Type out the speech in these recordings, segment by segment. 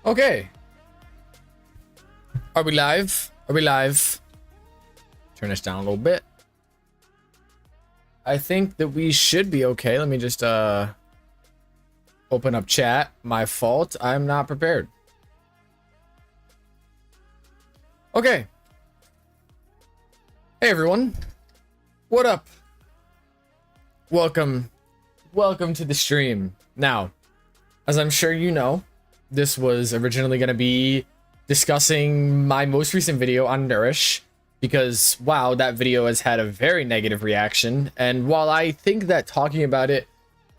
Okay. Are we live? Are we live? Turn this down a little bit. I think that we should be okay. Let me just open up chat. My fault. I'm not prepared. Okay. Hey everyone. What up? Welcome to the stream. Now, as I'm sure you know, this was originally going to be discussing my most recent video on Nourish, because wow, that video has had a very negative reaction, and while I think that talking about it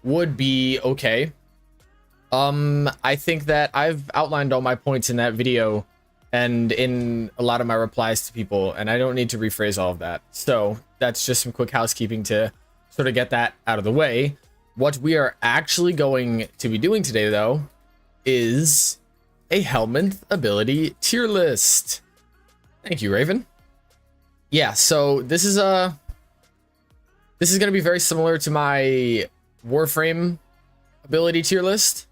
would be okay, I think that I've outlined all my points in that video and in a lot of my replies to people, and I don't need to rephrase all of that. So that's just some quick housekeeping to sort of get that out of the way. What we are actually going to be doing today, though, is a Helminth ability tier list. Thank you, Raven. Yeah, so this is going to be very similar to my Warframe ability tier list,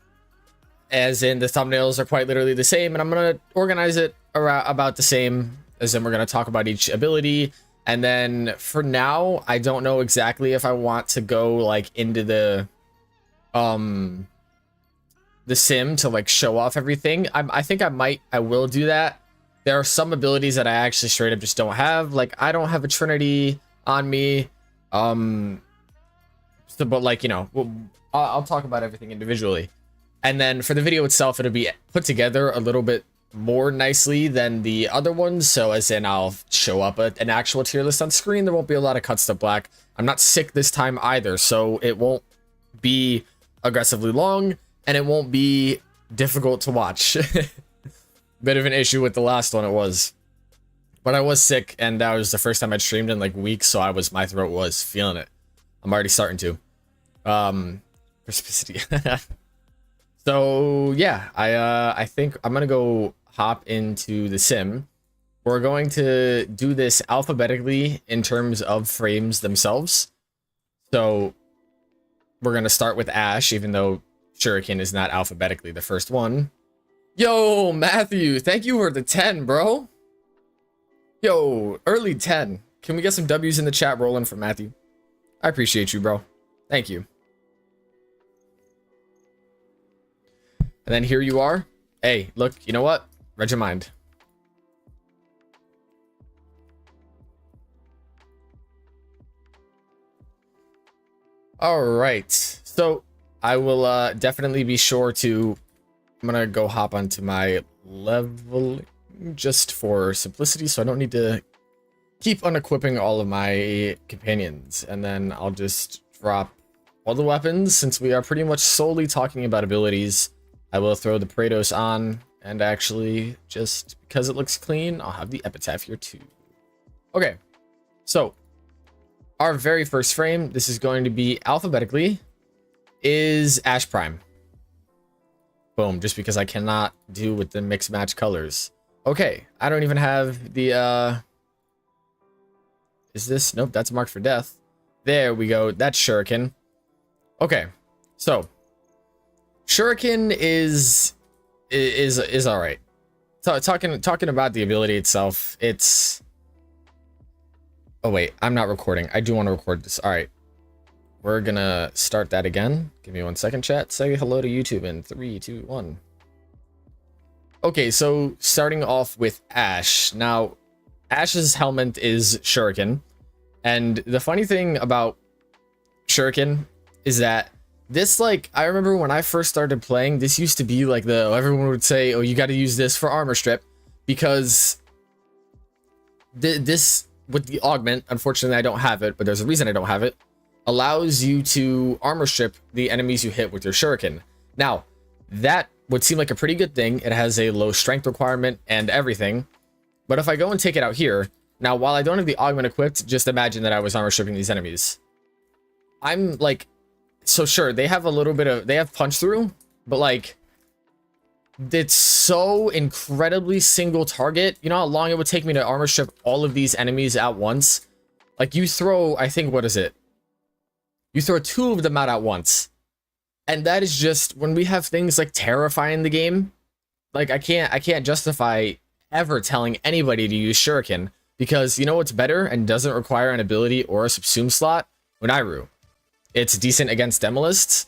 as in the thumbnails are quite literally the same, and I'm going to organize it around about the same, as in we're going to talk about each ability. And then for now, I don't know exactly if I want to go like into the sim to like show off everything. I think I will do that. There are some abilities that I actually straight up just don't have. Like I don't have a Trinity on me. So, but like, you know, I'll talk about everything individually. And then for the video itself, it'll be put together a little bit more nicely than the other ones. So as in I'll show up an actual tier list on screen. There won't be a lot of cuts to black. I'm not sick this time either, so it won't be aggressively long and it won't be difficult to watch. Bit of an issue with the last one, it was. But I was sick, and that was the first time I'd streamed in like weeks, so my throat was feeling it. I'm already starting to. Perspicity. So yeah, I think I'm gonna go hop into the sim. We're going to do this alphabetically in terms of frames themselves. So we're gonna start with Ash, even though Shuriken is not alphabetically the first one. Yo, Matthew, thank you for the 10, bro. Yo, early 10. Can we get some W's in the chat rolling for Matthew? I appreciate you, bro. Thank you. And then here you are. Hey, look, you know what? Read your mind. All right. So I will definitely be sure to... I'm going to go hop onto my level just for simplicity, so I don't need to keep unequipping all of my companions. And then I'll just drop all the weapons, since we are pretty much solely talking about abilities. I will throw the Praetos on, and actually, just because it looks clean, I'll have the Epitaph here too. Okay, so our very first frame, this is going to be alphabetically, is Ash Prime. Boom, just because I cannot do with the mix match colors. Okay, I don't even have the, is this? Nope, that's marked for death. There we go, that's Shuriken. Okay, so Shuriken is all right. So talking about the ability itself, it's... Oh wait, I'm not recording. I do want to record this. All right, we're gonna start that again. Give me 1 second, chat. Say hello to YouTube in 3, 2, 1. Okay, so starting off with Ash. Now, Ash's Helminth is Shuriken, and the funny thing about Shuriken is that this, like, I remember when I first started playing, this used to be like everyone would say, oh, you got to use this for armor strip, because this, with the augment, unfortunately I don't have it, but there's a reason I don't have it, allows you to armor strip the enemies you hit with your Shuriken. Now, that would seem like a pretty good thing. It has a low strength requirement and everything, but if I go and take it out here, now while I don't have the augment equipped, just imagine that I was armor stripping these enemies. I'm like... So sure, they have a little bit of... They have punch through, but like... It's so incredibly single target. You know how long it would take me to armor strip all of these enemies at once? Like you throw... I think, what is it? You throw 2 of them out at once. And that is just... When we have things like Terrify in the game... like I can't justify ever telling anybody to use Shuriken, because you know what's better and doesn't require an ability or a subsume slot? Unairu. It's decent against Demolists.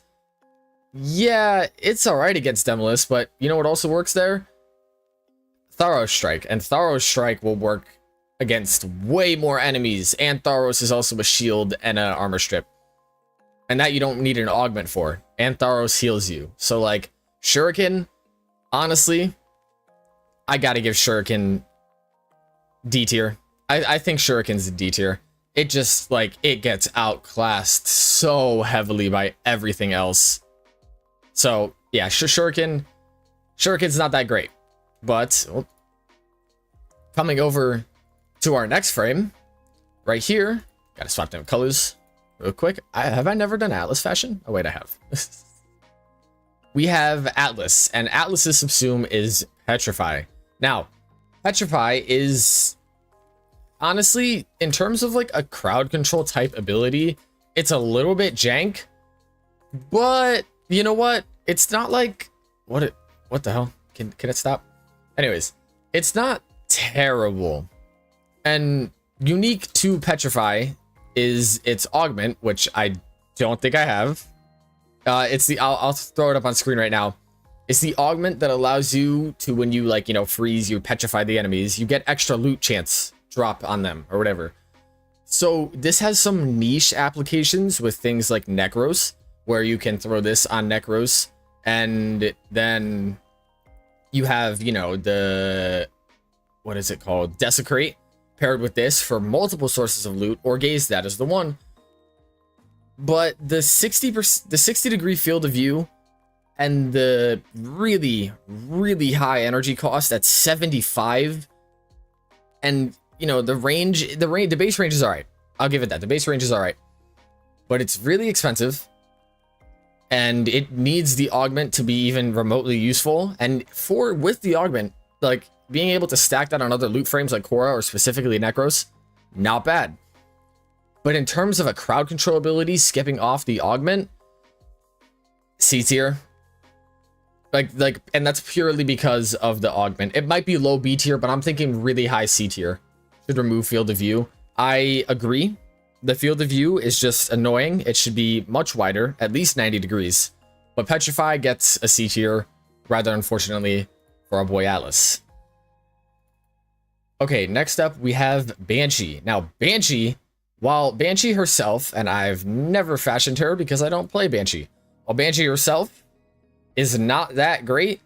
Yeah, it's alright against Demolists, but you know what also works there? Tharos Strike, and Tharos Strike will work against way more enemies, and Tharos is also a shield and an armor strip. And that you don't need an augment for, and Tharos heals you. So like, Shuriken, honestly, I gotta give Shuriken D tier. I think Shuriken's D tier. It just, like, it gets outclassed so heavily by everything else. So, yeah, Shuriken's not that great. But, well, coming over to our next frame, right here, gotta swap them colors real quick. Have I never done Atlas fashion? Oh, wait, I have. We have Atlas, and Atlas's subsume is Petrify. Now, Petrify is... honestly, in terms of like a crowd control type ability, it's a little bit jank, but you know what? It's not like what the hell? Can it stop? Anyways, it's not terrible. And unique to Petrify is its augment, which I don't think I have. It's the I'll throw it up on screen right now. It's the augment that allows you to, when you like, you know, freeze, you petrify the enemies, you get extra loot chance drop on them or whatever. So this has some niche applications with things like Nekros, where you can throw this on Nekros, and then you have, you know, the, what is it called, Desecrate paired with this for multiple sources of loot, or Gaze, that is the one. But the 60 degree field of view and the really high energy cost at 75, and you know, the base range is all right. I'll give it that. The base range is all right, but it's really expensive, and it needs the augment to be even remotely useful. And with the augment, like being able to stack that on other loot frames like Khora or specifically Nekros, not bad. But in terms of a crowd control ability, skipping off the augment, C tier. Like, and that's purely because of the augment. It might be low B tier, but I'm thinking really high C tier. Should remove field of view. I agree. The field of view is just annoying. It should be much wider, at least 90 degrees. But Petrify gets a C tier, rather unfortunately for our boy Atlas. Okay, next up we have Banshee. Now, Banshee, while Banshee herself, and I've never fashioned her because I don't play Banshee, while Banshee herself is not that great,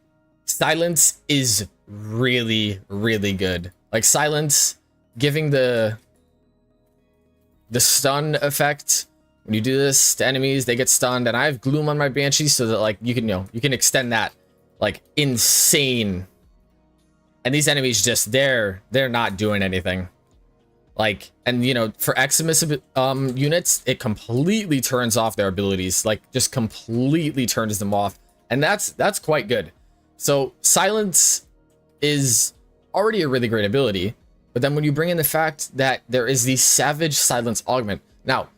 Silence is really good. Like, Silence, giving the stun effect, when you do this to enemies, they get stunned, and I have Gloom on my Banshee so that, like, you can, you know, you can extend that, like, insane. And these enemies just, they're not doing anything. Like, and you know, for Eximus units, it completely turns off their abilities, like just completely turns them off. And that's quite good. So Silence is already a really great ability, but then when you bring in the fact that there is the Savage Silence augment. Now,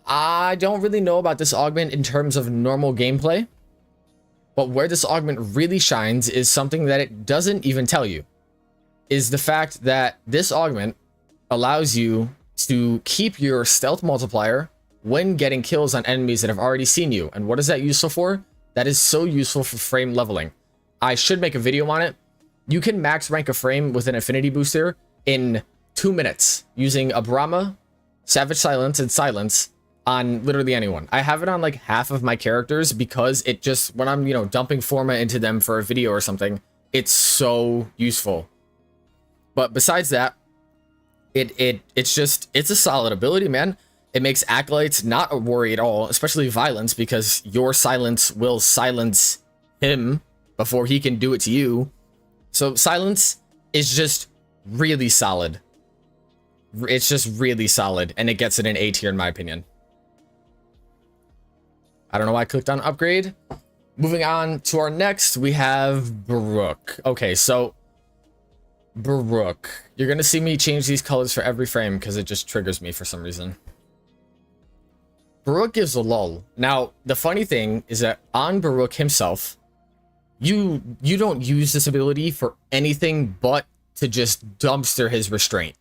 I don't really know about this augment in terms of normal gameplay, but where this augment really shines is something that it doesn't even tell you, is the fact that this augment allows you to keep your stealth multiplier when getting kills on enemies that have already seen you. And what is that useful for? That is so useful for frame leveling. I should make a video on it. You can max rank a frame with an affinity booster in 2 minutes using a Brahma, Savage Silence, and Silence on literally anyone. I have it on like half of my characters because it just, when I'm, you know, dumping Forma into them for a video or something, it's so useful. But besides that, it's a solid ability, man. It makes Acolytes not a worry at all, especially Violence, because your Silence will silence him before he can do it to you. So Silence is just really solid. It's just really solid, and it gets it an A tier in my opinion. I don't know why I clicked on upgrade. Moving on to our next, we have Baruuk. Okay, so Baruuk. You're gonna see me change these colors for every frame because it just triggers me for some reason. Baruuk gives a lull. Now, the funny thing is that on Baruuk himself, you don't use this ability for anything but to just dumpster his restraint,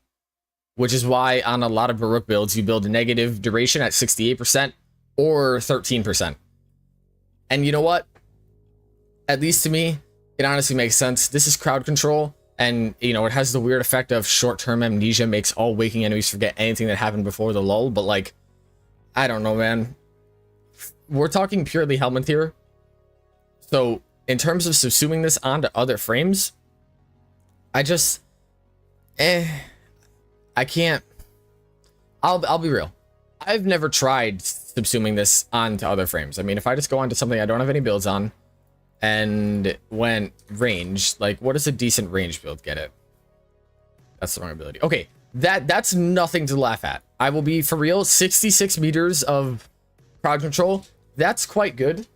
which is why on a lot of Baruuk builds you build a negative duration at 68% or 13%. And you know what? At least to me, it honestly makes sense. This is crowd control, and you know, it has the weird effect of short-term amnesia, makes all waking enemies forget anything that happened before the lull, but like, I don't know, man. We're talking purely Helminth here. So in terms of subsuming this onto other frames, I just I can't. I'll be real. I've never tried subsuming this onto other frames. I mean, if I just go onto something I don't have any builds on and went range, like what does a decent range build get it? That's the wrong ability. Okay, that's nothing to laugh at. I will be for real. 66 meters of crowd control. That's quite good.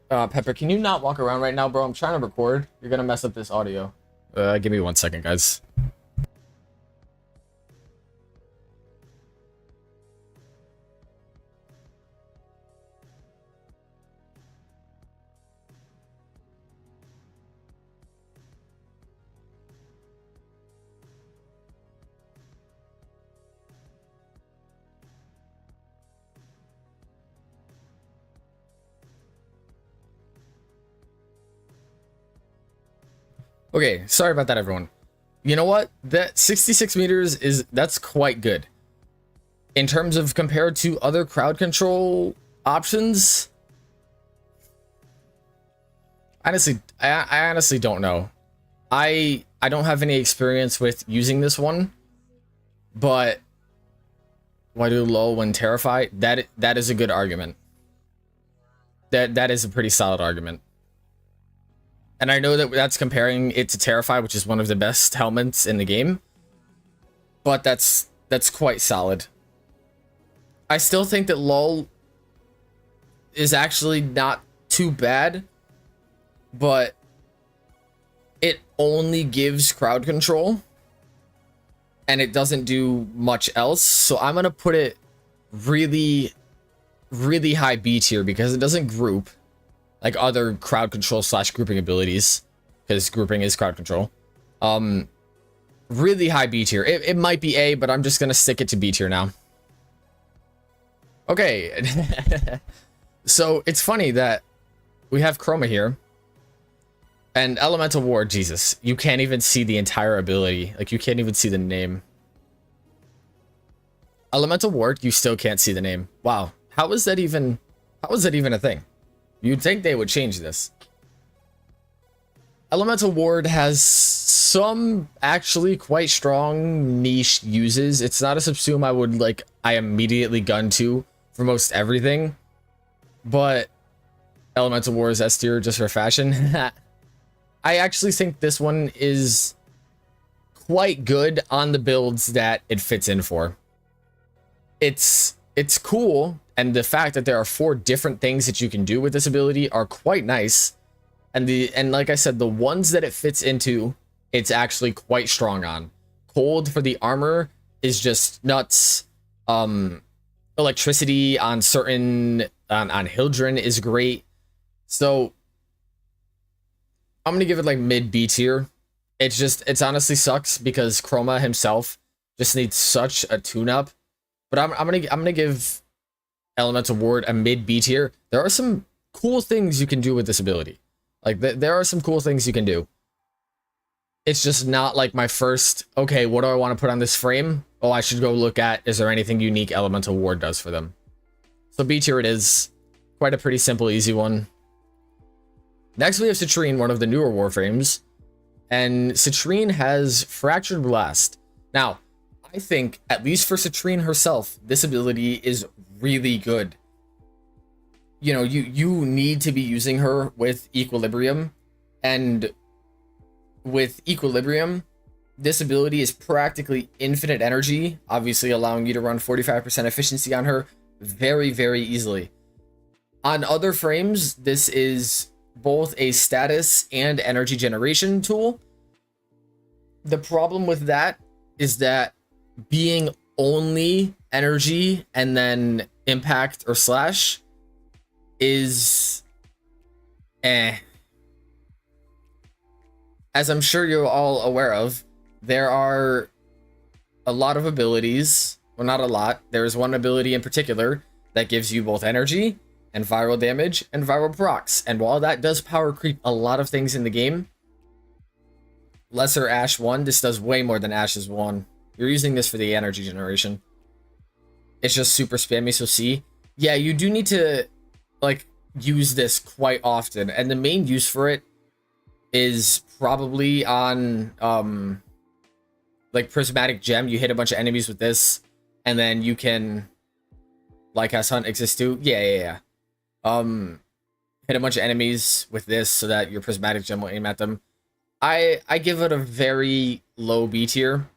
Pepper, can you not walk around right now, bro? I'm trying to record. You're gonna mess up this audio. Give me 1 second, guys. Okay, sorry about that, everyone. You know what? That 66 meters that's quite good. In terms of compared to other crowd control options, I honestly don't know. I don't have any experience with using this one, but why do low when terrified? That is a good argument. That is a pretty solid argument. And I know that that's comparing it to Terrify, which is one of the best Helminths in the game. But that's quite solid. I still think that LOL is actually not too bad, but it only gives crowd control and it doesn't do much else. So I'm gonna put it really, really high B tier because it doesn't group like other crowd control / grouping abilities, because grouping is crowd control. Really high B tier. It might be A, but I'm just gonna stick it to B tier now. Okay. So it's funny that we have Chroma here and Elemental Ward. Jesus, you can't even see the entire ability. Like, you can't even see the name. Elemental Ward, you still can't see the name. Wow. How is that even a thing? You'd think they would change this. Elemental Ward has some actually quite strong niche uses. It's not a subsume I immediately gun to for most everything, but Elemental Ward is S tier just for fashion. I actually think this one is quite good on the builds that it fits in for. It's cool, and the fact that there are 4 different things that you can do with this ability are quite nice. And like I said, the ones that it fits into, it's actually quite strong on. Cold for the armor is just nuts. Electricity on certain on Hildryn is great. So I'm gonna give it like mid B tier. It's honestly sucks because Chroma himself just needs such a tune-up. But I'm gonna give Elemental Ward a mid B tier. There are some cool things you can do with this ability. Like, there are some cool things you can do. It's just not like my first, okay, what do I want to put on this frame? Oh, I should go look at, is there anything unique Elemental Ward does for them? So B tier it is. Quite a pretty simple, easy one. Next we have Citrine, one of the newer Warframes. And Citrine has Fractured Blast. Now, I think, at least for Citrine herself, this ability is really good. You know, you need to be using her with Equilibrium, and with Equilibrium, this ability is practically infinite energy, obviously allowing you to run 45% efficiency on her very, very easily. On other frames, this is both a status and energy generation tool. The problem with that is that being only energy and then impact or slash is as I'm sure you're all aware of, there are a lot of abilities. Well, not a lot. There's one ability in particular that gives you both energy and viral damage and viral procs. And while that does power creep a lot of things in the game, lesser Ashe 1, this does way more than Ashe's 1. You're using this for the energy generation. It's just super spammy, so see. Yeah, you do need to, like, use this quite often. And the main use for it is probably on, like, Prismatic Gem. You hit a bunch of enemies with this, and then you can, like as Hunt exists too. Yeah. Hit a bunch of enemies with this so that your Prismatic Gem will aim at them. I give it a very low B tier.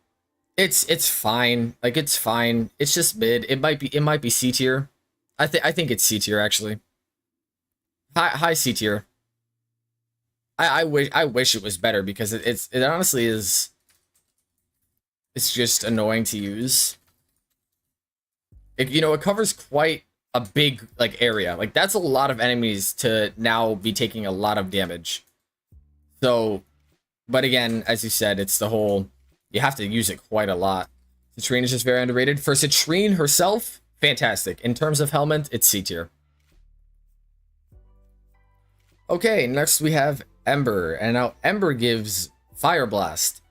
It's fine. Like, it's fine. It's just mid. It might be C tier. I think it's C tier actually. High C tier. I wish it was better because it honestly is. It's just annoying to use. It covers quite a big like area. Like, that's a lot of enemies to now be taking a lot of damage. So, but again, as you said, it's the whole, you have to use it quite a lot. Citrine is just very underrated. For Citrine herself, fantastic. In terms of Helminth, it's C tier. Okay, next we have Ember. And now Ember gives Fire Blast.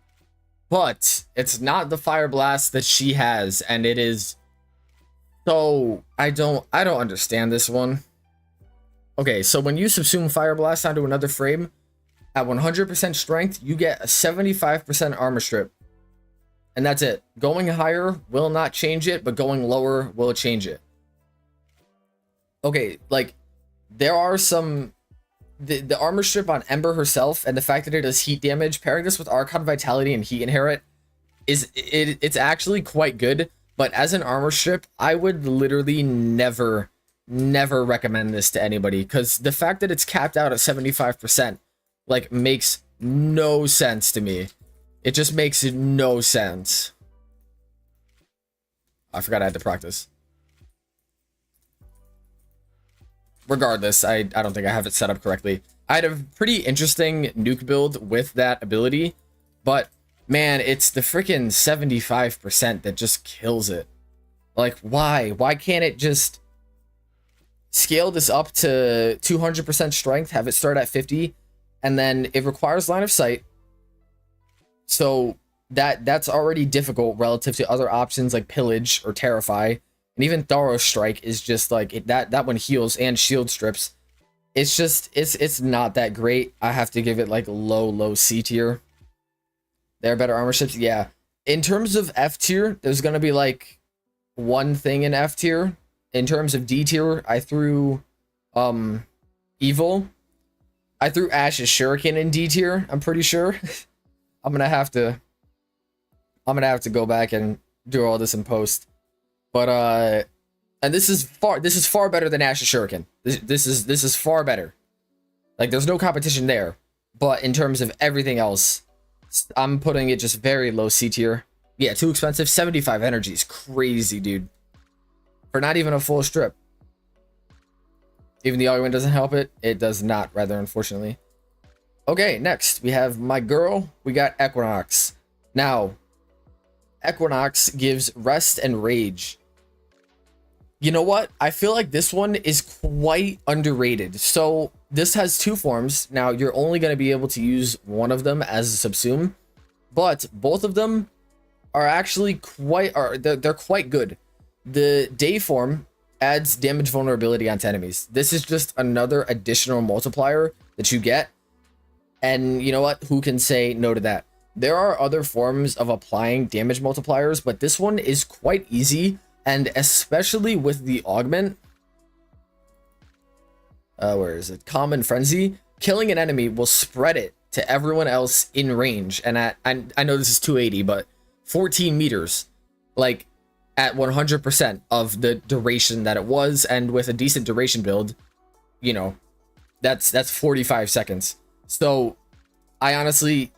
But it's not the Fire Blast that she has, and it is so I don't understand this one. Okay, so when you subsume Fire Blast onto another frame, at 100% strength, you get a 75% armor strip. And that's it. Going higher will not change it, but going lower will change it. Okay, like, there are some... The armor strip on Ember herself, and the fact that it does heat damage, pairing this with Archon Vitality and Heat Inherit, it's actually quite good. But as an armor strip, I would literally never recommend this to anybody, because the fact that it's capped out at 75%, like, makes no sense to me. It just makes no sense. I forgot I had to practice. Regardless, I don't think I have it set up correctly. I had a pretty interesting nuke build with that ability, but man, it's the freaking 75% that just kills it. Like, why? Why can't it just scale this up to 200% strength, have it start at 50, and then it requires line of sight. So that's already difficult relative to other options like Pillage or Terrify. And even Thorough Strike is just like, that one heals and shield strips. It's just, it's not that great. I have to give it like low C tier. There are better armor ships, yeah. In terms of F tier, there's gonna be like one thing in F tier. In terms of D tier, I threw Evil. I threw Ash's Shuriken in D tier, I'm pretty sure. I'm gonna have to go back and do all this in post. But and this is far better than Ash's Shuriken. This is far better. Like, there's no competition there. But in terms of everything else, I'm putting it just very low C tier. Yeah, too expensive. 75 energy is crazy, dude. For not even a full strip. Even the argument doesn't help it. It does not, rather, unfortunately. Okay, next we have my girl. We got Equinox. Now, Equinox gives Rest and Rage. You know what? I feel like this one is quite underrated. So this has two forms. Now, you're only going to be able to use one of them as a subsume, but both of them are actually they're quite good. The day form adds damage vulnerability onto enemies. This is just another additional multiplier that you get. And you know what? Who can say no to that? There are other forms of applying damage multipliers, but this one is quite easy. And especially with the augment, where is it? Common Frenzy. Killing an enemy will spread it to everyone else in range. And I know this is 280, but 14 meters, like at 100% of the duration that it was. And with a decent duration build, you know, that's 45 seconds. So I honestly,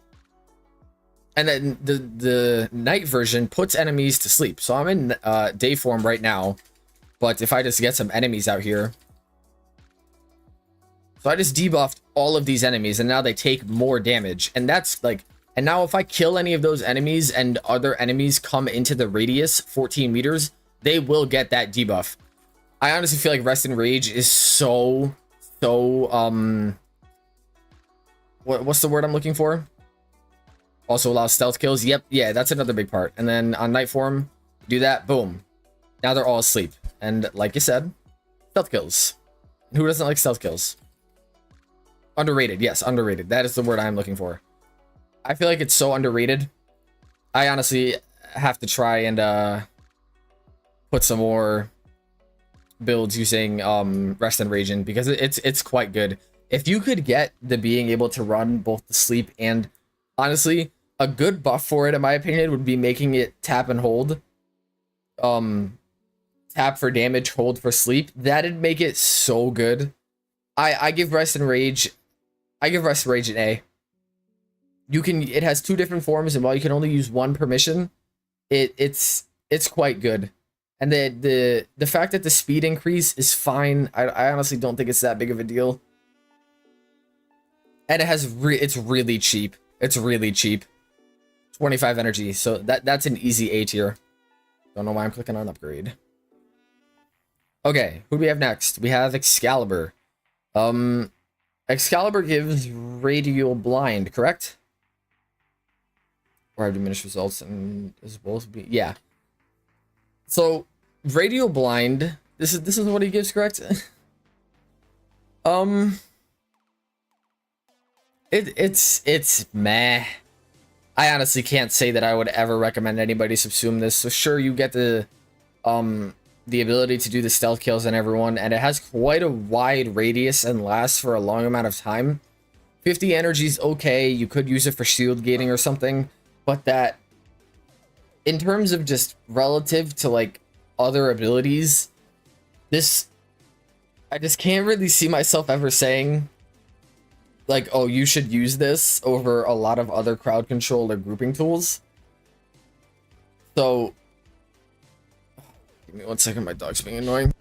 and then the night version puts enemies to sleep. So I'm in day form right now, but if I just get some enemies out here, So I just debuffed all of these enemies, and now they take more damage. And that's like, and now if I kill any of those enemies and other enemies come into the radius 14 meters, they will get that debuff. I honestly feel like Rest and Rage is so what's the word I'm looking for? Also allows stealth kills. Yep, yeah, that's another big part. And then on Night Form, do that, boom. Now they're all asleep. And like you said, stealth kills. Who doesn't like stealth kills? Underrated, yes, underrated. That is the word I'm looking for. I feel like it's so underrated. I honestly have to try and put some more builds using Rest and Rage in, because it's quite good. If you could get the being able to run both the sleep and, honestly, a good buff for it, in my opinion, would be making it tap and hold. Tap for damage, hold for sleep. That'd make it so good. I give Rest and Rage, I give Rest and Rage an A. It has 2 different forms, and while you can only use 1 per mission, it's quite good. And the fact that the speed increase is fine, I honestly don't think it's that big of a deal. And it's really cheap. It's really cheap. 25 energy, so that's an easy A tier. Don't know why I'm clicking on upgrade. Okay, who do we have next? We have Excalibur. Excalibur gives radial blind, correct? Or have diminished results and is both be, yeah. So radial blind, this is what he gives, correct? It's meh. I honestly can't say that I would ever recommend anybody subsume this. So sure, you get the ability to do the stealth kills on everyone, and it has quite a wide radius and lasts for a long amount of time. 50 energy is okay. You could use it for shield gating or something, but that, in terms of just relative to like other abilities, this, I just can't really see myself ever saying like, oh, you should use this over a lot of other crowd control or grouping tools. So give me 1 second, my dog's being annoying.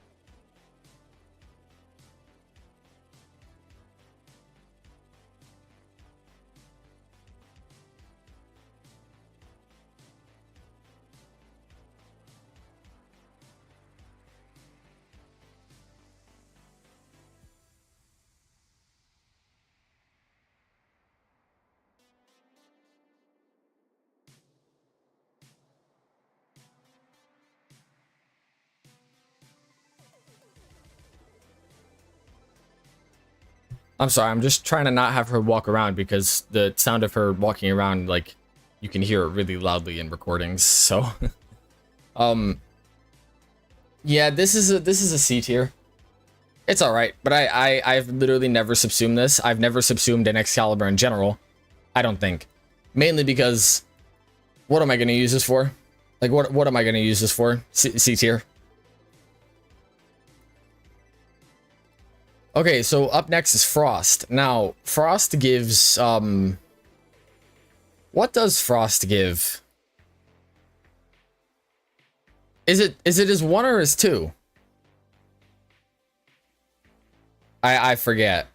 I'm sorry, I'm just trying to not have her walk around, because the sound of her walking around, like, you can hear it really loudly in recordings, so yeah, this is a C tier. It's alright, but I've literally never subsumed this. I've never subsumed an Excalibur in general, I don't think. Mainly because, what am I gonna use this for? Like, what am I gonna use this for? C tier. Okay, so up next is Frost. Now, Frost gives, what does Frost give? Is it his 1 or his 2? I forget.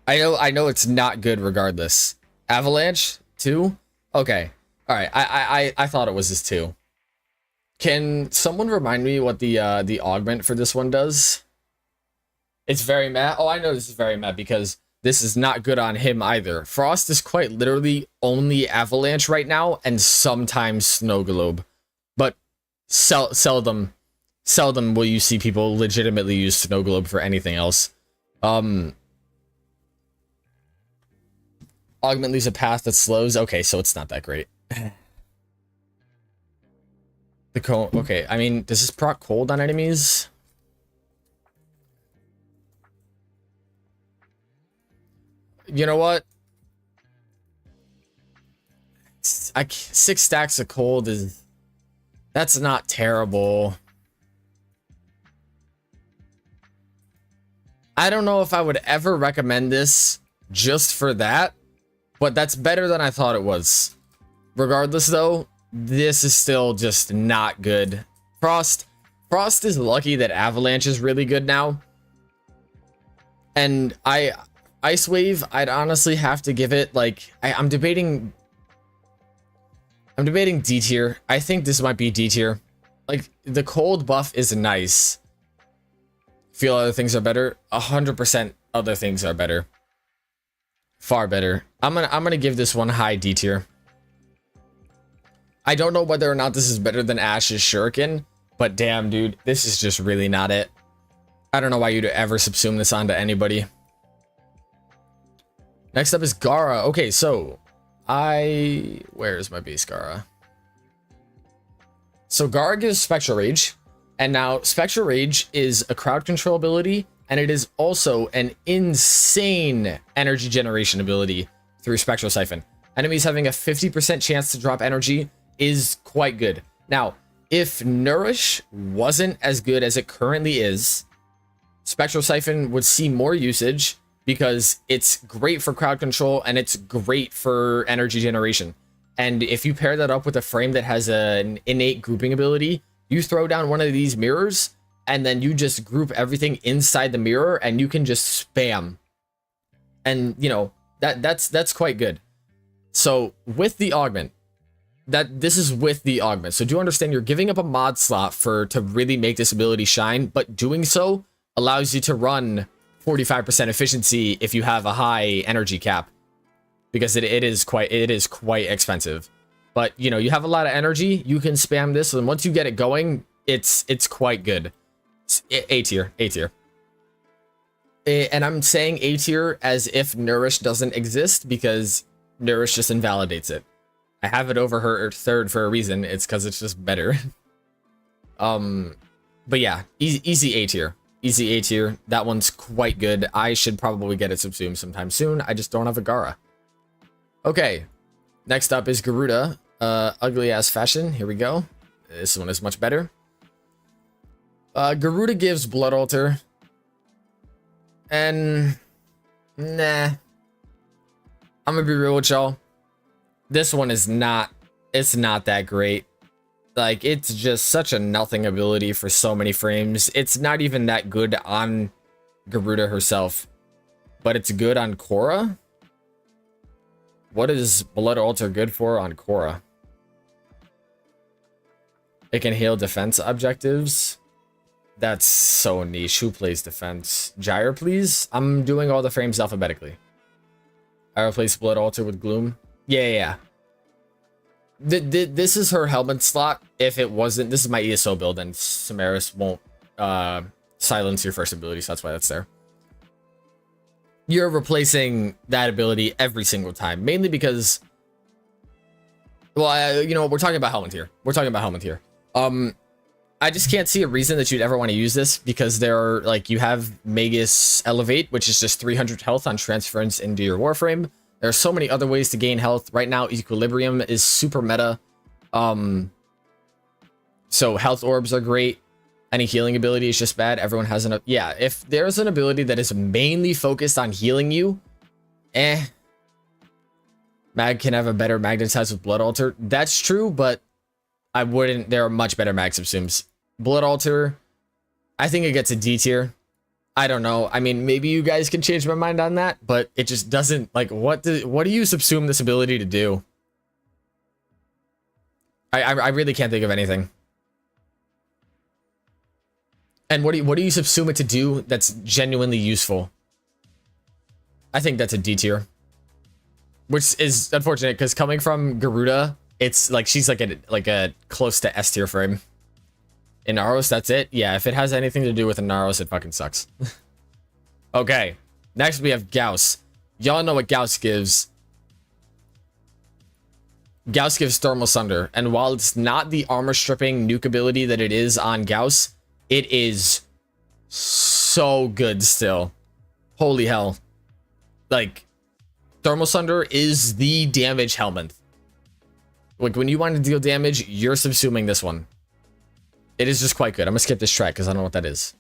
I know it's not good regardless. Avalanche 2? Okay. Alright, I thought it was his 2. Can someone remind me what the augment for this one does? It's very mad. Oh, I know this is very mad because this is not good on him either. Frost is quite literally only Avalanche right now, and sometimes Snow Globe. But seldom will you see people legitimately use Snow Globe for anything else. Augment leaves a path that slows. Okay, so it's not that great. The cone. Okay, I mean, does this proc cold on enemies? You know what? 6 stacks of cold is... That's not terrible. I don't know if I would ever recommend this just for that, but that's better than I thought it was. Regardless, though, this is still just not good. Frost is lucky that Avalanche is really good now. And Ice Wave, I'd honestly have to give it, like, I'm debating D tier. I think this might be D tier. Like, the cold buff is nice. Feel other things are better. 100% other things are better. Far better. I'm gonna give this one high D tier. I don't know whether or not this is better than Ash's Shuriken, but damn, dude, this is just really not it. I don't know why you'd ever subsume this onto anybody. Next up is Gyre. Okay, so where's my base Gyre? So Gyre gives Spectral Rage, and now Spectral Rage is a crowd control ability, and it is also an insane energy generation ability through Spectral Siphon. Enemies having a 50% chance to drop energy is quite good. Now, if Nourish wasn't as good as it currently is, Spectral Siphon would see more usage because it's great for crowd control and it's great for energy generation. And if you pair that up with a frame that has an innate grouping ability, you throw down one of these mirrors and then you just group everything inside the mirror and you can just spam. And you know, that's quite good. So with the augment, this is with the augment. So do understand you're giving up a mod slot to really make this ability shine, but doing so allows you to run 45% efficiency if you have a high energy cap, because it is quite expensive. But you know, you have a lot of energy, you can spam this, and once you get it going, it's quite good. It's A tier, A tier. And I'm saying A tier as if Nourish doesn't exist, because Nourish just invalidates it. I have it over her third for a reason. It's because it's just better. But yeah, easy A tier. Easy A tier. That one's quite good. I should probably get it subsumed sometime soon. I just don't have a Gyre. Okay. Next up is Garuda. Ugly ass fashion. Here we go. This one is much better. Garuda gives Blood Altar. And nah. I'm gonna be real with y'all. This one is not, it's not that great. Like, it's just such a nothing ability for so many frames. It's not even that good on Garuda herself, but it's good on Khora. What is Blood Altar good for on Khora? It can heal defense objectives. That's so niche. Who plays defense? Gyre, please? I'm doing all the frames alphabetically. I replace Blood Altar with Gloom. Yeah. This is her Helminth slot. If it wasn't, this is my ESO build, and Samaris won't silence your first ability, so that's why that's there. You're replacing that ability every single time, mainly because, well, you know, we're talking about Helminth here. We're talking about Helminth here. I just can't see a reason that you'd ever want to use this, because there are, like, you have Magus Elevate, which is just 300 health on transference into your Warframe. There are so many other ways to gain health. Right now, Equilibrium is super meta. So health orbs are great. Any healing ability is just bad. Everyone has an... Yeah, if there's an ability that is mainly focused on healing you, Mag can have a better magnetize with Blood Altar. That's true, but I wouldn't... There are much better mag subsumes. Blood Altar, I think it gets a D tier. I don't know. I mean, maybe you guys can change my mind on that, but it just doesn't, like, what do you subsume this ability to do? I really can't think of anything. And what do you subsume it to do that's genuinely useful? I think that's a D tier. Which is unfortunate, because coming from Garuda, it's like she's like a close to S tier frame. Inaros, that's it. Yeah, if it has anything to do with Inaros, it fucking sucks. Okay, next we have Gauss. Y'all know what Gauss gives. Gauss gives Thermal Sunder, and while it's not the armor stripping nuke ability that it is on Gauss, it is so good still. Holy hell. Like, Thermal Sunder is the damage Helminth. Like, when you want to deal damage, you're subsuming this one. It is just quite good. I'm gonna skip this track because I don't know what that is.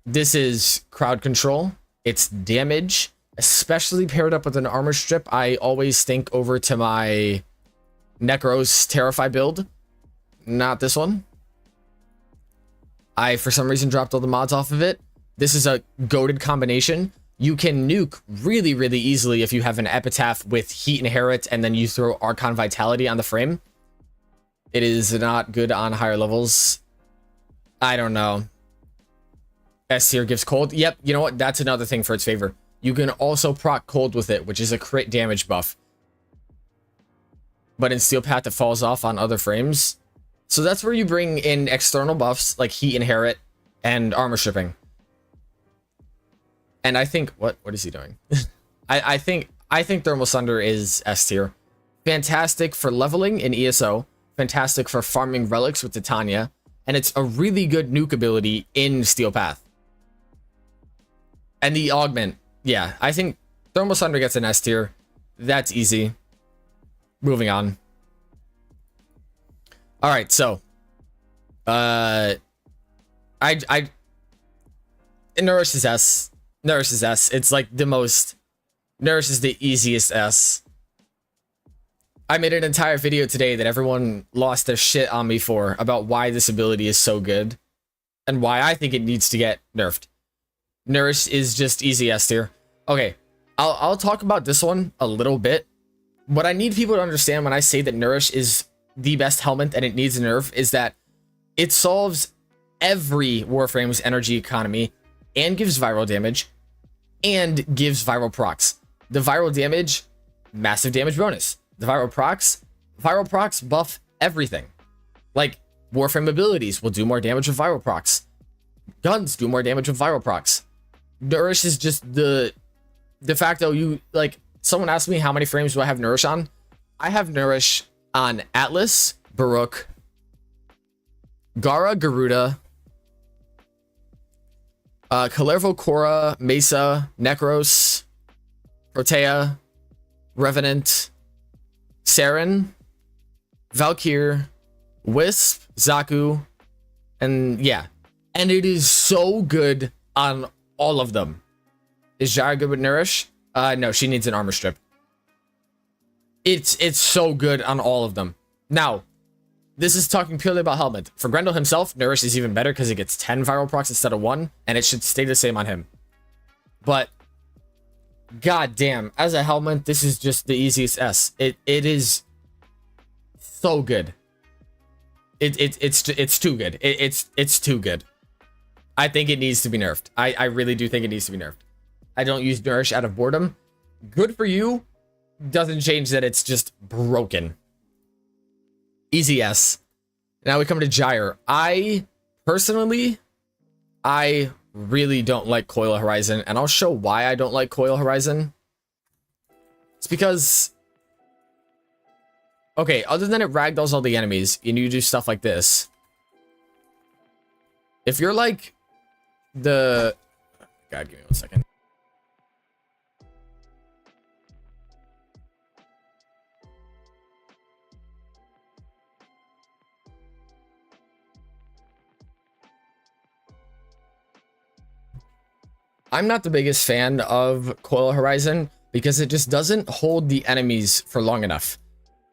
This is crowd control. It's damage, especially paired up with an armor strip. I always think over to my Nekros Terrify build. Not this one. I, for some reason, dropped all the mods off of it. this is a goated combination. You can nuke really, really easily if you have an Epitaph with Heat Inherit and then you throw Archon Vitality on the frame. It is not good on higher levels. I don't know. S tier gives cold. Yep, you know what? That's another thing for its favor. You can also proc cold with it, which is a crit damage buff. But in Steel Path, it falls off on other frames. So that's where you bring in external buffs like Heat Inherit and Armor Stripping. And I think what is he doing? I think Thermal Sunder is S tier. Fantastic for leveling in ESO. Fantastic for farming relics with Titania. And it's a really good nuke ability in Steel Path. And the augment, yeah, I think Thermal Sunder gets an S tier. That's easy. Moving on. All right, so Nourish is S. Nourish is S. It's like the most. Nourish is the easiest S. I made an entire video today that everyone lost their shit on me for about why this ability is so good and why I think it needs to get nerfed. Nourish is just easy S tier. Okay, I'll talk about this one a little bit. What I need people to understand when I say that Nourish is the best Helminth and it needs a nerf is that it solves every Warframe's energy economy and gives viral damage and gives viral procs. The viral damage, massive damage bonus. The viral procs buff everything. Like Warframe abilities will do more damage with viral procs. Guns do more damage with viral procs. Nourish is just the de facto. You like, someone asked me how many frames do I have Nourish on? I have Nourish on Atlas, Baruuk, Gara, Garuda, Kullervo, Khora, Mesa, Nekros, Protea, Revenant, Saryn, Valkyr, Wisp, Zaku, and yeah. And it is so good on all of them. Is Gyre good with Nourish? No, she needs an armor strip. It's so good on all of them. Now, this is talking purely about Helminth. For Grendel himself, Nourish is even better because it gets 10 viral procs instead of 1, and it should stay the same on him. But god damn, as a Helminth, this is just the easiest S. It is so good. It's too good. It's too good. I think it needs to be nerfed. I really do think it needs to be nerfed. I don't use Nourish out of boredom. Good for you. Doesn't change that it's just broken. Easy S. Now we come to Gyre. I really don't like Coil Horizon, and I'll show why I don't like Coil Horizon. It's because, okay, other than it ragdolls all the enemies, and you do stuff like this. If you're like God, give me 1 second. I'm not the biggest fan of Coil Horizon because it just doesn't hold the enemies for long enough.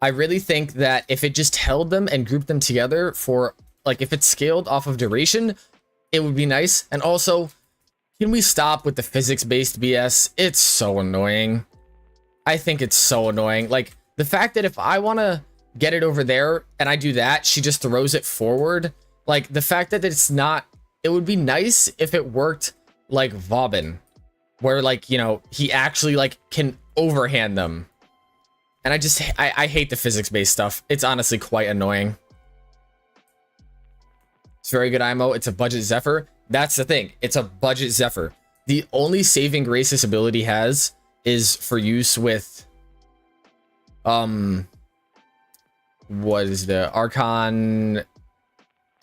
I really think that if it just held them and grouped them together for, like, if it's scaled off of duration, it would be nice. And also, can we stop with the physics-based BS? It's so annoying. I think it's so annoying. Like, the fact that if I want to get it over there and I do that, she just throws it forward. Like, the fact that it's not... It would be nice if it worked like Vauban, where, like, you know, he actually, like, can overhand them. And I hate the physics-based stuff. It's honestly quite annoying. It's very good IMO. It's a budget Zephyr. That's the thing. It's a budget Zephyr. The only saving grace this ability has is for use with... What is the... Archon...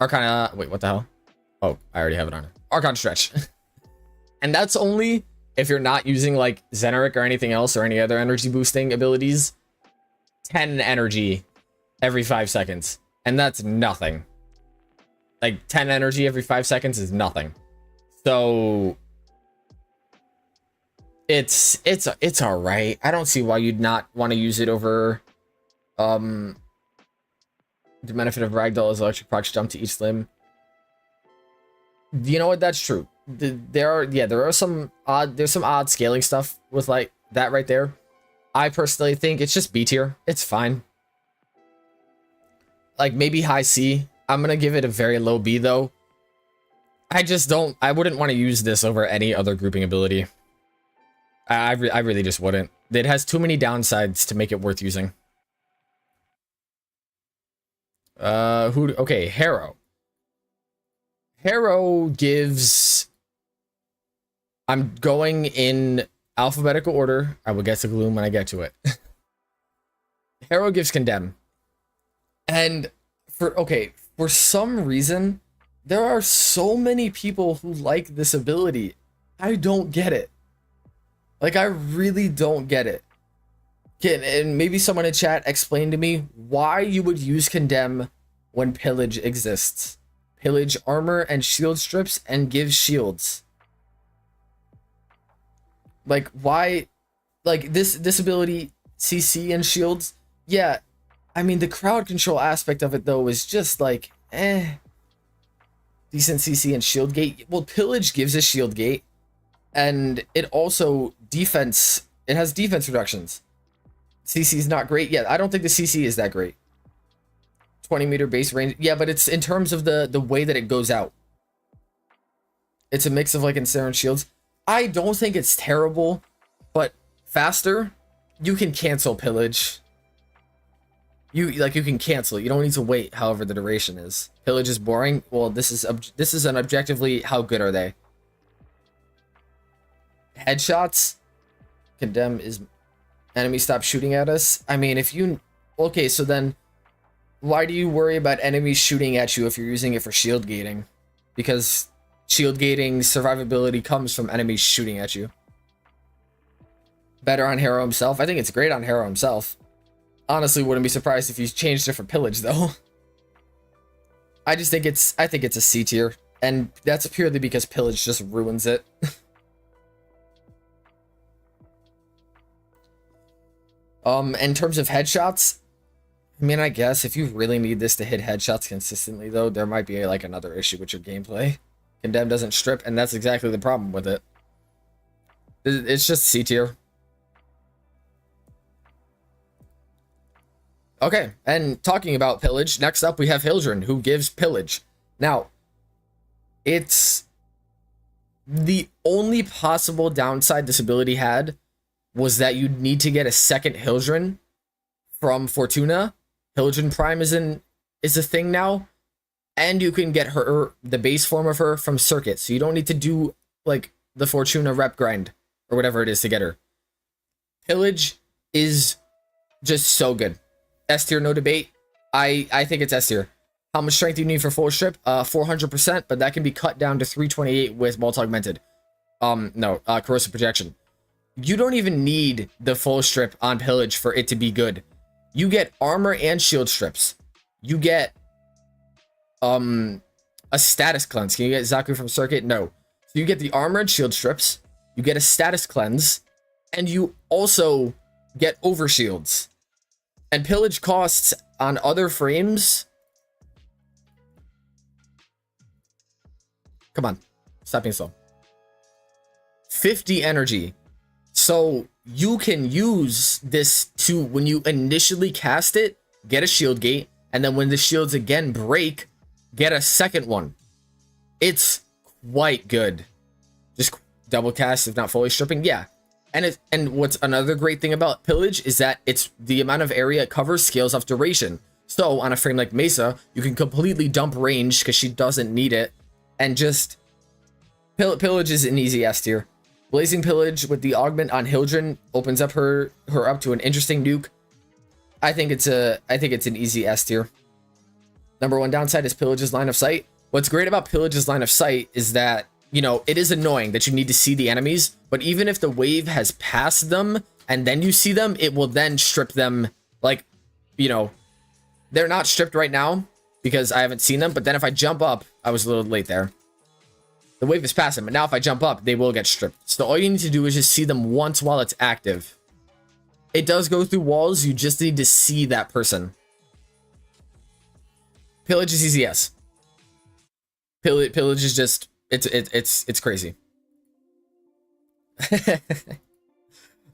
Arcana... Wait, what the hell? Oh, I already have it on. Archon Stretch. And that's only if you're not using, like, Xeneric or anything else or any other energy boosting abilities. 10 energy every 5 seconds. And that's nothing. Like, 10 energy every 5 seconds is nothing. So... It's alright. I don't see why you'd not want to use it over... The benefit of Ragdoll is electric procs jump to each limb. You know what? That's true. There's some odd scaling stuff with like that right there. I personally think it's just B tier. It's fine. Like maybe high C. I'm gonna give it a very low B though. I wouldn't want to use this over any other grouping ability. I really just wouldn't. It has too many downsides to make it worth using. Okay, Harrow. Harrow gives... I'm going in alphabetical order. I will get to Gloom when I get to it. Harrow gives Condemn. And for some reason, there are so many people who like this ability. I don't get it. Like, I really don't get it. And maybe someone in chat explain to me why you would use Condemn when Pillage exists. Pillage armor and shield strips and gives shields. Like, why? Like, this ability, CC and shields, yeah. I mean, the crowd control aspect of it, though, is just like, decent CC and shield gate. Well, Pillage gives a shield gate. And it also it has defense reductions. CC is not great yet. I don't think the CC is that great. 20-meter base range. Yeah, but it's in terms of the way that it goes out. It's a mix of like Saryn shields. I don't think it's terrible, but faster, you can cancel Pillage. You can cancel it. You don't need to wait however the duration is. Pillage is boring. Well, this is an objectively how good are they? Headshots. Condemn is enemy stop shooting at us. I mean, if you... Okay, so then why do you worry about enemies shooting at you if you're using it for shield gating? Because shield gating survivability comes from enemies shooting at you. Better on Harrow himself. I think it's great on Harrow himself. Honestly, wouldn't be surprised if he's changed it for Pillage though. I think it's a C tier, and that's purely because Pillage just ruins it. In terms of headshots, I mean, I guess if you really need this to hit headshots consistently, though, there might be like another issue with your gameplay. Condemn doesn't strip, and that's exactly the problem with it. It's just C tier. Okay, and talking about Pillage, next up we have Hildryn, who gives Pillage. Now, it's the only possible downside this ability had was that you'd need to get a second Hildryn from Fortuna. Hildryn Prime is a thing now, and you can get her, the base form of her, from Circuit, so you don't need to do like the Fortuna rep grind or whatever it is to get her. Pillage is just so good. S tier, no debate. I think it's S tier. How much strength do you need for full strip? 400%, but that can be cut down to 328 with multi augmented. Corrosive projection. You don't even need the full strip on Pillage for it to be good. You get armor and shield strips. You get a status cleanse. Can you get Zaku from Circuit? No. So you get the armor and shield strips. You get a status cleanse, and you also get overshields. And Pillage costs on other frames. Come on, stop being slow. 50 energy. So you can use this to, when you initially cast it, get a shield gate, and then when the shields again break, get a second one. It's quite good. Just double cast if not fully stripping. Yeah. And what's another great thing about Pillage is that it's the amount of area it covers scales off duration. So on a frame like Mesa, you can completely dump range because she doesn't need it, and just Pillage is an easy S tier. Blazing Pillage with the augment on Hildryn opens up her up to an interesting nuke. I think it's an easy S tier. Number one downside is Pillage's line of sight. What's great about Pillage's line of sight is that, you know, it is annoying that you need to see the enemies, but even if the wave has passed them and then you see them, it will then strip them. Like, you know, they're not stripped right now because I haven't seen them, but then if I jump up, I was a little late there. The wave is passing, but now if I jump up, they will get stripped. So all you need to do is just see them once while it's active. It does go through walls, you just need to see that person. Pillage is easy, yes. Pillage is just It's crazy.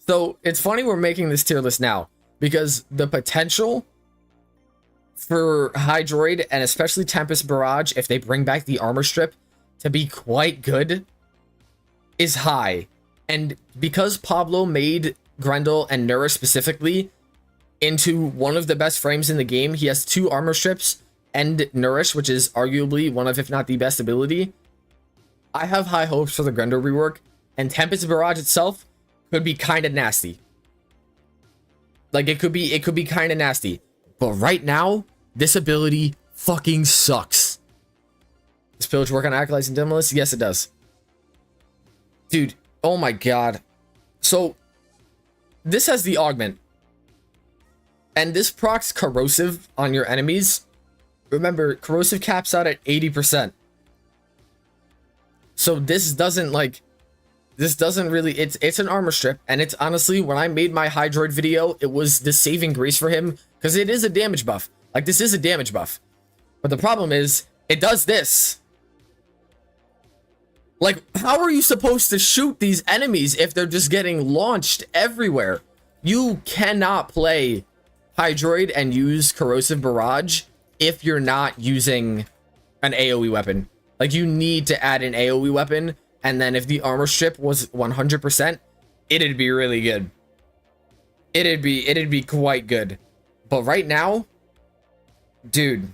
So it's funny we're making this tier list now because the potential for Hydroid and especially Tempest Barrage, if they bring back the armor strip, to be quite good is high. And because Pablo made Grendel and Nourish specifically into one of the best frames in the game, he has 2 armor strips and Nourish, which is arguably one of, if not the best ability. I have high hopes for the Grendel rework, and Tempest Barrage itself could be kind of nasty. Like it could be kind of nasty. But right now, this ability fucking sucks. Does Pillage work on Acolytes and Demolists? Yes, it does. Dude, oh my god. So, this has the augment. And this procs corrosive on your enemies. Remember, corrosive caps out at 80%. So this doesn't really, it's an armor strip, and it's honestly, when I made my Hydroid video, it was the saving grace for him, because it is a damage buff. Like, this is a damage buff. But the problem is, it does this. Like, how are you supposed to shoot these enemies if they're just getting launched everywhere? You cannot play Hydroid and use Corrosive Barrage if you're not using an AoE weapon. Like, you need to add an AoE weapon, and then if the armor strip was 100%, it'd be really good. It'd be quite good. But right now, dude,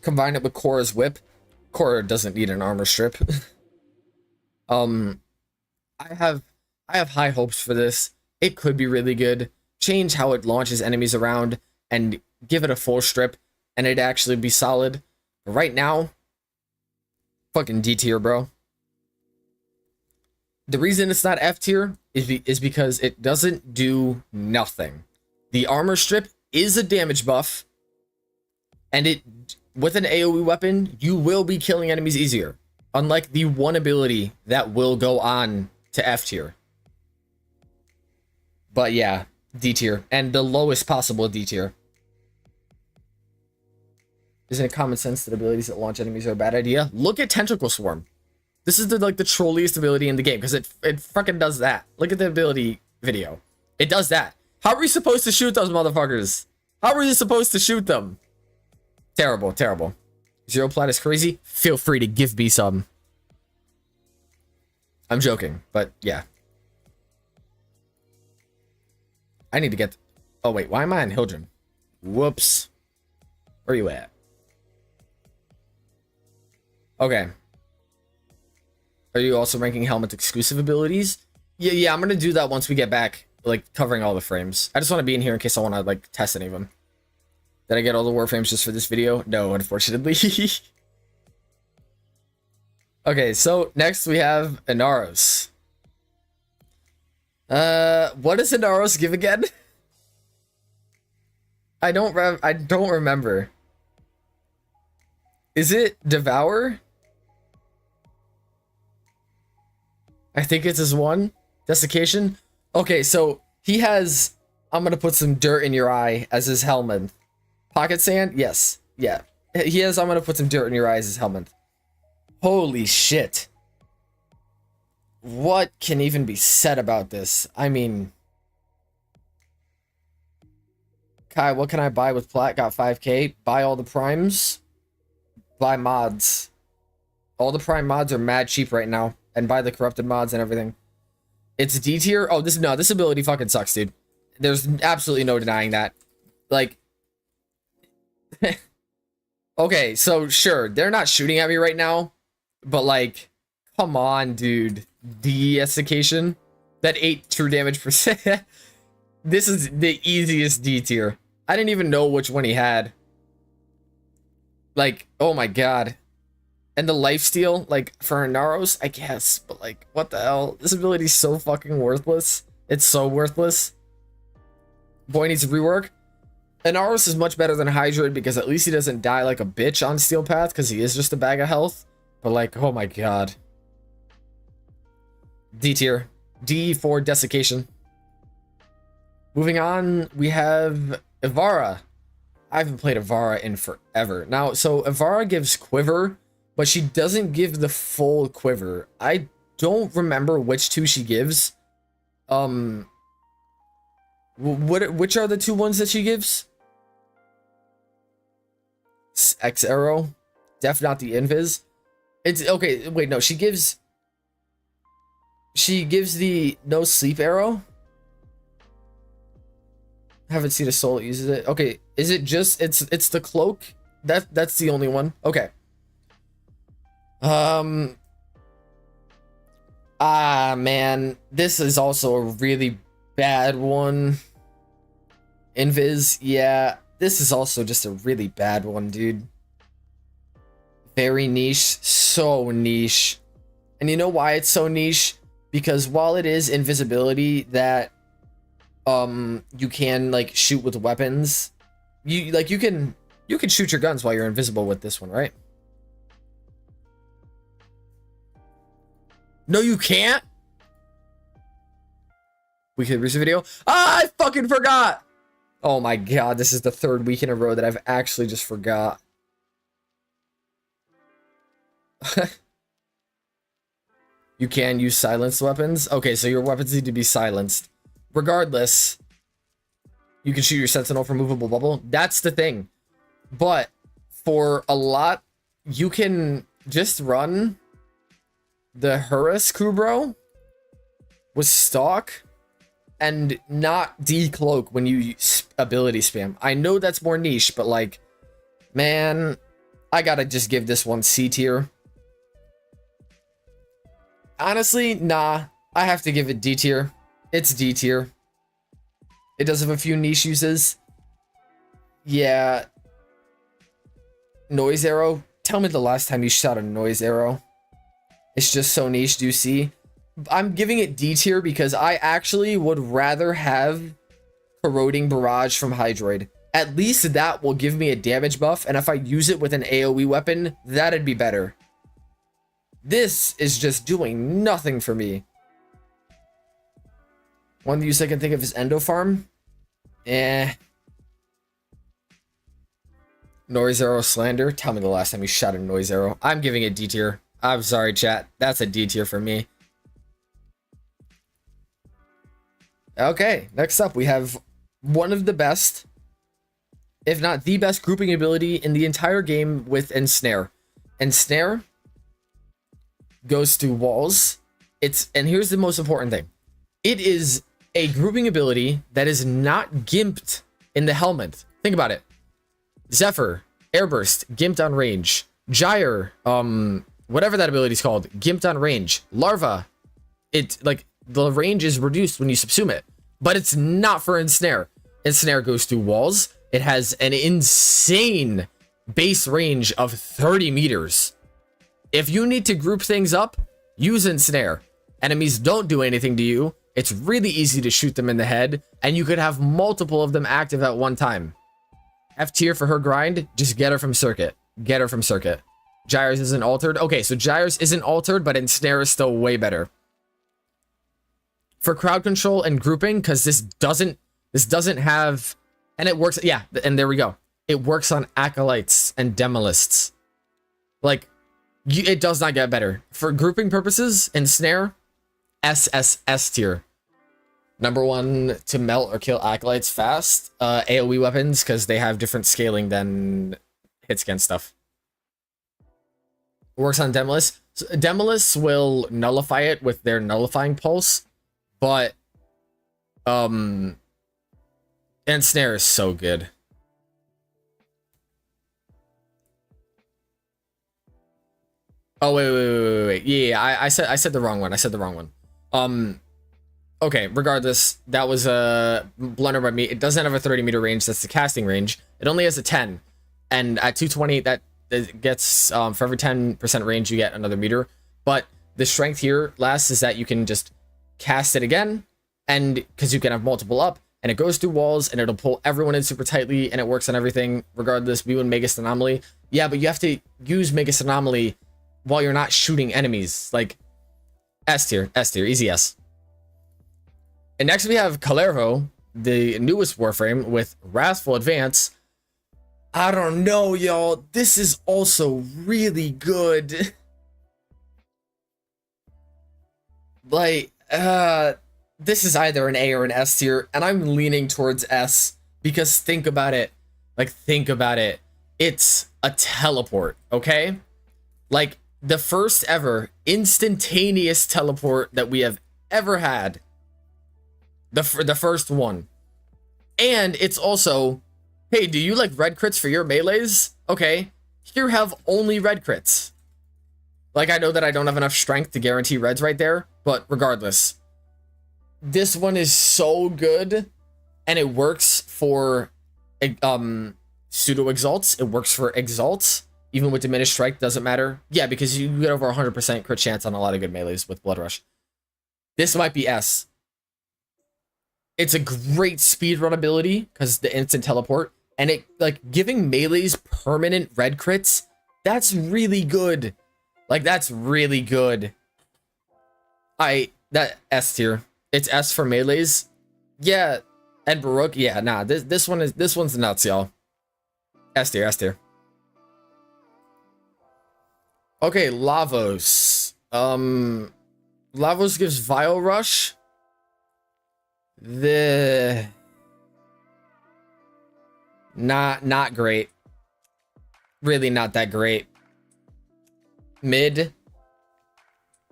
combine it with Khora's whip. Khora doesn't need an armor strip. I have high hopes for this. It could be really good. Change how it launches enemies around and give it a full strip, and it'd actually be solid. But right now, fucking D tier, bro. The reason it's not F tier is because it doesn't do nothing. The armor strip is a damage buff, and it, with an AoE weapon, you will be killing enemies easier. Unlike the one ability that will go on to F tier. But yeah, D tier. And the lowest possible D tier. Isn't it common sense that abilities that launch enemies are a bad idea? Look at Tentacle Swarm. This is the trolliest ability in the game, because it fucking does that. Look at the ability video. It does that. How are we supposed to shoot those motherfuckers? How are you supposed to shoot them? Terrible, terrible. Zero plat is crazy. Feel free to give me some. I'm joking, but yeah. I need to get... Oh wait, why am I in Hildryn? Whoops. Where are you at? Okay. Are you also ranking Helminth exclusive abilities? Yeah, I'm gonna do that once we get back, like, covering all the frames. I just want to be in here in case I want to, like, test any of them. Did I get all the Warframes just for this video? No, unfortunately. Okay, so next we have Inaros. What does Inaros give again? I don't remember. Is it Devour? I think it's his one. Desiccation? Okay, so he has... I'm gonna put some dirt in your eye as his Helminth. Pocket sand? Yes. Yeah. He has... I'm gonna put some dirt in your eye as his Helminth. Holy shit. What can even be said about this? I mean... Kai, what can I buy with Plat? Got 5k. Buy all the primes. Buy mods. All the prime mods are mad cheap right now. And buy the corrupted mods and everything. It's D tier. Oh, this ability fucking sucks, dude. There's absolutely no denying that. Like, okay, so sure, they're not shooting at me right now, but like, come on, dude. Desiccation, that 8 true damage percent. This is the easiest D tier. I didn't even know which one he had. Like, oh my god. And the lifesteal, like, for Inaros, I guess. But, like, what the hell? This ability is so fucking worthless. It's so worthless. Boy needs a rework. Inaros is much better than Hydroid because at least he doesn't die like a bitch on Steel Path because he is just a bag of health. But, like, oh my god. D tier. D for Desiccation. Moving on, we have Ivara. I haven't played Ivara in forever. Now, so Ivara gives Quiver, but she doesn't give the full quiver. I don't remember which two she gives. Which are the two ones that she gives? X arrow, def not the invis. It's okay. Wait, no, she gives the no sleep arrow. Haven't seen a soul that uses it. Okay, is it just it's the cloak? That's the only one. Okay. Man, this is also a really bad one. Invis, yeah, this is also just a really bad one, dude. Very niche, so niche. And you know why it's so niche? Because while it is invisibility that you can like shoot with weapons, you can shoot your guns while you're invisible with this one, right? No, you can't. We could reach the video. Ah, I fucking forgot. Oh my god, this is the third week in a row that I've actually just forgot. You can use silenced weapons. Okay, so your weapons need to be silenced. Regardless, you can shoot your sentinel from movable bubble. That's the thing. But for a lot, you can just run the Hurus Kubro with stock and not decloak when you ability spam. I know that's more niche, but like, man, I gotta just give this one C tier. Honestly, nah, I have to give it D tier. It's D tier. It does have a few niche uses. Yeah. Noise arrow. Tell me the last time you shot a noise arrow. It's just so niche, do you see? I'm giving it D tier because I actually would rather have corroding barrage from Hydroid. At least that will give me a damage buff, and if I use it with an AoE weapon, that'd be better. This is just doing nothing for me. One use I can think of is Endo Farm. Noise arrow slander. Tell me the last time you shot a noise arrow. I'm giving it D tier. I'm sorry, chat. That's a D tier for me. Okay, next up we have one of the best, if not the best, grouping ability in the entire game with Ensnare. Ensnare goes through walls. And here's the most important thing. It is a grouping ability that is not gimped in the Helminth. Think about it. Zephyr, Airburst, gimped on range. Gyre, whatever that ability is called, gimped on range. Larva, the range is reduced when you subsume it, but it's not for Ensnare. Ensnare goes through walls. It has an insane base range of 30 meters. If you need to group things up, use Ensnare. Enemies don't do anything to you. It's really easy to shoot them in the head, and you could have multiple of them active at one time. F tier for her grind, just get her from circuit. Get her from circuit. Gyre's isn't altered. Okay, so Gyre's isn't altered, but Ensnare is still way better. For crowd control and grouping, because this doesn't have, and it works, yeah, and there we go. It works on acolytes and demolists. Like, it does not get better. For grouping purposes, Ensnare, SSS tier. Number one to melt or kill acolytes fast. AoE weapons, because they have different scaling than hitscan stuff. Works on demolists. So demolists will nullify it with their nullifying pulse. But, Ensnare is so good. Oh, wait. Yeah, I said the wrong one. Okay, regardless, that was a blunder by me. It doesn't have a 30 meter range. That's the casting range. It only has a 10. And at 220, that gets, for every 10% range, you get another meter. But the strength here last is that you can just cast it again, and because you can have multiple up, and it goes through walls, and it'll pull everyone in super tightly, and it works on everything regardless. We win Magus Anomaly, yeah, but you have to use Magus Anomaly while you're not shooting enemies. Like, S tier, easy S. And next we have Kullervo, the newest Warframe with Wrathful Advance. I don't know, y'all. This is also really good. Like, this is either an A or an S tier, and I'm leaning towards S because think about it. Like, think about it. It's a teleport, okay? Like, the first ever instantaneous teleport that we have ever had. The first one. And it's also, hey, do you like red crits for your melees? Okay, here have only red crits. Like, I know that I don't have enough strength to guarantee reds right there, but regardless. This one is so good, and it works for pseudo exalts. It works for exalts. Even with diminished strike, doesn't matter. Yeah, because you get over 100% crit chance on a lot of good melees with Blood Rush. This might be S. It's a great speedrun ability because the instant teleport, and it like giving melees permanent red crits. That's really good. Like, that's really good. That S tier. It's S for melees. Yeah, and Baruuk. Yeah, nah. This one's nuts, y'all. S tier. S tier. Okay, Lavos. Lavos gives Vile Rush. Not great. Really not that great. Mid.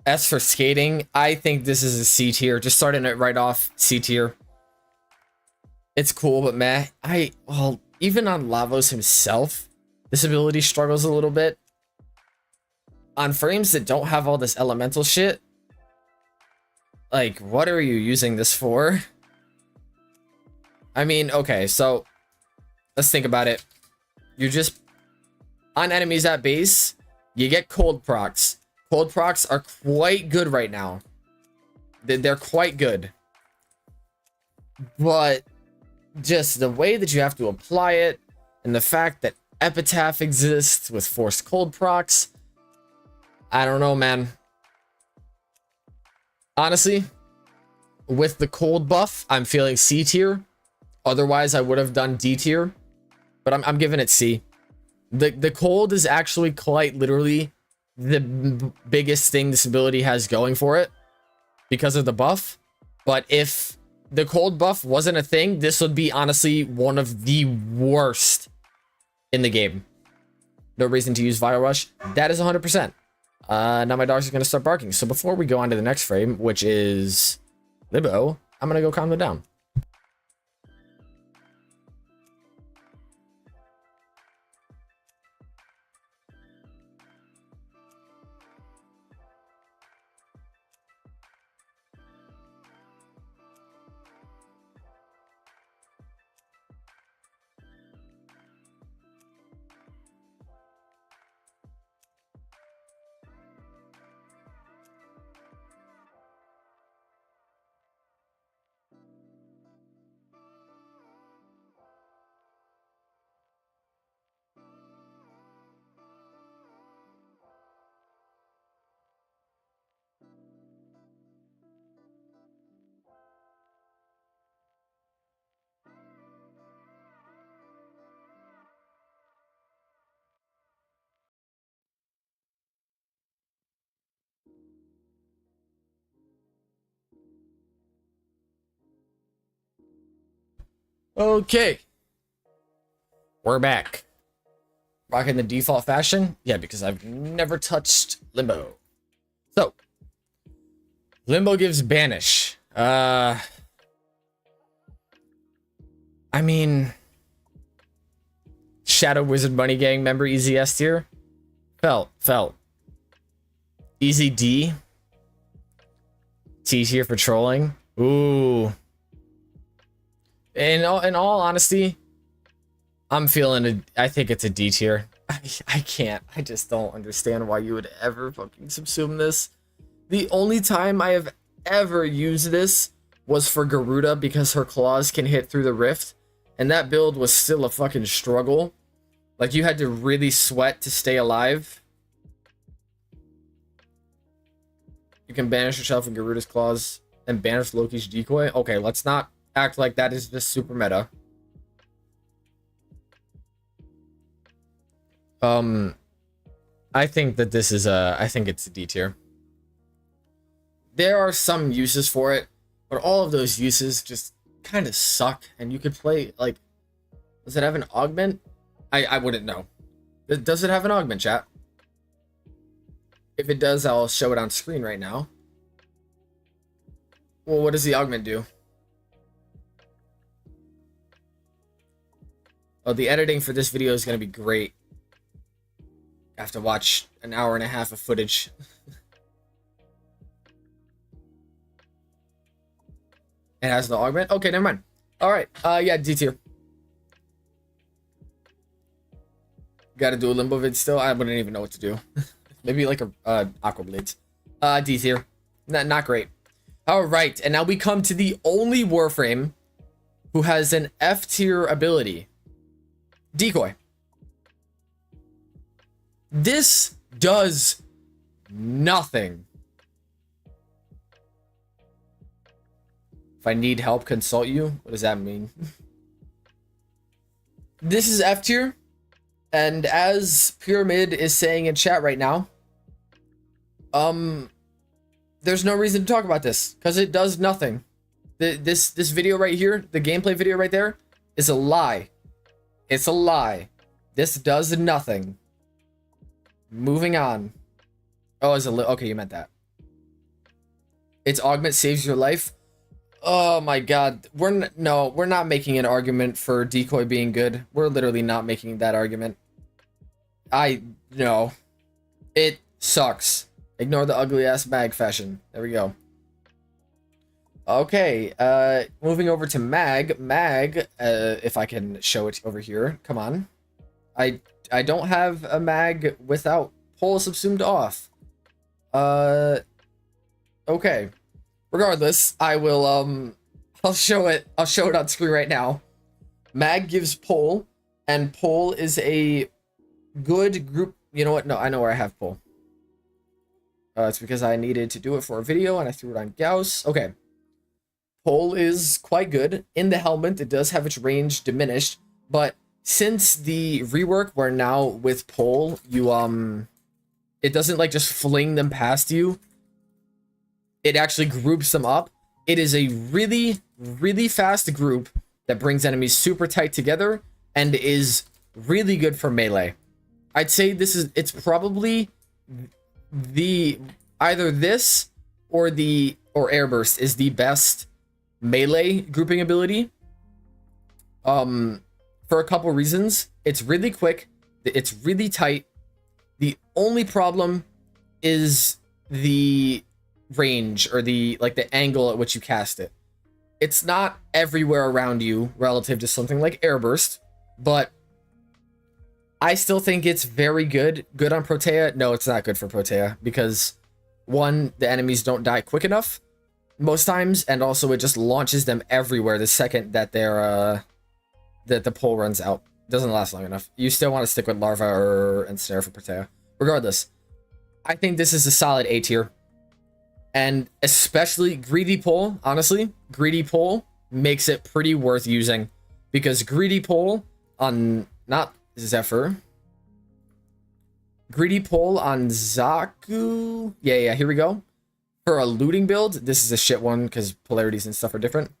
S for skating. I think this is a C tier. Just starting it right off, C tier. It's cool, but meh. Well, even on Lavos himself, this ability struggles a little bit. On frames that don't have all this elemental shit, like, what are you using this for? I mean, okay, so let's think about it. You're just on enemies at base, you get cold procs. Cold procs are quite good right now. They're quite good. But just the way that you have to apply it, and the fact that Epitaph exists with forced cold procs, I don't know, man. Honestly, with the cold buff, I'm feeling C tier. Otherwise, I would have done D tier. But I'm giving it C. The cold is actually quite literally the biggest thing this ability has going for it because of the buff. But if the cold buff wasn't a thing, this would be honestly one of the worst in the game. No reason to use Vile Rush. That is 100%. Now my dogs are going to start barking. So before we go on to the next frame, which is Limbo, I'm going to go calm them down. Okay. We're back. Rocking the default fashion? Yeah, because I've never touched Limbo. So, Limbo gives Banish. I mean, Shadow Wizard Money Gang member, easy S tier. Felt. Easy D. T tier for trolling. Ooh. In all honesty, I'm feeling it. I think it's a D tier. I can't. I just don't understand why you would ever fucking subsume this. The only time I have ever used this was for Garuda because her claws can hit through the rift, and that build was still a fucking struggle. Like, you had to really sweat to stay alive. You can banish yourself in Garuda's claws and banish Loki's decoy. Okay, let's not act like that is just super meta. I think that this is I think it's a D tier. There are some uses for it, but all of those uses just kind of suck. And you could play, like, does it have an augment? I wouldn't know. Does it have an augment, chat? If it does, I'll show it on screen right now. Well, what does the augment do? Oh, the editing for this video is going to be great. I have to watch an hour and a half of footage. It has the augment? Okay, never mind. Alright, yeah, D tier. Gotta do a Limbo vid still? I wouldn't even know what to do. Maybe like a Aqua Blades. D tier. Not great. Alright, and now we come to the only Warframe who has an F tier ability. Decoy. This does nothing. If I need help, consult you. What does that mean? This is F tier. And as Pyramid is saying in chat right now, there's no reason to talk about this because it does nothing. This video right here, the gameplay video right there, is a lie. It's a lie. This does nothing. Moving on. Oh, okay, you meant that. Its augment saves your life. Oh my god. We're not making an argument for Decoy being good. We're literally not making that argument. No. It sucks. Ignore the ugly ass mag fashion. There we go. Okay, moving over to Mag. Mag, if I can show it over here. Come on. I don't have a Mag without pole subsumed off. Okay. Regardless, I will, I'll show it on screen right now. Mag gives pole, and pole is a good group. You know what? No, I know where I have pole. It's because I needed to do it for a video, and I threw it on Gauss. Okay. Pole is quite good. In the Helminth, it does have its range diminished, but since the rework where now with pole, you, it doesn't, like, just fling them past you. It actually groups them up. It is a really, really fast group that brings enemies super tight together and is really good for melee. I'd say it's probably either this or Airburst is the best melee grouping ability. For a couple reasons. It's really quick. It's really tight. The only problem is the range or the angle at which you cast it. It's not everywhere around you relative to something like Airburst, but I still think it's very good. Good on Protea? No, it's not good for Protea because one, the enemies don't die quick enough most times, and also it just launches them everywhere the second that that the pole runs out. It doesn't last long enough. You still want to stick with Larva or Ensnare for Protea. Regardless, I think this is a solid A tier. And especially Greedy Pole, honestly, Greedy Pole makes it pretty worth using. Because Greedy Pole on, not Zephyr. Greedy Pole on Zaku. Yeah, here we go. For a looting build, this is a shit one because polarities and stuff are different.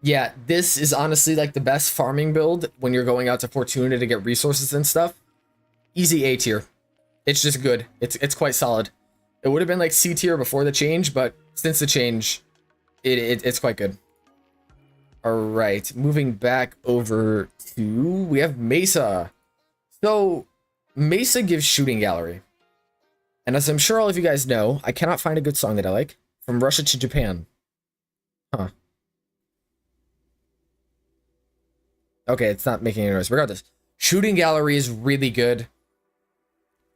Yeah, this is honestly like the best farming build when you're going out to Fortuna to get resources and stuff. Easy A tier. It's just good. It's quite solid. It would have been like C tier before the change, but since the change, it's quite good. All right, moving back over to, we have Mesa. So Mesa gives Shooting Gallery. And as I'm sure all of you guys know, I cannot find a good song that I like. From Russia to Japan. Huh. Okay, it's not making any noise. Regardless, Shooting Gallery is really good.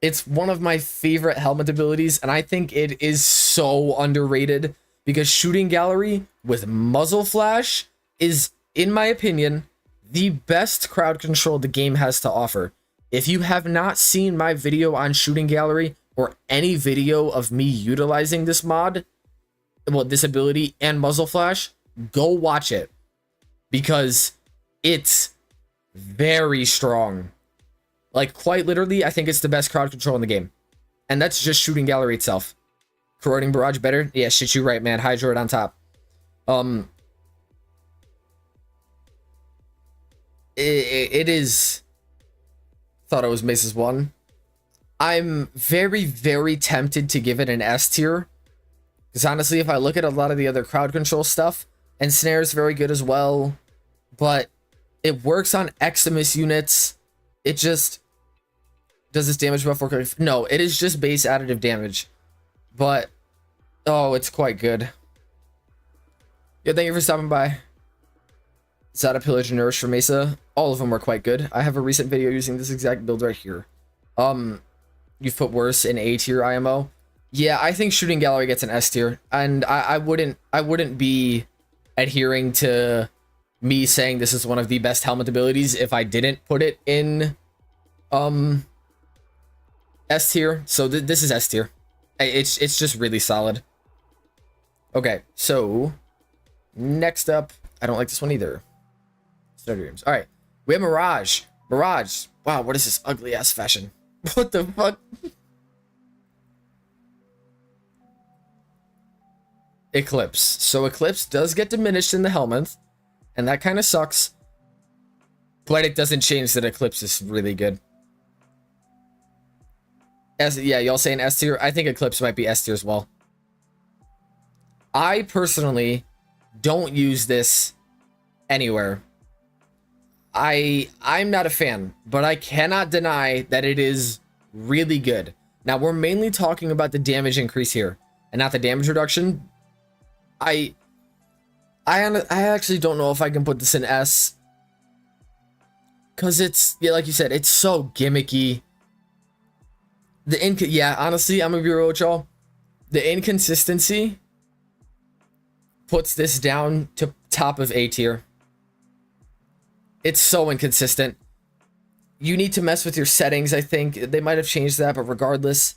It's one of my favorite Helminth abilities, and I think it is so underrated because Shooting Gallery with Muzzle Flash is, in my opinion, the best crowd control the game has to offer. If you have not seen my video on Shooting Gallery or any video of me utilizing this mod, well, this ability and Muzzle Flash, go watch it because it's very strong. Like, quite literally, I think it's the best crowd control in the game. And that's just shooting gallery itself. Corroding Barrage better? Yeah, shit, you right, man. Hydroid on top. It is... Thought it was Mesa's one. I'm very, very tempted to give it an S tier. Because honestly, if I look at a lot of the other crowd control stuff, and Snare is very good as well, but it works on Eximus units. It just... Does this damage buff work? No, it is just base additive damage. But, oh, it's quite good. Yeah, thank you for stopping by. Zada, Pillage, and Nourish for Mesa. All of them are quite good. I have a recent video using this exact build right here. You've put worse in A tier IMO. Yeah, I think Shooting Gallery gets an S tier. And I wouldn't be adhering to me saying this is one of the best helmet abilities if I didn't put it in S tier. So this is S tier. It's just really solid. Okay, so next up, I don't like this one either. Snow Dreams. All right, we have Mirage. Mirage. Wow, what is this ugly ass fashion? What the fuck? Eclipse. So Eclipse does get diminished in the Helminth, and that kind of sucks. But it doesn't change that Eclipse is really good. Yeah, y'all saying S tier? I think Eclipse might be S tier as well. I personally don't use this anywhere. I'm not a fan, but I cannot deny that it is really good. Now, we're mainly talking about the damage increase here, and not the damage reduction. I actually don't know if I can put this in S. Because it's, yeah, like you said, it's so gimmicky. Yeah, honestly, I'm gonna be real with y'all. The inconsistency puts this down to top of A tier. It's so inconsistent. You need to mess with your settings, I think. They might have changed that, but regardless,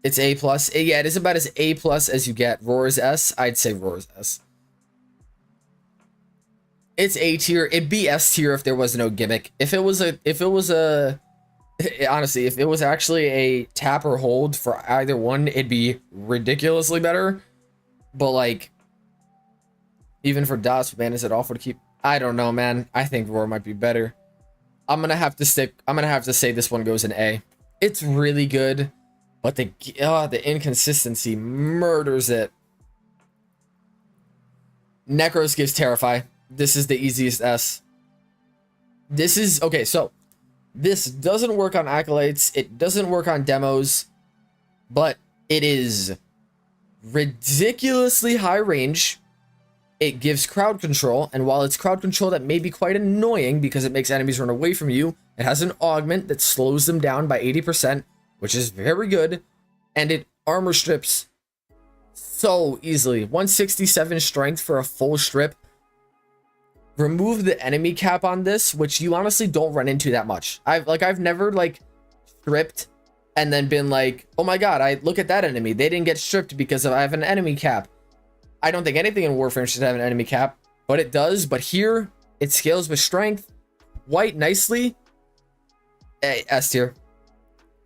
it's A+. Yeah, it is about as A+ as you get. Roar is S. I'd say Roar is S. It's A tier. It'd be S tier if there was no gimmick. Honestly, if it was actually a tap or hold for either one, it'd be ridiculously better. But like, even for DOS, man, is it awful to keep? I don't know, man. I think Roar might be better. I'm gonna have to say this one goes in A. It's really good, but the inconsistency murders it. Nekros gives Terrify. This is the easiest S. This is okay, so this doesn't work on acolytes, it doesn't work on demos, but it is ridiculously high range. It gives crowd control, and while it's crowd control that may be quite annoying because it makes enemies run away from you, it has an augment that slows them down by 80%, which is very good, and it armor strips so easily. 167 strength for a full strip. Remove the enemy cap on this, which you honestly don't run into that much. I've never like stripped and then been like, oh my god, I look at that enemy, they didn't get stripped because I have an enemy cap. I don't think anything in Warframe should have an enemy cap, but it does. But here, it scales with strength quite nicely. S tier.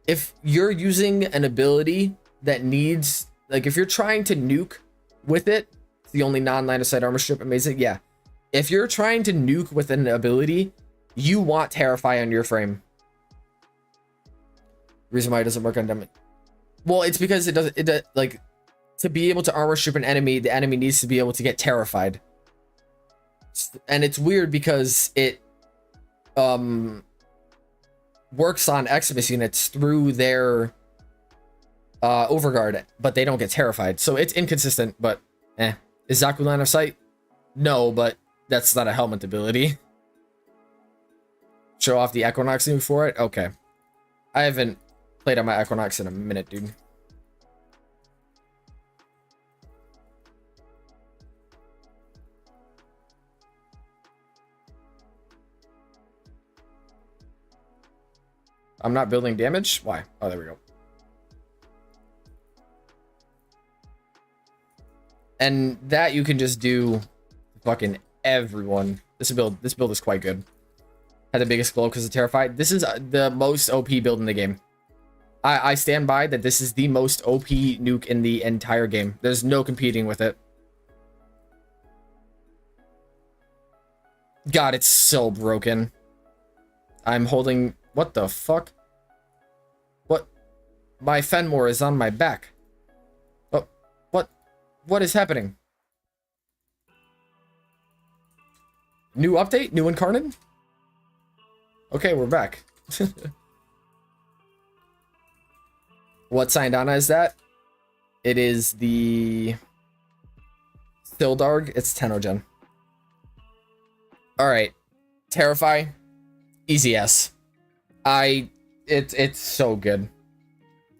If you're using an ability that needs, like if you're trying to nuke with it, it's the only non-line of sight armor strip, amazing. Yeah. If you're trying to nuke with an ability, you want Terrify on your frame. Reason why it doesn't work on them. Well, it's because it does like, to be able to armor strip an enemy, the enemy needs to be able to get terrified. And it's weird because it works on Eximus units through their overguard, but they don't get terrified. So it's inconsistent, but Is Zaku line of sight? No, but that's not a helmet ability. Show off the Equinox move for it? Okay. I haven't played on my Equinox in a minute, dude. I'm not building damage? Why? Oh, there we go. And that you can just do fucking everyone. This build is quite good. had the biggest glow because of Terrify. This is the most OP build in the game. I stand by that this is the most OP nuke in the entire game. There's no competing with it. God, it's so broken. I'm holding... What the fuck? What? My Fenmore is on my back. Oh, what is happening? New update? New incarnate? Okay, we're back. What Syndana is that? It is the Thildarg. It's Tenogen. Alright. Terrify. Easy S. It's so good.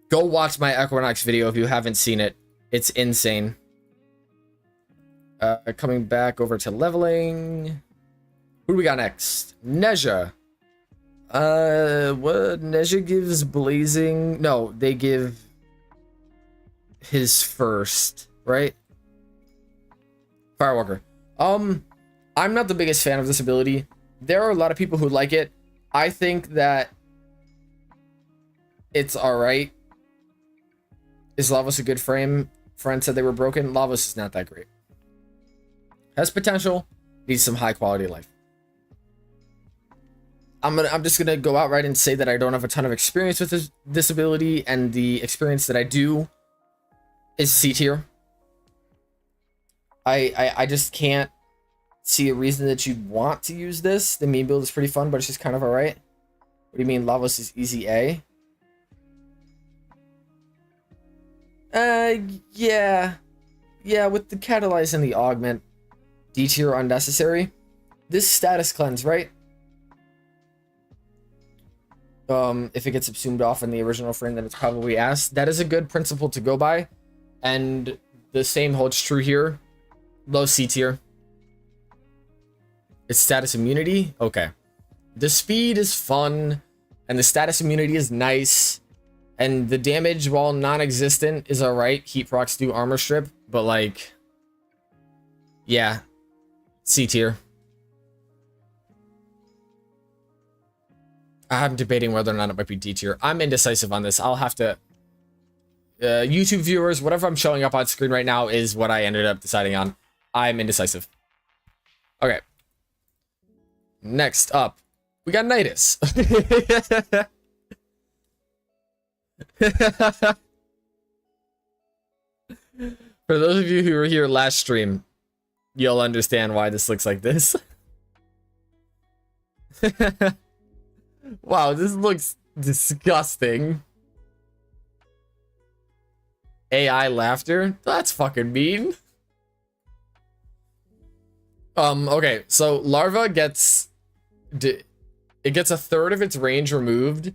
Go watch my Equinox video if you haven't seen it. It's insane. Coming back over to leveling. Who do we got next? Nezha. What? Nezha gives blazing. No, they give his first, right? Firewalker. I'm not the biggest fan of this ability. There are a lot of people who like it. I think that it's alright. Is Lavos a good frame? Friend said they were broken. Lavos is not that great. Has potential. Needs some high quality life. I'm just gonna go outright and say that I don't have a ton of experience with this ability, and the experience that I do is C tier. I just can't see a reason that you'd want to use this. The meme build is pretty fun, but it's just kind of alright. What do you mean Lavos is easy A? Yeah. Yeah, with the catalyze and the augment, D tier unnecessary. This status cleanse, right? If it gets subsumed off in the original frame, then it's probably ass. That is a good principle to go by. And the same holds true here. Low C tier. It's status immunity? Okay. The speed is fun, and the status immunity is nice, and the damage, while non-existent, is alright. Heat procs do armor strip, but like... yeah. C tier. I'm debating whether or not it might be D tier. I'm indecisive on this. I'll have to... YouTube viewers, whatever I'm showing up on screen right now is what I ended up deciding on. I'm indecisive. Okay. Next up, we got Nidus. For those of you who were here last stream, you'll understand why this looks like this. Wow, this looks disgusting. AI laughter? That's fucking mean. Okay, so Larva gets... it gets a third of its range removed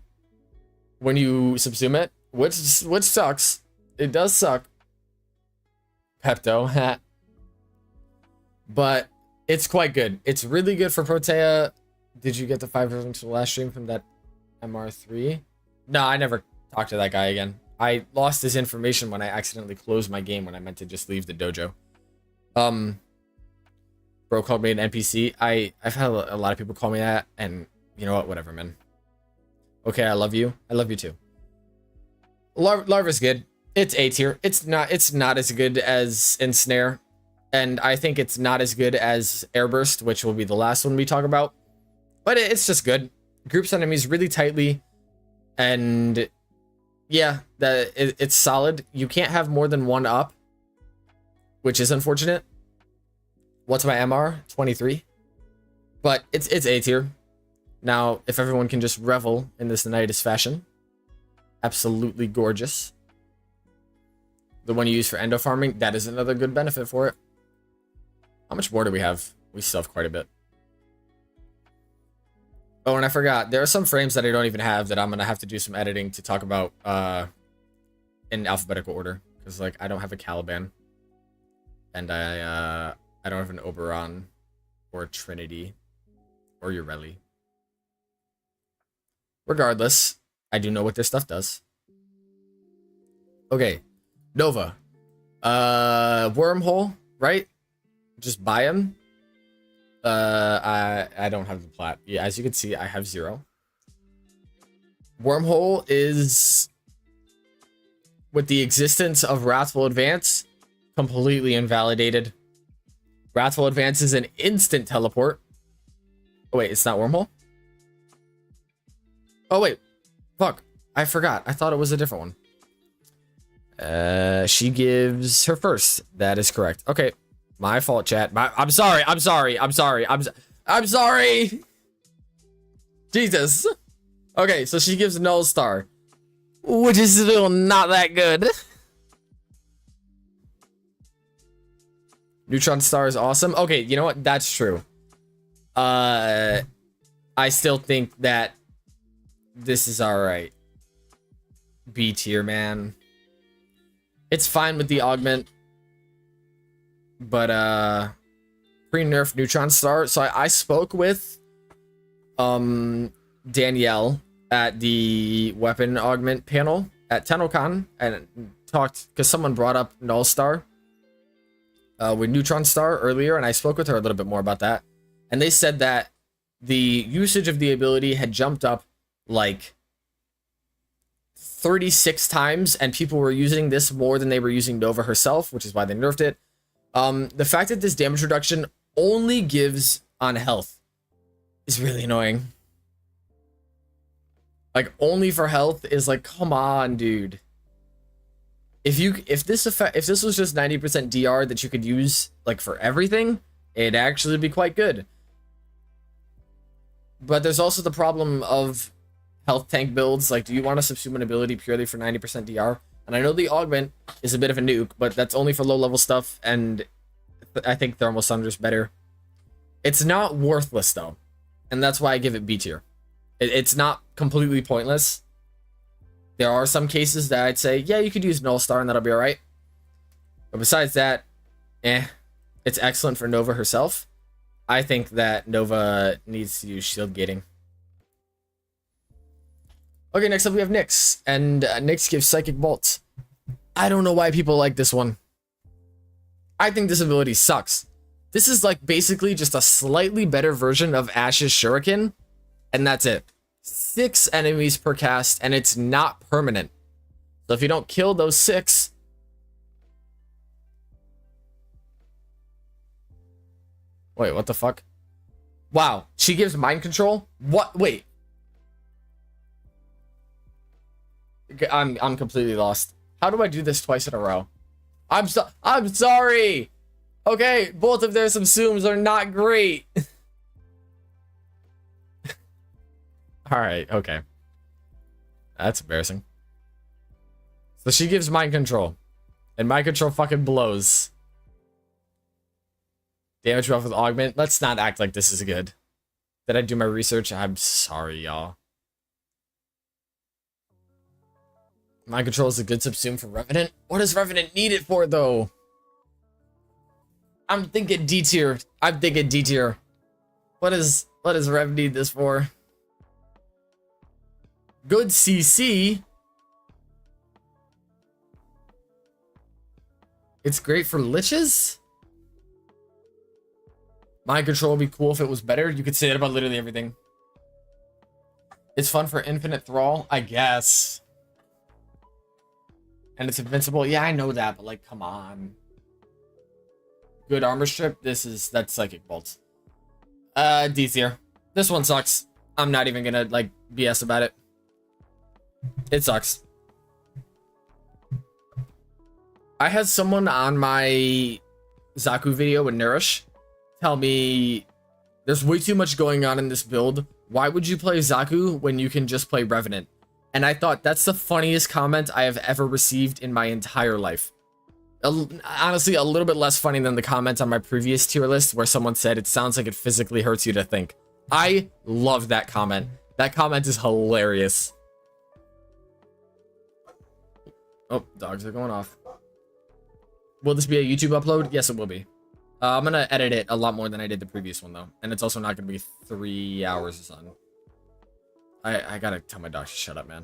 when you subsume it, which sucks. It does suck. Pepto, but it's quite good. It's really good for Protea. Did you get the 5 version to the last stream from that MR3? No, I never talked to that guy again. I lost his information when I accidentally closed my game when I meant to just leave the dojo. Bro called me an NPC. I've had a lot of people call me that, and you know what? Whatever, man. Okay, I love you. I love you too. Larva's good. It's A tier. It's not as good as Ensnare, and I think it's not as good as Airburst, which will be the last one we talk about. But it's just good. Groups enemies really tightly, and yeah, it's solid. You can't have more than one up, which is unfortunate. What's my MR? 23. But it's A tier. Now, if everyone can just revel in this Nidus fashion, absolutely gorgeous. The one you use for endo farming, that is another good benefit for it. How much more do we have? We still have quite a bit. Oh, and I forgot, there are some frames that I don't even have that I'm gonna have to do some editing to talk about in alphabetical order, because like I don't have a Caliban, and I don't have an Oberon or a Trinity or Ureli. Regardless, I do know what this stuff does. Okay, Nova. Wormhole, right? Just buy him. I don't have the plat. Yeah, as you can see, I have 0. Wormhole is, with the existence of Wrathful Advance, completely invalidated. Wrathful Advance is an instant teleport. Oh, wait, it's not Wormhole? Oh, wait. Fuck. I forgot. I thought it was a different one. She gives her first. That is correct. Okay. My fault, chat. I'm sorry. I'm sorry. I'm sorry. I'm sorry. Jesus. Okay, so she gives Null Star, which is still not that good. Neutron Star is awesome. Okay, you know what? That's true. I still think that this is alright. B tier, man. It's fine with the augment, but pre-nerf Neutron Star. So I spoke with Danielle at the weapon augment panel at TennoCon and talked, because someone brought up Null Star with Neutron Star earlier, and I spoke with her a little bit more about that, and they said that the usage of the ability had jumped up like 36 times, and people were using this more than they were using Nova herself, which is why they nerfed it. The fact that this damage reduction only gives on health is really annoying. Like, only for health is like, come on, dude. If this was just 90% DR that you could use like for everything, it'd actually be quite good. But there's also the problem of health tank builds. Like, do you want to subsume an ability purely for 90% DR? And I know the augment is a bit of a nuke, but that's only for low level stuff, and I think Thermal Sunder's better. It's not worthless though, and that's why I give it B tier. It's not completely pointless. There are some cases that I'd say, yeah, you could use Null Star and that'll be alright. But besides that, it's excellent for Nova herself. I think that Nova needs to use shield gating. Okay, next up we have Nyx, and Nyx gives Psychic Bolt. I don't know why people like this one. I think this ability sucks. This is like basically just a slightly better version of Ash's Shuriken, and that's it. 6 enemies per cast, and it's not permanent. So if you don't kill those 6... Wait, what the fuck? Wow, she gives mind control? What? Wait. I'm completely lost. How do I do this twice in a row? I'm sorry. Okay, both of their subsumes are not great. All right, okay. That's embarrassing. So she gives mind control, and mind control fucking blows. Damage buff with augment. Let's not act like this is good. Did I do my research? I'm sorry, y'all. Mind control is a good subsume for Revenant. What does Revenant need it for, though? I'm thinking D tier. I'm thinking D tier. What does Rev need this for? Good CC. It's great for liches. Mind control would be cool if it was better. You could say that about literally everything. It's fun for infinite thrall, I guess. And it's invincible. Yeah, I know that, but like, come on. Good armor strip. That's Psychic Bolt. D tier. This one sucks. I'm not even gonna like BS about it. It sucks. I had someone on my Zaku video with Nourish tell me there's way too much going on in this build. Why would you play Zaku when you can just play Revenant? And I thought that's the funniest comment I have ever received in my entire life. Honestly, a little bit less funny than the comment on my previous tier list where someone said it sounds like it physically hurts you to think. I love that comment. That comment is hilarious. Oh, dogs are going off. Will this be a YouTube upload? Yes, it will be. I'm gonna edit it a lot more than I did the previous one though, and it's also not gonna be 3 hours of sun. I gotta tell my dog to shut up, man.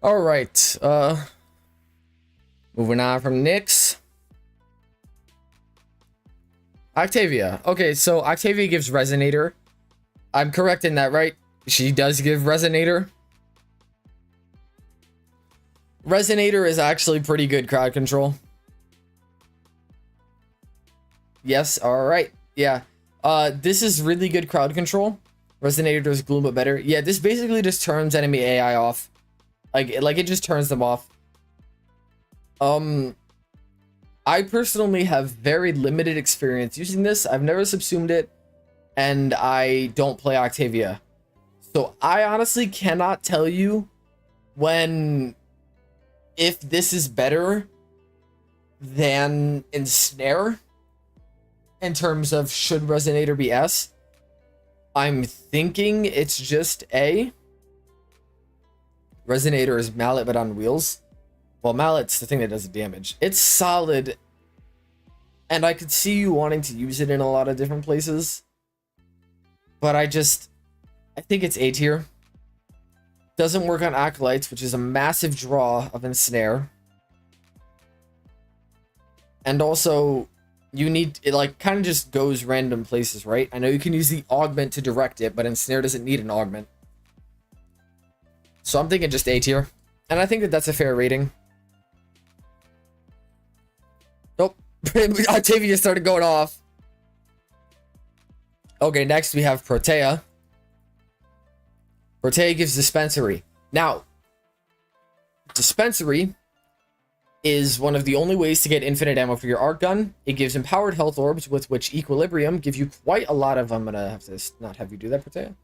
All right. Moving on from Nyx. Octavia. Okay, so Octavia gives Resonator. I'm correct in that, right? She does give Resonator. Resonator is actually pretty good crowd control. Yes, alright. Yeah. This is really good crowd control. Resonator does Gloom but better. Yeah, this basically just turns enemy AI off. Like it just turns them off. I personally have very limited experience using this. I've never subsumed it, and I don't play Octavia. So I honestly cannot tell you if this is better than Ensnare in terms of should Resonator be S. I'm thinking it's just A. Resonator is Mallet but on wheels. Well, Mallet's the thing that does the damage. It's solid, and I could see you wanting to use it in a lot of different places, but I think it's A tier. Doesn't work on Acolytes, which is a massive draw of Ensnare. And also, you need, it like kind of just goes random places, right? I know you can use the augment to direct it, but Ensnare doesn't need an augment. So I'm thinking just A tier. And I think that that's a fair rating. Nope. Octavia started going off. Okay, next we have Protea. Protea gives Dispensary. Now, Dispensary is one of the only ways to get infinite ammo for your arc gun. It gives empowered health orbs, with which Equilibrium give you quite a lot of. I'm gonna have to not have you do that, Protea.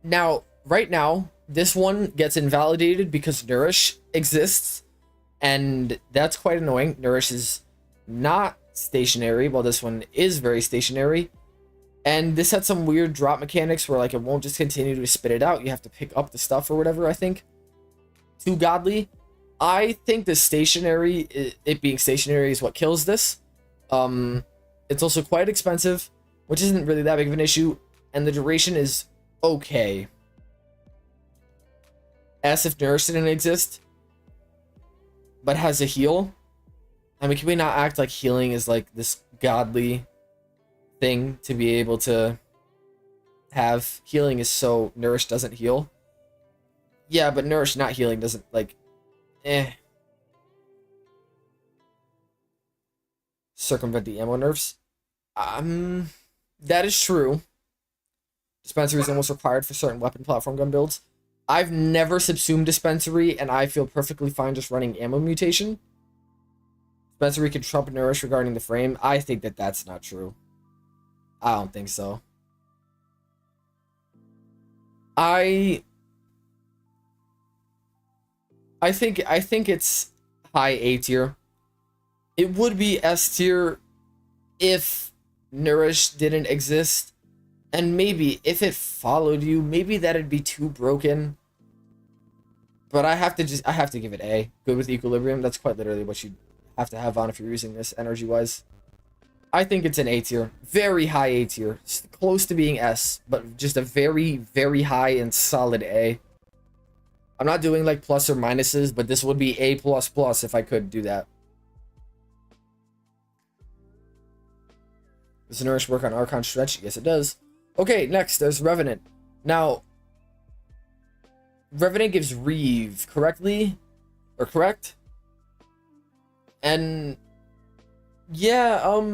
Now, right now, this one gets invalidated because Nourish exists, and that's quite annoying. Nourish is not stationary, while this one is very stationary. And this had some weird drop mechanics where like it won't just continue to spit it out. You have to pick up the stuff or whatever, I think. Too godly. I think the stationary, it being stationary is what kills this. It's also quite expensive, which isn't really that big of an issue. And the duration is okay. S if Nourish didn't exist, but has a heal. I mean, can we not act like healing is like this godly thing to be able to have? Healing is so Nourish doesn't heal. Yeah, but Nourish not healing doesn't, like, circumvent the ammo nerfs. That is true. Dispensary is almost required for certain weapon platform gun builds. I've never subsumed Dispensary, and I feel perfectly fine just running ammo mutation. Dispensary can trump Nourish regarding the frame. I think that that's not true. I don't think so. I think it's high A tier. It would be S tier if Nourish didn't exist. And maybe if it followed you, maybe that'd be too broken. But I have to give it A. Good with Equilibrium. That's quite literally what you have to have on if you're using this energy-wise. I think it's an A tier. Very high A tier. Close to being S, but just a very, very high and solid A. I'm not doing like plus or minuses, but this would be A++ if I could do that. Does Nourish work on Archon Stretch? Yes, it does. Okay, next, there's Revenant. Now, Revenant gives Reeve, correctly? Or correct? And yeah,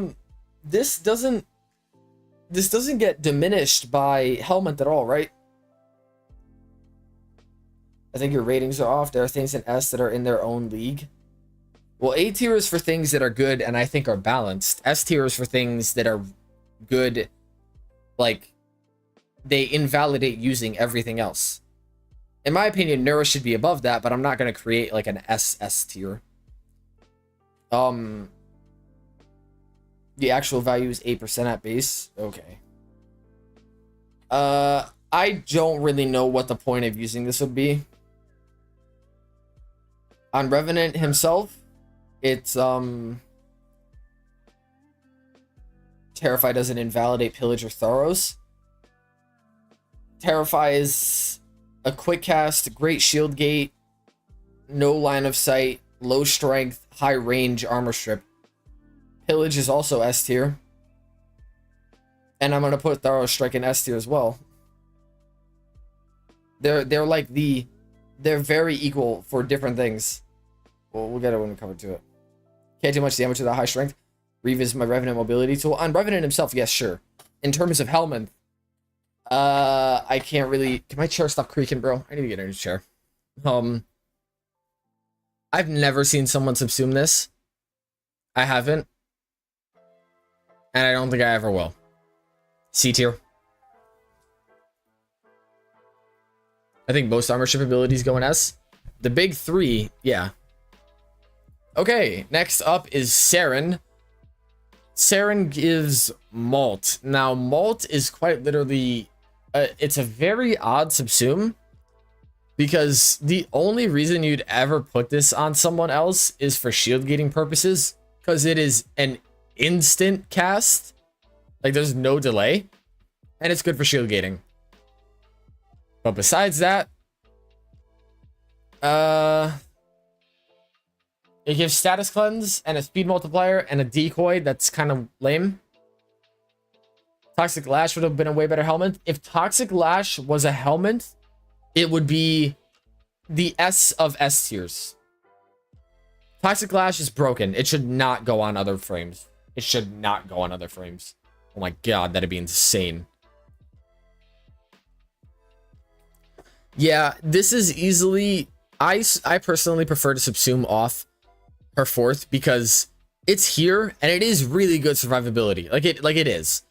this doesn't get diminished by Helminth at all, right? I think your ratings are off. There are things in S that are in their own league. Well, A tier is for things that are good and I think are balanced. S tier is for things that are good, like, they invalidate using everything else. In my opinion, Nourish should be above that, but I'm not going to create like an S tier. The actual value is 8% at base. Okay. I don't really know what the point of using this would be. On Revenant himself, it's Terrify doesn't invalidate Pillage or Thoros. Terrify is a quick cast, great shield gate, no line of sight, low strength, high range armor strip. Pillage is also S tier. And I'm gonna put Thorough Strike in S tier as well. They're like they're very equal for different things. Well, we'll get it when we cover to it. Can't do much damage with a high strength. Reeve is my Revenant mobility tool. On Revenant himself, yes, sure. In terms of Helminth, I can't really. Can my chair stop creaking, bro? I need to get a new chair. I've never seen someone subsume this. I haven't, and I don't think I ever will. C tier. I think most armor ship abilities go in S. The big three, yeah. Okay, next up is Saryn. Saryn gives Malt. Now, Malt is quite literally... it's a very odd subsume. Because the only reason you'd ever put this on someone else is for shield gating purposes. Because it is an instant cast. Like, there's no delay. And it's good for shield gating. But besides that... it gives status cleanse and a speed multiplier and a decoy that's kind of lame. Toxic Lash would have been a way better Helminth. If Toxic Lash was a Helminth, it would be the S of S tiers. Toxic Lash is broken. It should not go on other frames. It should not go on other frames. Oh my god, that'd be insane. Yeah, this is easily... I personally prefer to subsume off her fourth because it's here and it is really good survivability. Like it is.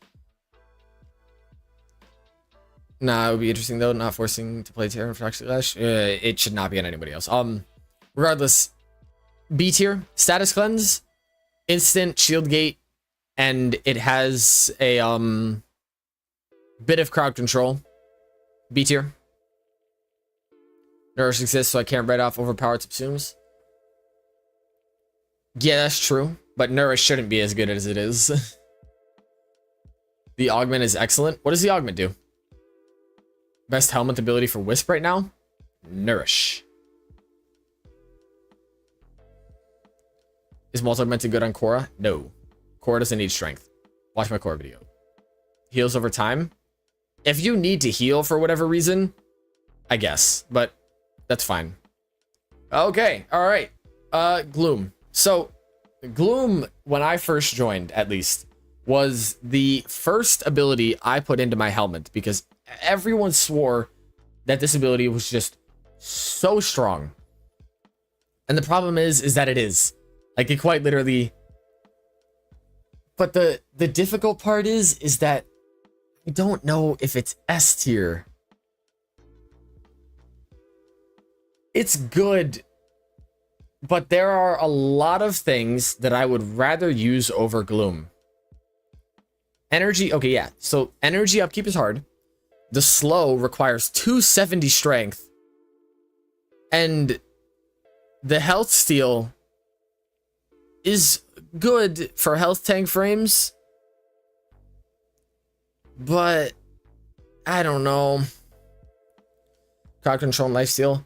Nah, it would be interesting though, not forcing to play Terror for Toxic Lash. It should not be on anybody else. Regardless, B tier, status cleanse, instant shield gate, and it has a bit of crowd control. B tier. Nourish exists, so I can't write off overpowered subsumes. Yeah, that's true, but Nourish shouldn't be as good as it is. The augment is excellent. What does the augment do? Best Helminth ability for Wisp right now? Nourish. Is multi-augmented good on Khora? No. Khora doesn't need strength. Watch my Khora video. Heals over time? If you need to heal for whatever reason, I guess, but that's fine. Okay, alright. Gloom. So, Gloom, when I first joined, at least, was the first ability I put into my Helminth because everyone swore that this ability was just so strong. And the problem is that it is. Like, it quite literally... But the difficult part is that I don't know if it's S tier. It's good, but there are a lot of things that I would rather use over Gloom. Energy, okay, yeah. So energy upkeep is hard. The slow requires 270 strength. And the health steal is good for health tank frames. But I don't know. Crowd control and lifesteal.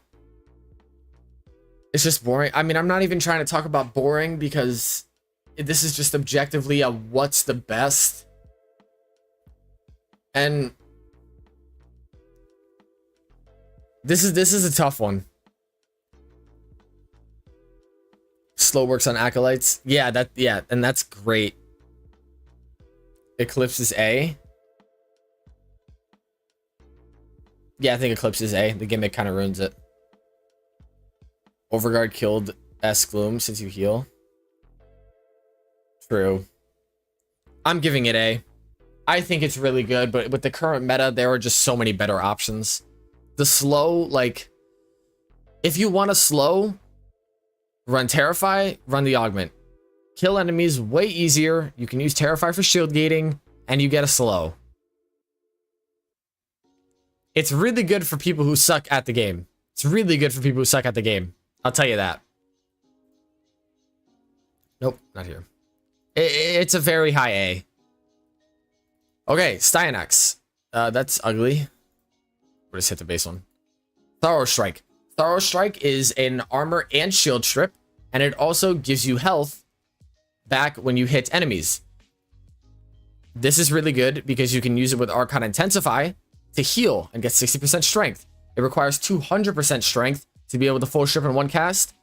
It's just boring. I mean, I'm not even trying to talk about boring because this is just objectively a what's the best. And this is a tough one. Slow works on acolytes. Yeah, and that's great. Eclipse is A. Yeah, I think Eclipse is A. The gimmick kind of ruins it. Overguard killed S Gloom since you heal. True. I'm giving it A. I think it's really good, but with the current meta, there are just so many better options. The slow, like, if you want to slow, run Terrify, run the Augment. Kill enemies way easier. You can use Terrify for shield gating, and you get a slow. It's really good for people who suck at the game. It's really good for people who suck at the game. I'll tell you that. Nope, not here. It's a very high A. Okay, Styanax. That's ugly. We'll just hit the base one. Thorough Strike. Thorough Strike is an armor and shield strip, and it also gives you health back when you hit enemies. This is really good because you can use it with Archon Intensify to heal and get 60% strength. It requires 200% strength to be able to full strip in one cast.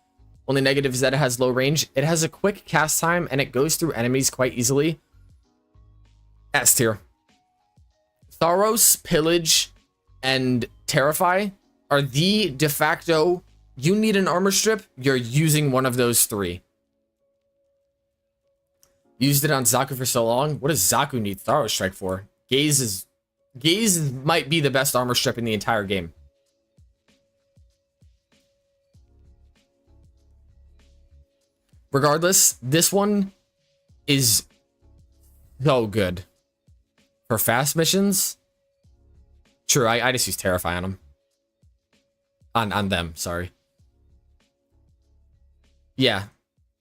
Only negative is that it has low range. It has a quick cast time and it goes through enemies quite easily. S tier. Tharos, Pillage, and Terrify are the de facto, you need an armor strip, you're using one of those three. Used it on Zaku for so long. What does Zaku need Thorough Strike for? Gaze might be the best armor strip in the entire game. Regardless, this one is so good. For fast missions, true, I just use Terrify on them. On them, sorry. Yeah,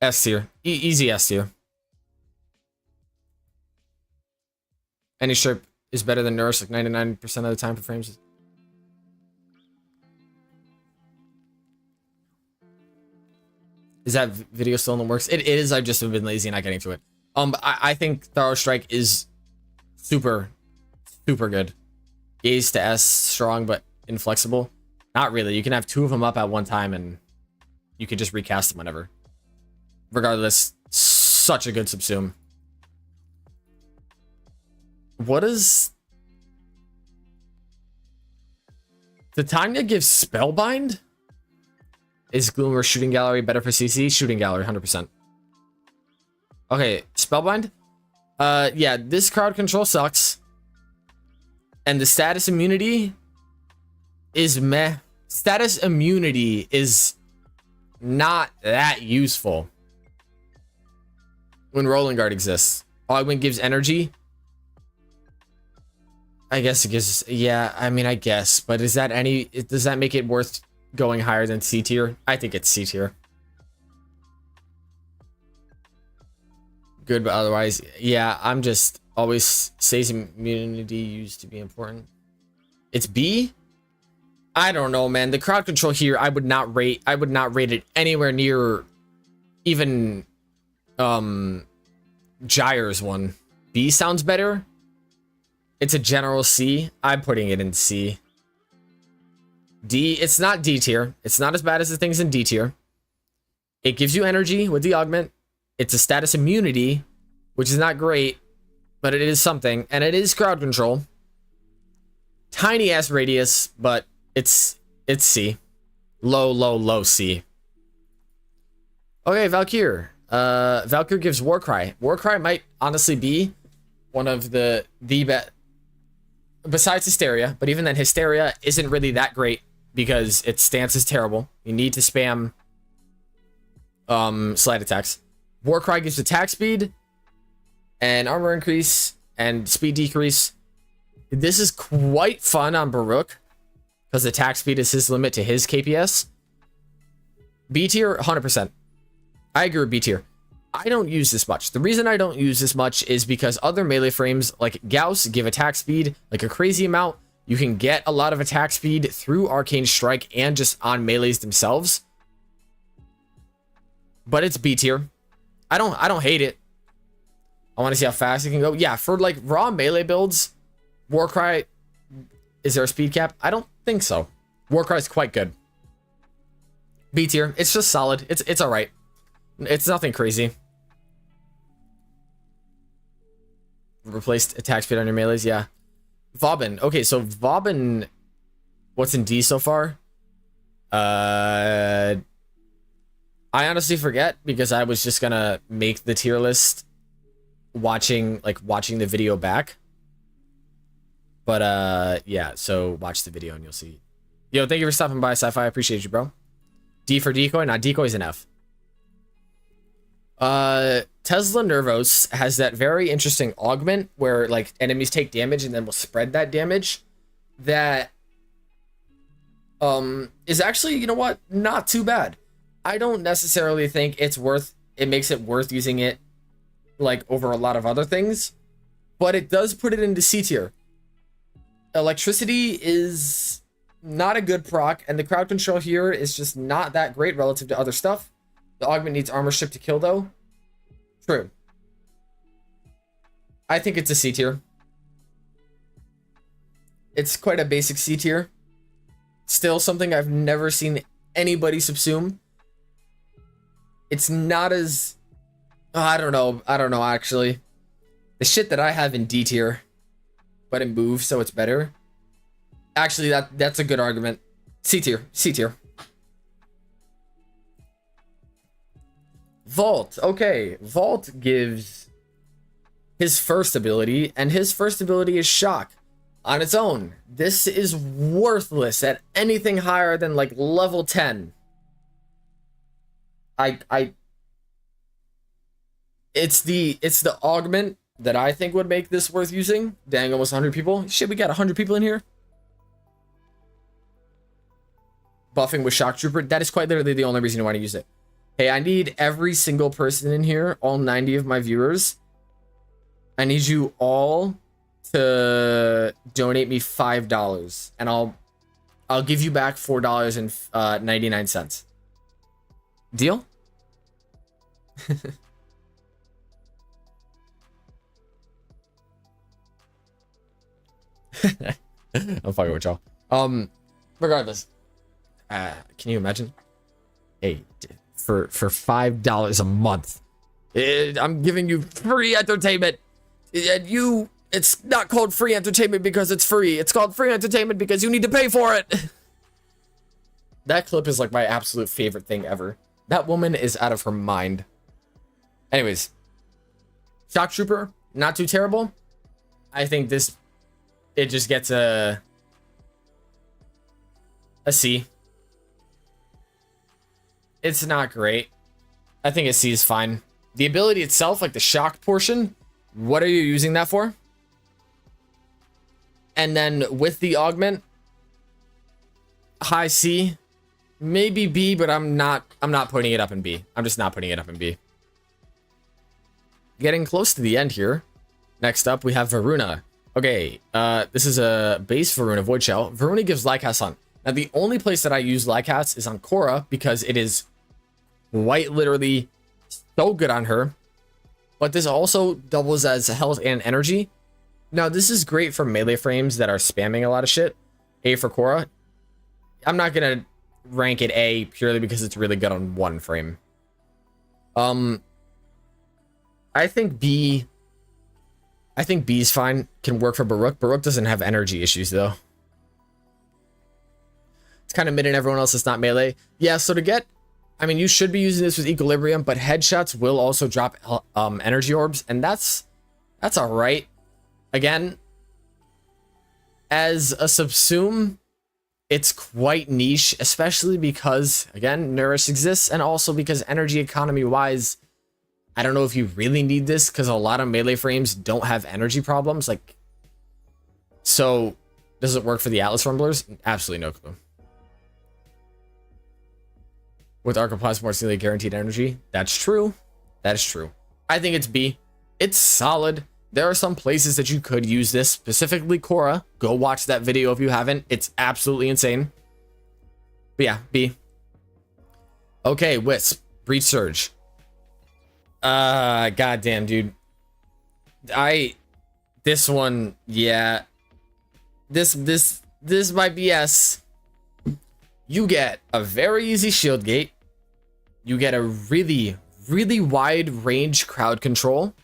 S tier. Easy S tier. Any strip is better than Nourish like 99% of the time for frames. Is that video still in the works? It is. I've just been lazy and not getting to it. I think Thorough Strike is super good. Gaze to S, strong but inflexible. Not really. You can have two of them up at one time and you can just recast them whenever. Regardless, such a good subsume. What is... Titania gives Spellbind? Is Gloom or Shooting Gallery better for CC? Shooting Gallery, 100%. Okay, Spellbind. Yeah, this crowd control sucks. And the status immunity is meh. Status immunity is not that useful when Rolling Guard exists. Augment gives energy. I guess it gives, yeah, I mean, I guess, but is that any, does that make it worth going higher than C tier? I think it's C tier. Good, but otherwise, yeah, I'm just always says immunity used to be important. It's B? I don't know, man. The crowd control here, I would not rate it anywhere near even Gyre's one. B sounds better. It's a general C. I'm putting it in C. D, it's not D tier. It's not as bad as the things in D tier. It gives you energy with the augment. It's a status immunity, which is not great, but it is something. And it is crowd control. Tiny ass radius, but it's C. Low C. Okay, Valkyr. Valkyr gives Warcry. Warcry might honestly be one of the best. Besides Hysteria, but even then Hysteria isn't really that great because its stance is terrible. You need to spam slide attacks. Warcry gives attack speed and armor increase and speed decrease. This is quite fun on Baruuk because attack speed is his limit to his KPS. B tier, 100%. I agree with B tier. I don't use this much. The reason I don't use this much is because other melee frames like Gauss give attack speed like a crazy amount. You can get a lot of attack speed through Arcane Strike and just on melees themselves. But it's B tier. I don't hate it. I want to see how fast it can go. Yeah, for like raw melee builds, Warcry, is there a speed cap? I don't think so. Warcry is quite good. B tier. It's just solid. It's all right. It's nothing crazy. Replaced attack speed on your melees, yeah. Vauban. Okay, so Vauban, what's in D so far? I honestly forget because I was just gonna make the tier list watching the video back. But yeah, so watch the video and you'll see. Yo, thank you for stopping by, Sci-Fi. I appreciate you, bro. D for decoy, not decoy's an F. Tesla Nervos has that very interesting augment where like enemies take damage and then will spread that damage. That is actually, you know what, not too bad. I don't necessarily think it makes it worth using it like over a lot of other things, but it does put it into C tier. Electricity is not a good proc, and the crowd control here is just not that great relative to other stuff. The augment needs armor ship to kill, though. True. I think it's a C tier. It's quite a basic C tier. Still something I've never seen anybody subsume. It's not as... oh, I don't know, actually. The shit that I have in D tier, but it moves, so it's better. Actually, that's a good argument. C tier. C tier. Vault. Okay. Vault gives his first ability, and his first ability is Shock. On its own, this is worthless at anything higher than like level 10. It's the augment that I think would make this worth using. Dang, almost 100 people. Shit, we got 100 people in here. Buffing with Shock Trooper. That is quite literally the only reason you want to use it. Hey, I need every single person in here, all 90 of my viewers. I need you all to donate me $5, and I'll give you back $4.99. Deal? I'm fucking with y'all. Regardless, can you imagine? Hey, for $5 a month, I'm giving you free entertainment. And it's not called free entertainment because it's free. It's called free entertainment because you need to pay for it. That clip is like my absolute favorite thing ever. That woman is out of her mind. Anyways, Shock Trooper, not too terrible. I think it just gets a C. It's not great. I think a C is fine. The ability itself, like the shock portion, what are you using that for? And then with the augment, high C, maybe B, but I'm not putting it up in B. I'm just not putting it up in B. Getting close to the end here. Next up, we have Varuna. Okay, this is a base Varuna Void Shell. Varuna gives Lycas on. Now, the only place that I use Lycas is on Khora because it is quite literally so good on her. But this also doubles as health and energy. Now, this is great for melee frames that are spamming a lot of shit. A for Khora. I'm not going to rank it A purely because it's really good on one frame. I think B is fine. Can work for Baruuk. Baruuk doesn't have energy issues, though. It's kind of mid and everyone else is not melee. Yeah, so to get... I mean, you should be using this with Equilibrium, but headshots will also drop energy orbs, and that's alright. Again, as a subsume, it's quite niche, especially because, again, Nourish exists, and also because energy economy-wise, I don't know if you really need this, because a lot of melee frames don't have energy problems. Like, so, does it work for the Atlas Rumblers? Absolutely no clue. With Arcoplasm more seemingly guaranteed energy? That's true. That is true. I think it's B. It's solid. There are some places that you could use this, specifically Khora. Go watch that video if you haven't. It's absolutely insane. But yeah, B. Okay, Wisp. Breach Surge. Goddamn, dude. This one, yeah. This might be S. You get a very easy shield gate. You get a really, really wide range crowd control.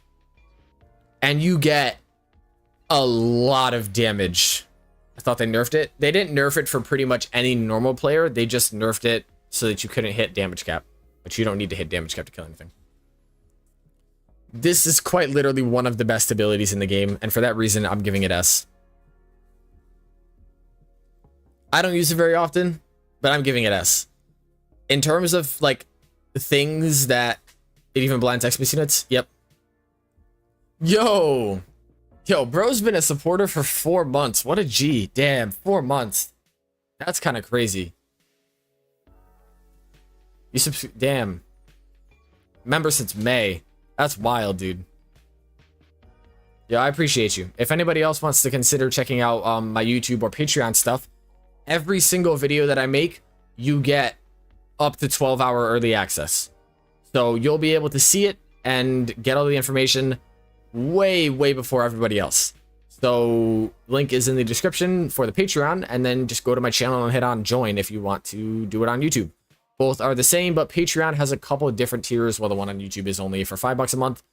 And you get a lot of damage. I thought they nerfed it. They didn't nerf it for pretty much any normal player. They just nerfed it so that you couldn't hit damage cap. But you don't need to hit damage cap to kill anything. This is quite literally one of the best abilities in the game. And for that reason, I'm giving it S. I don't use it very often, but I'm giving it S. In terms of, like, things that it even blinds XP units, yep. Yo, bro's been a supporter for 4 months. What a G. Damn, 4 months. That's kind of crazy. Damn. Member since May. That's wild, dude. Yeah, I appreciate you. If anybody else wants to consider checking out my YouTube or Patreon stuff, every single video that I make, you get up to 12-hour early access. So you'll be able to see it and get all the information way before everybody else. So link is in the description for the Patreon, and then just go to my channel and hit on join if you want to do it on YouTube. Both are the same, but Patreon has a couple of different tiers. Well, the one on YouTube is only for $5 a month,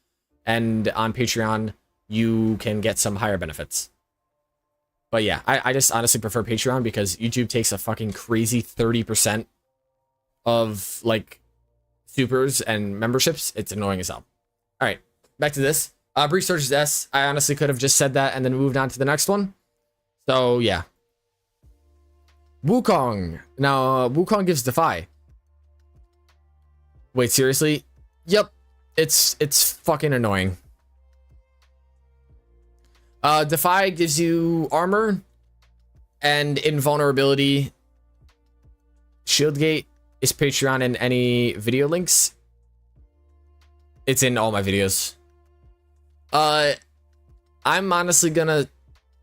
and on Patreon you can get some higher benefits. But yeah, I just honestly prefer Patreon because YouTube takes a fucking crazy 30% of like supers and memberships. It's annoying as hell. All right, back to this. Brief Search is S. I honestly could have just said that and then moved on to the next one. So yeah. Wukong. Now, Wukong gives Defy. Wait, seriously? Yep. It's fucking annoying. Defy gives you armor and invulnerability. Shieldgate is Patreon in any video links. It's in all my videos. I'm honestly gonna...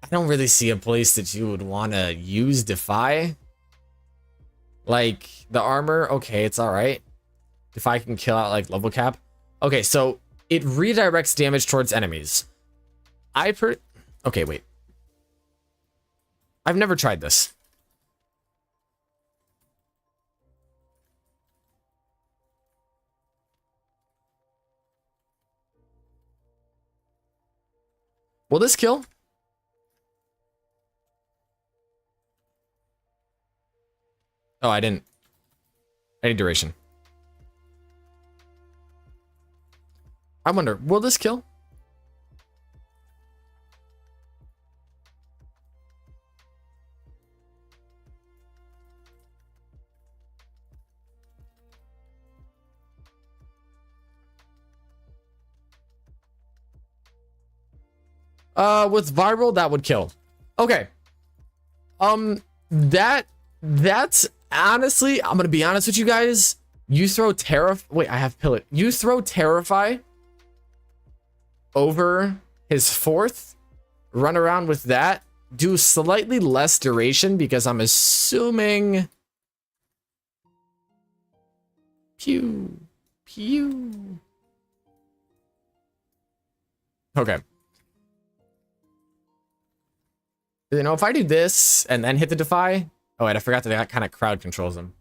I don't really see a place that you would want to use Defy. Like, the armor, okay, it's alright. Defy can kill out, like, level cap. Okay, so it redirects damage towards enemies. Okay, wait. I've never tried this. Will this kill? Oh, I didn't. I need duration. I wonder, will this kill? With viral, that would kill. Okay. That's honestly, I'm gonna be honest with you guys. You throw wait, I have Pilot. You throw Terrify over his fourth, run around with that, do slightly less duration because I'm assuming pew. Okay. You know, if I do this and then hit the Defy... Oh, wait, I forgot that that kind of crowd controls him.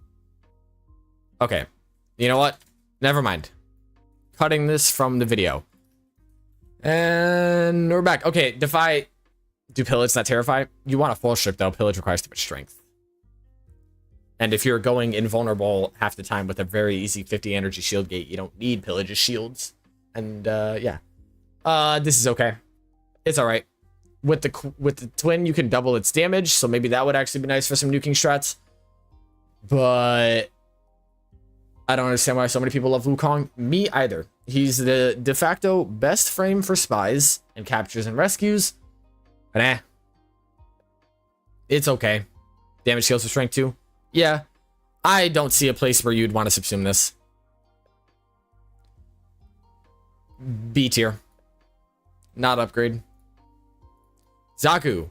Okay. You know what? Never mind. Cutting this from the video. And we're back. Okay, Defy... Do Pillage not Terrify? You want a full strip, though. Pillage requires too much strength. And if you're going invulnerable half the time with a very easy 50 energy shield gate, you don't need Pillage's shields. And, yeah. This is okay. It's alright. With the twin, you can double its damage, so maybe that would actually be nice for some nuking strats. But I don't understand why so many people love Wukong. Me either. He's the de facto best frame for spies and captures and rescues. But eh. It's okay. Damage scales for strength too. Yeah. I don't see a place where you'd want to subsume this. B tier. Not upgrade. Zaku.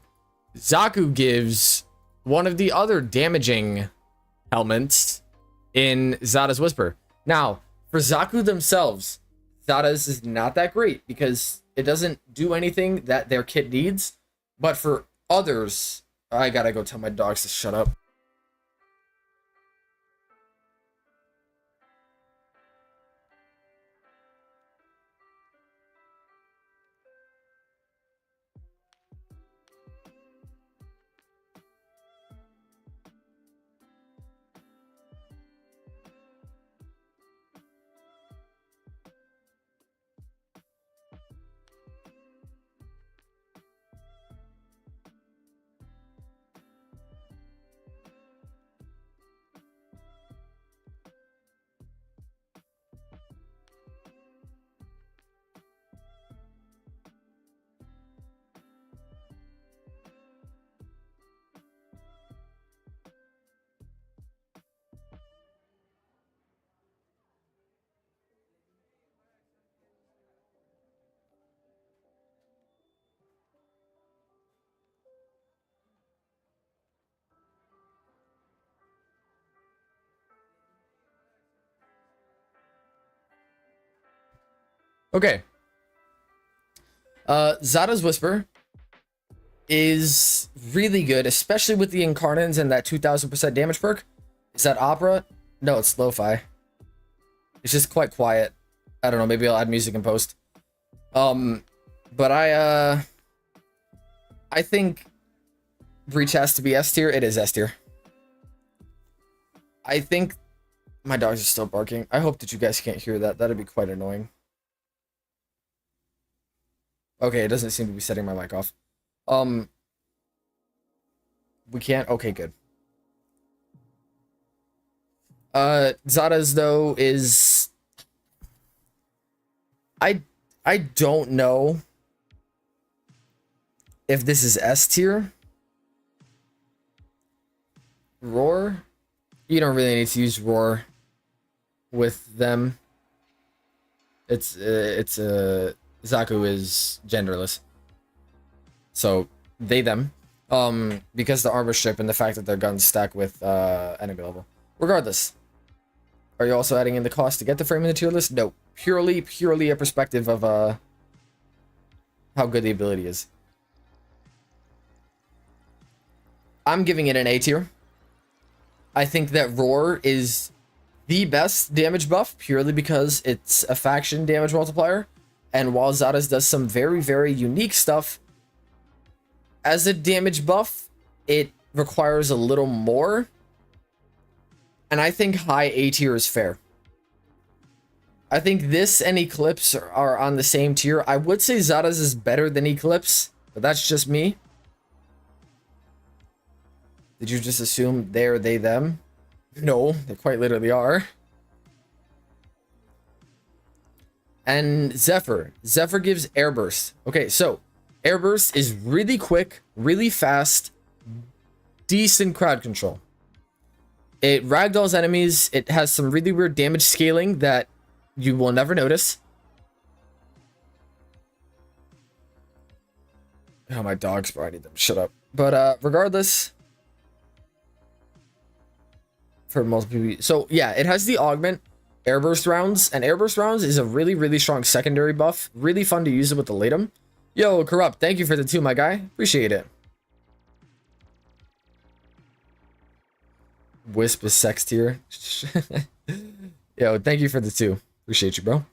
Zaku gives one of the other damaging helmets in Zada's Whisper. Now, for Zaku themselves, Zada's is not that great because it doesn't do anything that their kit needs. But for others, I gotta go tell my dogs to shut up. Okay. Zada's Whisper is really good, especially with the Incarnans and that 2000% damage perk. Is that opera? No, it's lo-fi. It's just quite quiet. I don't know, maybe I'll add music in post. But I think Breach has to be S tier. It is S tier. I think my dogs are still barking. I hope that you guys can't hear that. That'd be quite annoying. Okay, it doesn't seem to be setting my mic off. We can't? Okay, good. Zada's, though, is... I don't know if this is S tier. Roar? You don't really need to use Roar with them. Zaku is genderless. So, they, them. Because the armor strip and the fact that their guns stack with enemy level. Regardless. Are you also adding in the cost to get the frame in the tier list? No. Purely a perspective of how good the ability is. I'm giving it an A tier. I think that Roar is the best damage buff purely because it's a faction damage multiplier. And while Zada's does some very, very unique stuff, as a damage buff, it requires a little more. And I think high A tier is fair. I think this and Eclipse are on the same tier. I would say Zada's is better than Eclipse, but that's just me. Did you just assume they're they, them? No, they quite literally are. And Zephyr. Zephyr gives Air Burst. Okay, so Air Burst is really quick, really fast, decent crowd control. It ragdolls enemies. It has some really weird damage scaling that you will never notice. Oh, my dogs, bro. I need them. Shut up. But regardless, for multiple, so yeah, it has the augment Airburst rounds, and Airburst rounds is a really, really strong secondary buff. Really fun to use it with the Latum. Yo, Corrupt, thank you for the 2, my guy. Appreciate it. Wisp is sex tier. Yo, thank you for the 2. Appreciate you, bro.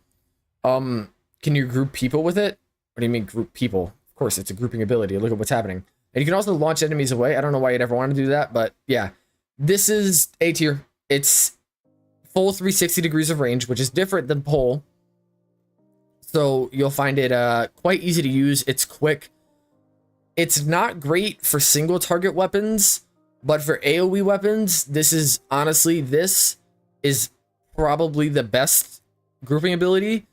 Can you group people with it? What do you mean group people? Of course, it's a grouping ability. Look at what's happening. And you can also launch enemies away. I don't know why you'd ever want to do that, but yeah. This is A tier. It's full 360 degrees of range, which is different than pole. So you'll find it quite easy to use. It's quick. It's not great for single target weapons, but for AoE weapons, this is honestly, this is probably the best grouping ability.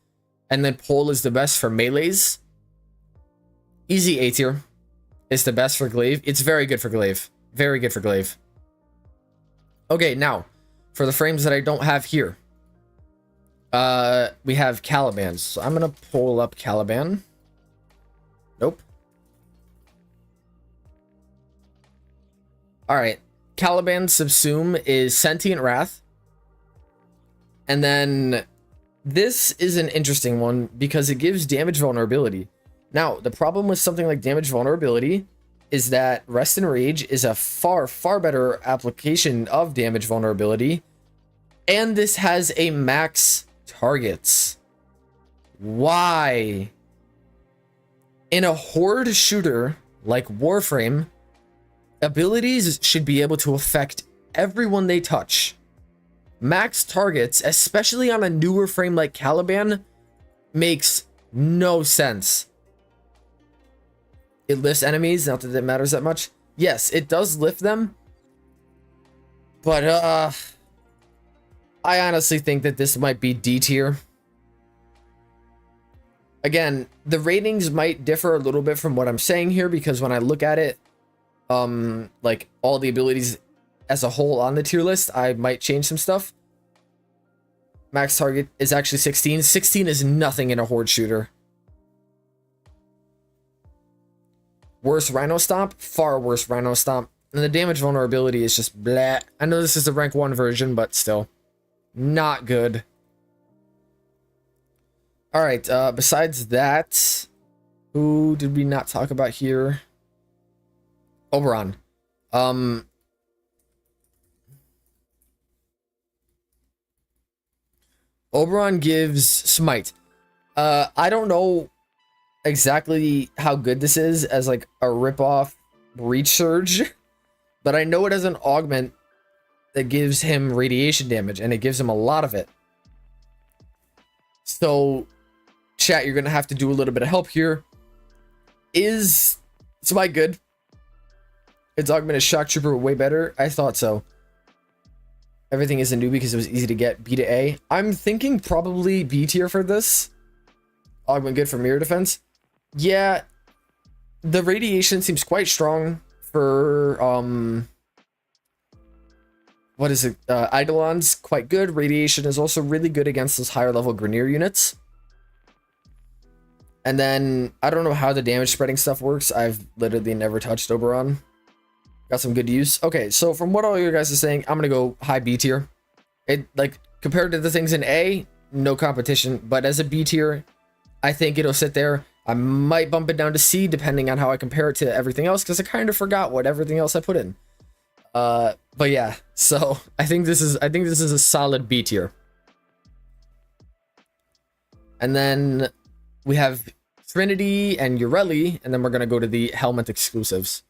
And then pole is the best for melees. Easy A tier. It's the best for glaive. It's very good for glaive. Very good for glaive. Okay, now, for the frames that I don't have here. We have Caliban. So I'm going to pull up Caliban. Nope. Alright. Caliban Subsume is Sentient Wrath. And then this is an interesting one because it gives damage vulnerability. Now, the problem with something like damage vulnerability is that Rest and Rage is a far, far better application of damage vulnerability. And this has a max targets. Why? In a horde shooter like Warframe, abilities should be able to affect everyone they touch. Max targets, especially on a newer frame like Caliban, makes no sense. It lifts enemies, not that it matters that much. Yes, it does lift them. But, I honestly think that this might be D tier. Again, the ratings might differ a little bit from what I'm saying here, because when I look at it, like, all the abilities as a whole on the tier list, I might change some stuff. Max target is actually 16. 16 is nothing in a horde shooter. Worse Rhino Stomp? Far worse Rhino Stomp. And the damage vulnerability is just bleh. I know this is the rank 1 version, but still. Not good. All right. Besides that, who did we not talk about here? Oberon. Oberon gives Smite. I don't know exactly how good this is as like a rip-off Reach Surge, but I know it has an augment that gives him radiation damage, and it gives him a lot of it. So, chat, you're gonna have to do a little bit of help here. Is Smite good? Its augment is Shock Trooper way better? I thought so. Everything is a newbie because it was easy to get. B to A. I'm thinking probably B tier for this. Augment good for mirror defense. Yeah, the radiation seems quite strong for what is it? Eidolon's quite good. Radiation is also really good against those higher level Grineer units. And then I don't know how the damage spreading stuff works. I've literally never touched Oberon. Got some good use. Okay, so from what all you guys are saying, I'm gonna go high B tier. It, like, compared to the things in A, no competition. But as a B tier, I think it'll sit there. I might bump it down to C depending on how I compare it to everything else, because I kind of forgot what everything else I put in. But yeah, so I think this is a solid B tier. And then we have Trinity and Ureli, and then we're gonna go to the Helminth exclusives.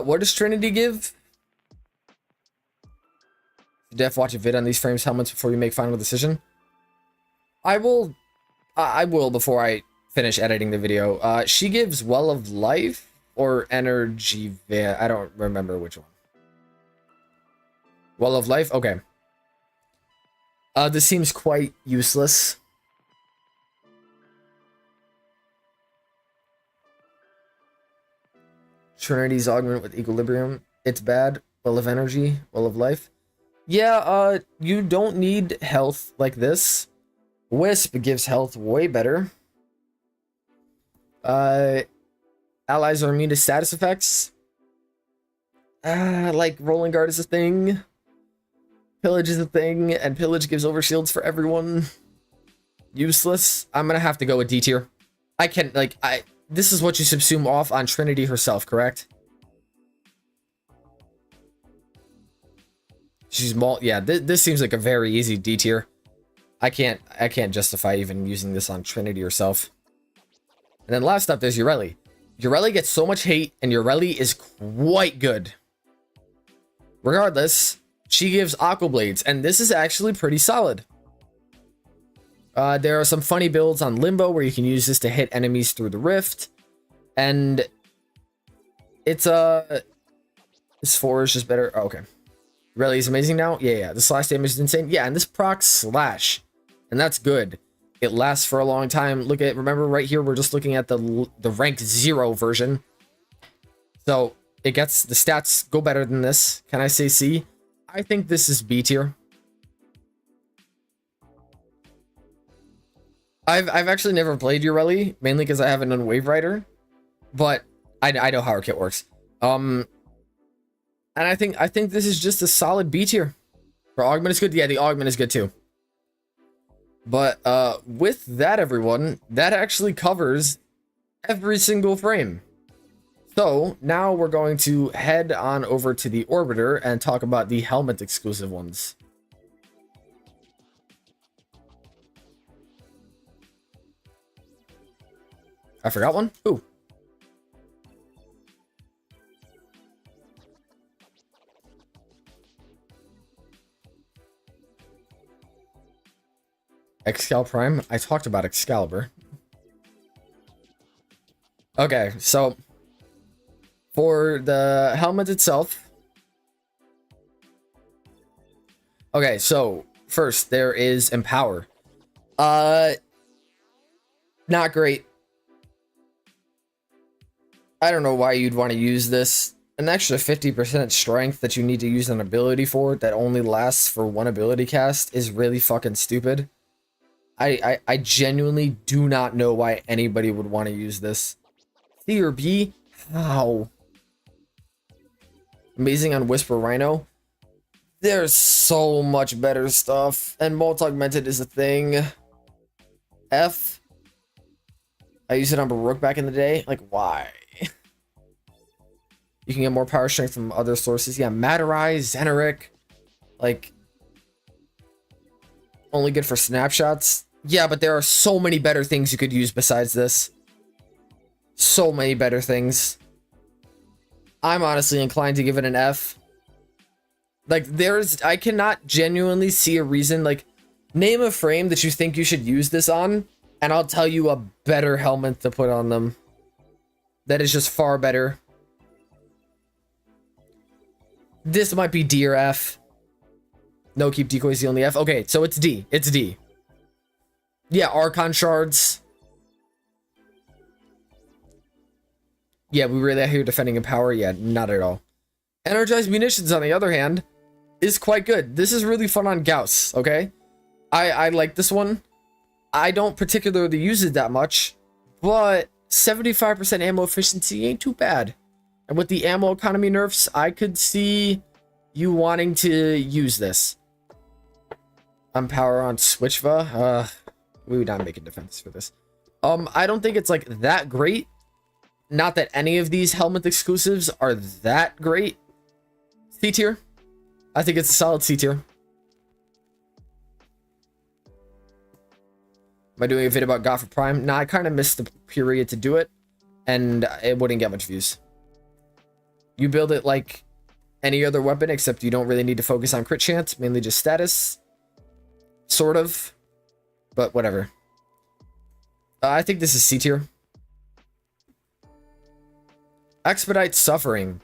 What does Trinity give? Def, watch a vid on these frames helmets before you make final decision. I will before I finish editing the video. She gives Well of Life or Energy. I don't remember which one. Well of Life. Okay. This seems quite useless. Trinity's augment with Equilibrium. It's bad. Well of Energy. Well of Life. Yeah, you don't need health like this. Wisp gives health way better. Allies are immune to status effects. Like Rolling Guard is a thing. Pillage is a thing, and Pillage gives overshields for everyone. Useless. I'm gonna have to go with D tier. I can, like, this is what you subsume off on Trinity herself, correct? She's yeah, this seems like a very easy D tier. I can't justify even using this on Trinity herself. And then last up, there's Ureli. Ureli gets so much hate, and Ureli is quite good. Regardless, she gives Aqua Blades, and this is actually pretty solid. There are some funny builds on Limbo where you can use this to hit enemies through the rift. And it's this 4 is just better. Oh, okay. Really is amazing now? Yeah. The slash damage is insane. Yeah, and this procs slash. And that's good. It lasts for a long time. Remember right here, we're just looking at the rank 0 version. So it gets, the stats go better than this. Can I say C? I think this is B tier. I've actually never played Ureli, mainly because I haven't done Wave Rider, but I know how her kit works. And I think this is just a solid B tier. Her augment is good. Yeah, the augment is good too. But with that, everyone, that actually covers every single frame. So now we're going to head on over to the Orbiter and talk about the Helminth exclusive ones. I forgot one? Ooh. Excalibur Prime? I talked about Excalibur. Okay, so for the helmet itself. Okay, so first there is Empower. Not great. I don't know why you'd want to use this. An extra 50% strength that you need to use an ability for that only lasts for one ability cast is really fucking stupid. I genuinely do not know why anybody would want to use this. C or B? How? Amazing on Whisper Rhino. There's so much better stuff. And multi-augmented is a thing. F. I used it on Baruuk back in the day. Like, why? You can get more power strength from other sources. Yeah, Matterize, Xeneric. Like, only good for snapshots. Yeah, but there are so many better things you could use besides this. So many better things. I'm honestly inclined to give it an F. Like, I cannot genuinely see a reason. Like, name a frame that you think you should use this on, and I'll tell you a better Helminth to put on them. That is just far better. This might be D or F. No, keep decoys the only F. Okay, so it's D. It's D. Yeah, Archon shards. Yeah, we really out here defending in power. Yeah, not at all. Energized munitions, on the other hand, is quite good. This is really fun on Gauss, okay? I like this one. I don't particularly use it that much, but 75% ammo efficiency ain't too bad. And with the ammo economy nerfs, I could see you wanting to use this. Power on Switchva. We would not make a defense for this. I don't think it's like that great. Not that any of these Helminth exclusives are that great. C tier. I think it's a solid C tier. Am I doing a video about God for Prime? Nah, I kind of missed the period to do it, and it wouldn't get much views. You build it like any other weapon, except you don't really need to focus on crit chance, mainly just status. Sort of. But whatever. I think this is C tier. Expedite Suffering.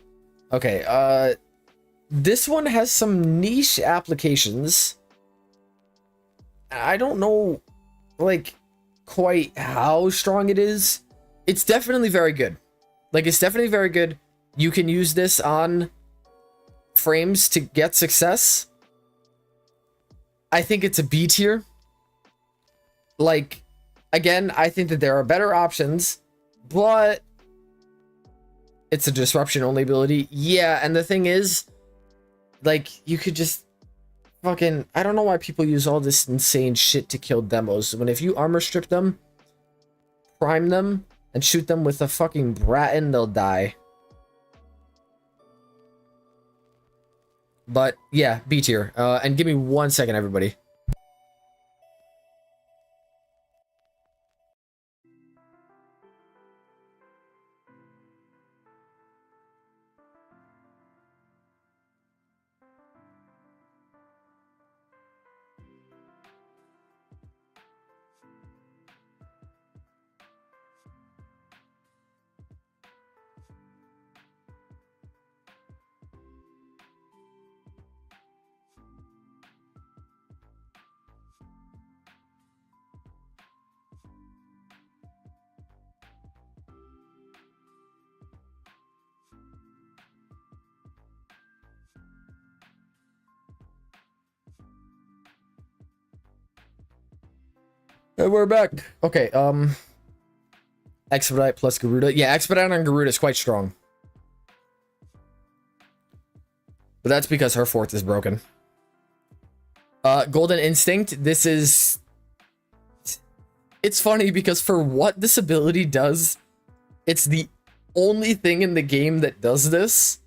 Okay, this one has some niche applications. I don't know, like, quite how strong it is. It's definitely very good. Like, it's definitely very good. You can use this on frames to get success. I think it's a B tier. Like, again, I think that there are better options, but it's a disruption only ability. Yeah, and the thing is, like, you could just fucking... I don't know why people use all this insane shit to kill demos, when if you armor strip them, prime them, and shoot them with a fucking Bratten, they'll die. But, yeah, B tier. And give me 1 second, everybody. And we're back. Okay, Expedite plus Garuda. Yeah, Expedite on Garuda is quite strong. But that's because her fourth is broken. Golden Instinct. This is... It's funny because for what this ability does, it's the only thing in the game that does this.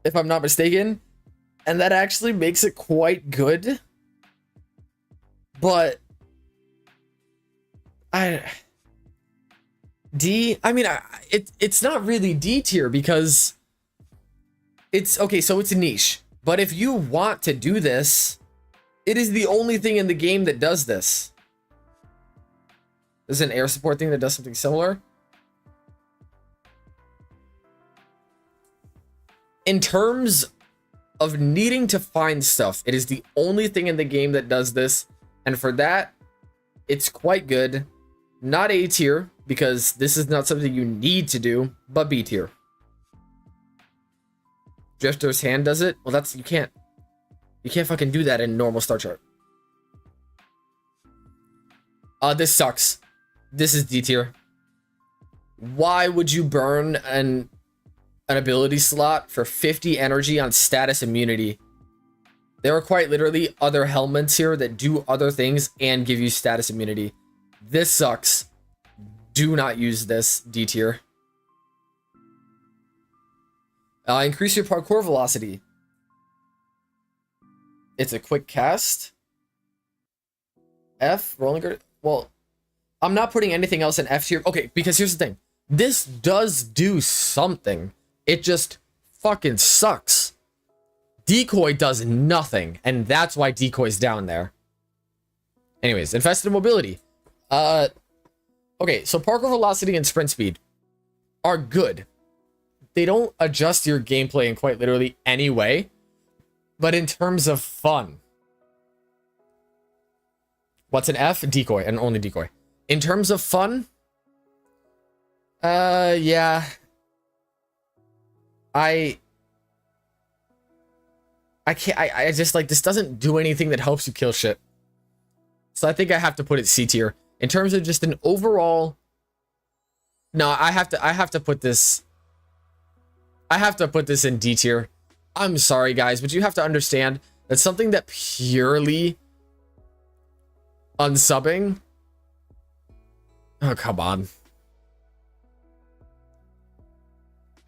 If I'm not mistaken. And that actually makes it quite good. But... D? I mean, it's not really D tier because... It's... Okay, so it's a niche. But if you want to do this, it is the only thing in the game that does this. There's an air support thing that does something similar. In terms of needing to find stuff, it is the only thing in the game that does this. And for that, it's quite good. Not A tier, because this is not something you need to do, but B tier. Drifter's Hand does it? Well, that's... You can't fucking do that in normal star chart. This sucks. This is D tier. Why would you burn an an ability slot for 50 energy on status immunity. There are quite literally other helmets here that do other things and give you status immunity. This sucks. Do not use this, D tier. Increase your parkour velocity. It's a quick cast. F, rolling guard. Well, I'm not putting anything else in F tier. Okay, because here's the thing. This does do something. It just fucking sucks. Decoy does nothing, and that's why Decoy's down there. Anyways, infested mobility. Okay, so parkour velocity and sprint speed are good. They don't adjust your gameplay in quite literally any way, but in terms of fun. What's an F? Decoy, and only Decoy. In terms of fun, yeah. I can't, I just like, this doesn't do anything that helps you kill shit. So I think I have to put it C tier. In terms of just an overall, no, I have to put this in D tier. I'm sorry guys, but you have to understand that something that purely unsubbing, oh come on,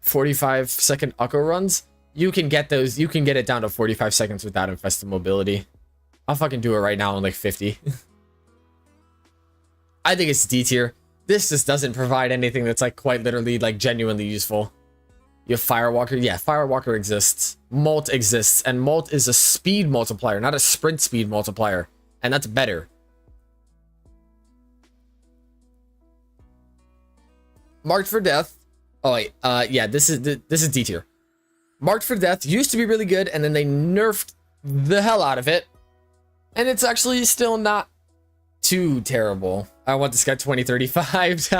45-second Ucko runs, you can get those, you can get it down to 45 seconds without infested mobility. I'll fucking do it right now in like 50. I think it's D tier. This just doesn't provide anything that's like quite literally like genuinely useful. You have Firewalker. Yeah, Firewalker exists. Molt exists. And Molt is a speed multiplier, not a sprint speed multiplier. And that's better. Marked for Death. Oh wait, yeah, this is D tier. Marked for Death used to be really good, and then they nerfed the hell out of it. And it's actually still not too terrible. I want this guy 2035.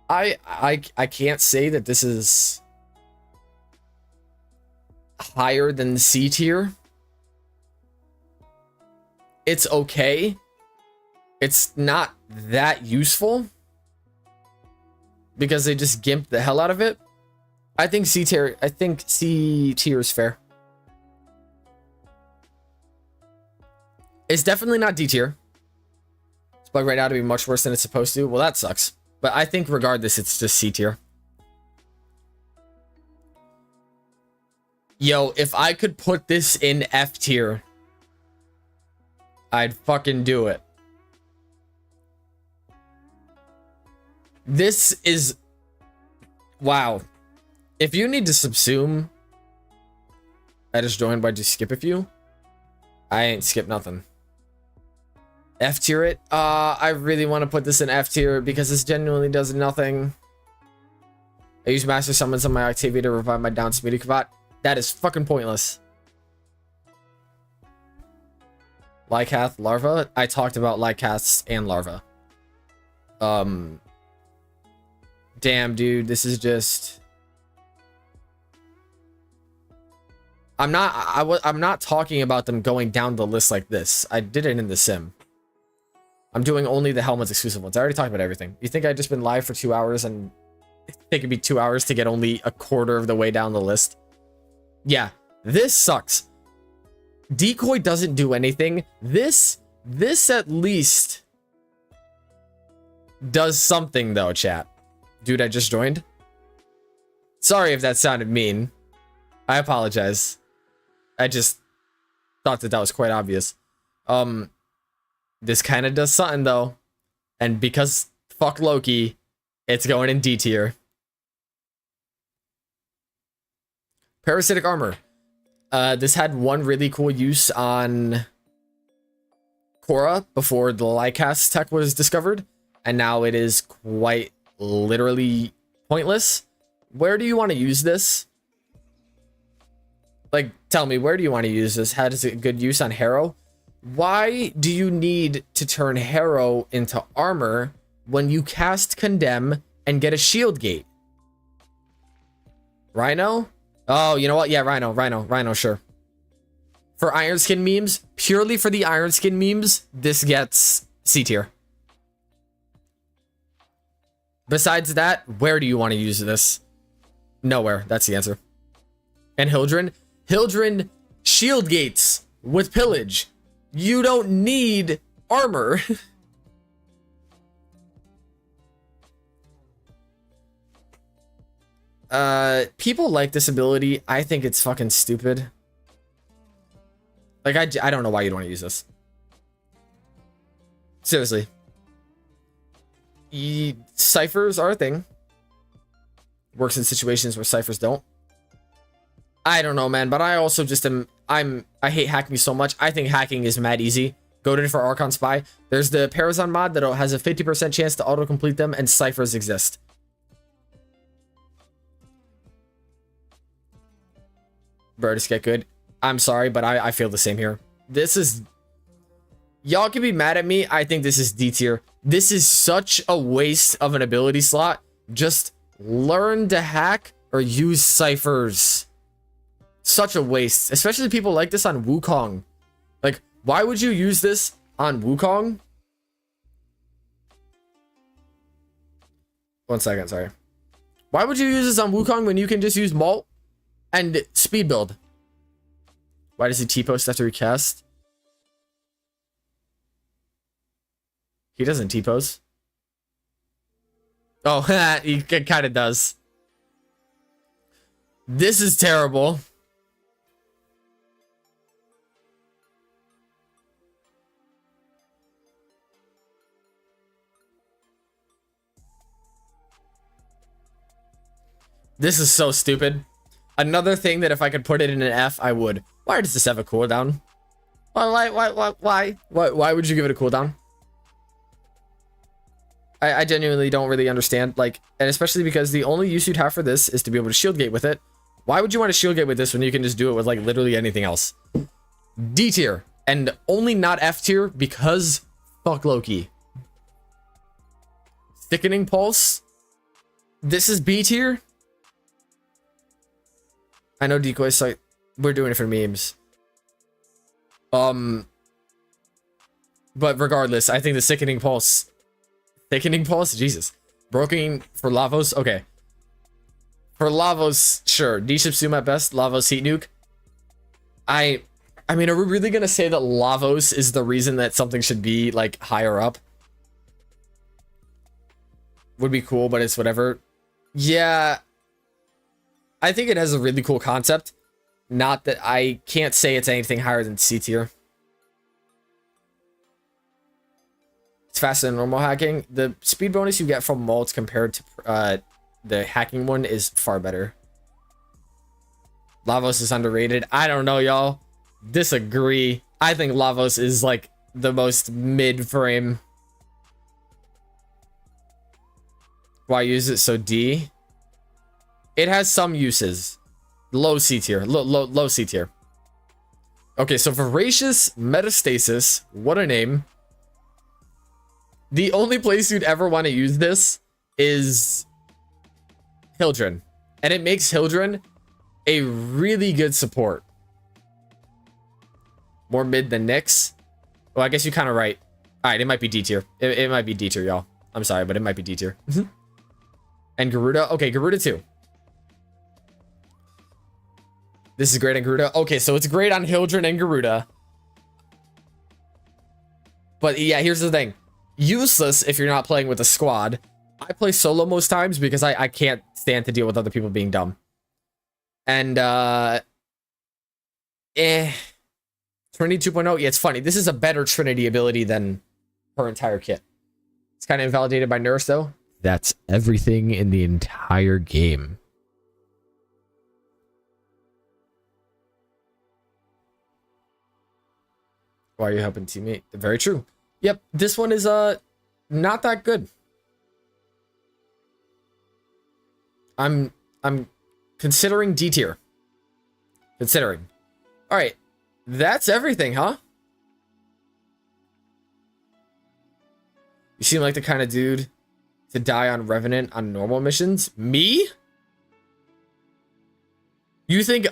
I can't say that this is higher than C tier. It's okay. It's not that useful because they just gimped the hell out of it. I think C tier is fair. It's definitely not D tier. It's bugged right now to be much worse than it's supposed to. Well, that sucks. But I think regardless, it's just C tier. Yo, if I could put this in F tier, I'd fucking do it. This is... Wow. If you need to subsume... I just joined by just skip a few. I ain't skip nothing. F tier it. I really want to put this in F tier because this genuinely does nothing. I use Master Summons on my Octavia to revive my down Smitty Kavat. That is fucking pointless. Lycath, Larva. I talked about Lycaths and Larva. Damn, dude, this is just... I'm not talking about them going down the list like this. I did it in the sim. I'm doing only the Helminth exclusive ones. I already talked about everything. You think I've just been live for 2 hours and I think it'd be 2 hours to get only a quarter of the way down the list? Yeah, this sucks. Decoy doesn't do anything. This at least does something though, chat. Dude, I just joined. Sorry if that sounded mean. I apologize. I just thought that was quite obvious. This kind of does something though. And because fuck Loki, it's going in D tier. Parasitic armor. This had one really cool use on Khora before the Lycast tech was discovered. And now it is quite literally pointless. Where do you want to use this? Like, tell me, where do you want to use this? How does it good use on Harrow? Why do you need to turn Harrow into armor when you cast Condemn and get a shield gate? Rhino? Oh, you know what? Yeah, Rhino, sure. For Iron Skin memes, purely for the Iron Skin memes, this gets C tier. Besides that, where do you want to use this? Nowhere. That's the answer. And Hildryn? Hildryn shield gates with pillage. You don't need armor. People like this ability. I think it's fucking stupid. Like, I don't know why you'd want to use this. Seriously. Ciphers are a thing. Works in situations where ciphers don't. I don't know, man, but I also just I hate hacking so much. I think hacking is mad easy. Go to for Archon Spy. There's the Parazon mod that has a 50% chance to auto-complete them, and ciphers exist. Bro, just get good. I'm sorry, but I feel the same here. This is... Y'all can be mad at me. I think this is D tier. This is such a waste of an ability slot. Just learn to hack or use ciphers. Such a waste. Especially people like this on Wukong. Like, why would you use this on Wukong? 1 second, sorry. Why would you use this on Wukong when you can just use Malt and speed build? Why does he T-post after he cast? He doesn't T-pose. Oh, he kind of does. This is terrible. This is so stupid. Another thing that if I could put it in an F, I would. Why does this have a cooldown? Why would you give it a cooldown? I genuinely don't really understand. Like, and especially because the only use you'd have for this is to be able to shield gate with it. Why would you want to shield gate with this when you can just do it with like literally anything else? D tier, and only not F tier because fuck Loki. Thickening Pulse. This is B tier. I know decoy site. We're doing it for memes. But regardless, I think the Thickening Pulse. Thickening Pulse? Jesus. Broken for Lavos? Okay. For Lavos, sure. D-Ship at best. Lavos Heat Nuke. I mean, are we really gonna say that Lavos is the reason that something should be, like, higher up? Would be cool, but it's whatever. Yeah. I think it has a really cool concept. Not that I can't say it's anything higher than C tier. It's faster than normal hacking. The speed bonus you get from Malt compared to the hacking one is far better. Lavos is underrated. I don't know, y'all. Disagree. I think Lavos is like the most mid-frame. Why use it? So D? It has some uses. Low C tier. Low C tier. Okay, so Voracious Metastasis. What a name. The only place you'd ever want to use this is Hildryn. And it makes Hildryn a really good support. More mid than Nyx. Well, I guess you're kind of right. Alright, it might be D tier. It might be D tier, y'all. I'm sorry, but it might be D tier. And Garuda. Okay, Garuda too. This is great on Garuda. Okay, so it's great on Hildryn and Garuda. But yeah, here's the thing. Useless if you're not playing with a squad. I play solo most times because I can't stand to deal with other people being dumb. And Trinity 2.0, yeah, it's funny. This is a better Trinity ability than her entire kit. It's kind of invalidated by Nurse though. That's everything in the entire game. Why are you helping teammate? Very true. Yep, this one is not that good. I'm considering D tier. Considering. All right, that's everything, huh? You seem like the kind of dude to die on Revenant on normal missions. Me? You think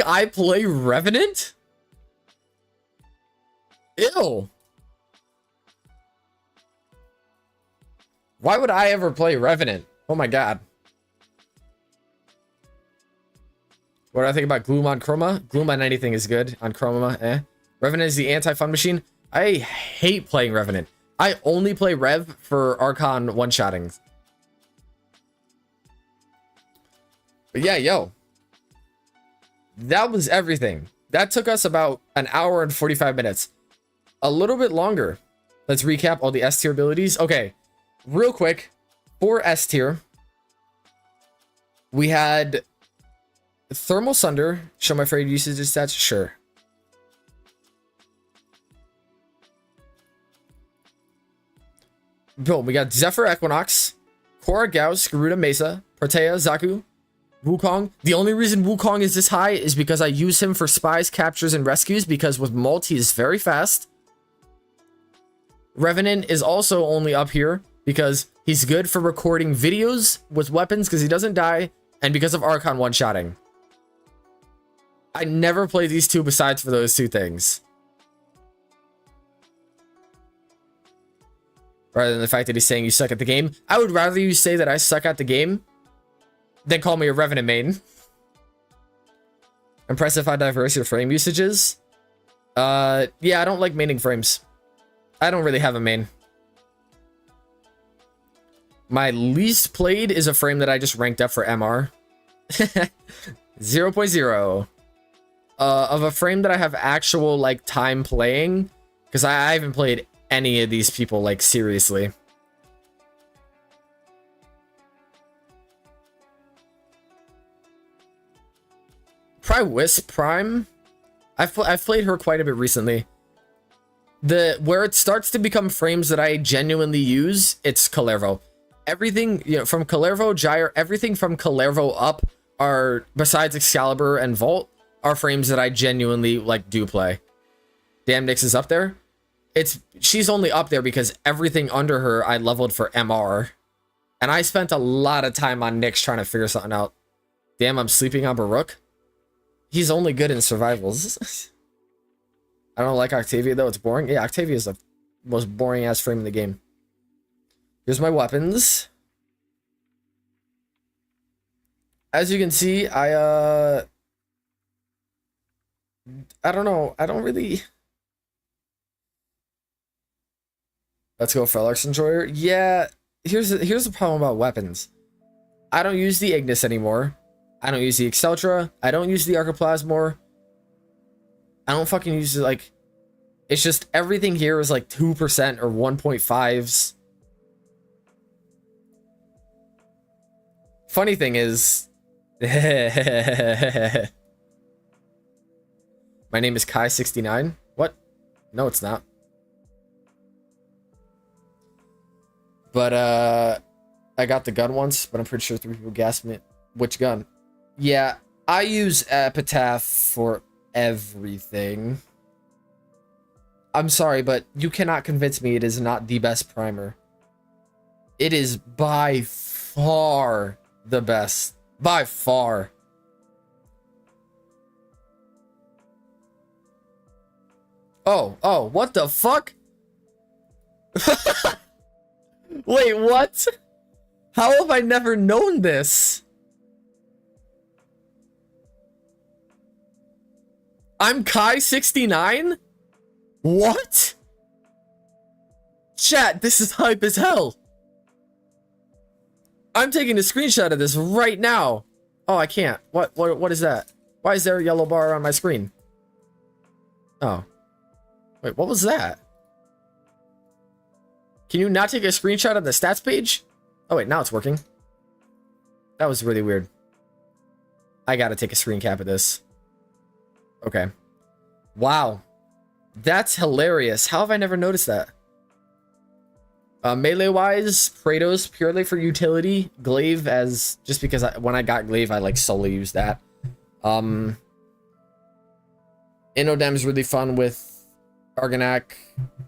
I play Revenant? Ew. Why would I ever play Revenant? Oh my god. What do I think about Gloom on Chroma? Gloom on anything is good. On Chroma, eh. Revenant is the anti-fun machine. I hate playing Revenant. I only play Rev for Archon one-shottings. But yeah, yo. That was everything. That took us about an hour and 45 minutes. A little bit longer. Let's recap all the S tier abilities. Okay, real quick. For S tier, we had Thermal Sunder. Show my afraid usage stats. Sure. Boom. We got Zephyr Equinox, Khora, Gauss, Garuda, Mesa, Protea, Zaku, Wukong. The only reason Wukong is this high is because I use him for spies, captures, and rescues, because with Molt he is very fast. Revenant is also only up here because he's good for recording videos with weapons because he doesn't die, and because of Archon one-shotting. I never play these two besides for those two things. Rather than the fact that he's saying you suck at the game. I would rather you say that I suck at the game than call me a Revenant main. Impressive how diverse your frame usage is. Yeah, I don't like maining frames. I don't really have a main. My least played is a frame that I just ranked up for MR. 0.0. Of a frame that I have actual, like, time playing. Because I haven't played any of these people, like, seriously. Probably Wisp Prime. I've played her quite a bit recently. Where it starts to become frames that I genuinely use, it's Kullervo. Everything, you know, from Kullervo, Gyre, everything from Kullervo up are, besides Excalibur and Vault, are frames that I genuinely, like, do play. Damn, Nyx is up there. She's only up there because everything under her I leveled for MR. And I spent a lot of time on Nyx trying to figure something out. Damn, I'm sleeping on Baruuk. He's only good in survivals. I don't like Octavia, though. It's boring. Yeah, Octavia is the most boring-ass frame in the game. Here's my weapons. As you can see, I don't know. I don't really... Let's go Felarx Enjoyer. Yeah, here's the problem about weapons. I don't use the Ignis anymore. I don't use the Exceltra. I don't use the Archoplasmor. I don't fucking use it, like... It's just everything here is like 2% or 1.5s. Funny thing is... My name is Kai69. What? No, it's not. But, I got the gun once, but I'm pretty sure 3 people gasped me. Which gun? Yeah, I use Epitaph for everything. I'm sorry, but you cannot convince me it is not the best primer. It is by far the best. By far. Oh, what the fuck? Wait, what? How have I never known this? I'm Kai69? What? Chat, this is hype as hell. I'm taking a screenshot of this right now. Oh, I can't. What is that? Why is there a yellow bar on my screen? Oh. Wait, what was that? Can you not take a screenshot of the stats page? Oh wait, now it's working. That was really weird. I gotta take a screen cap of this. Okay. Wow. That's hilarious. How have I never noticed that? Melee-wise, Kratos purely for utility. Glaive as... Just because when I got Glaive, I like solely used that. Inodem's really fun with Argonac.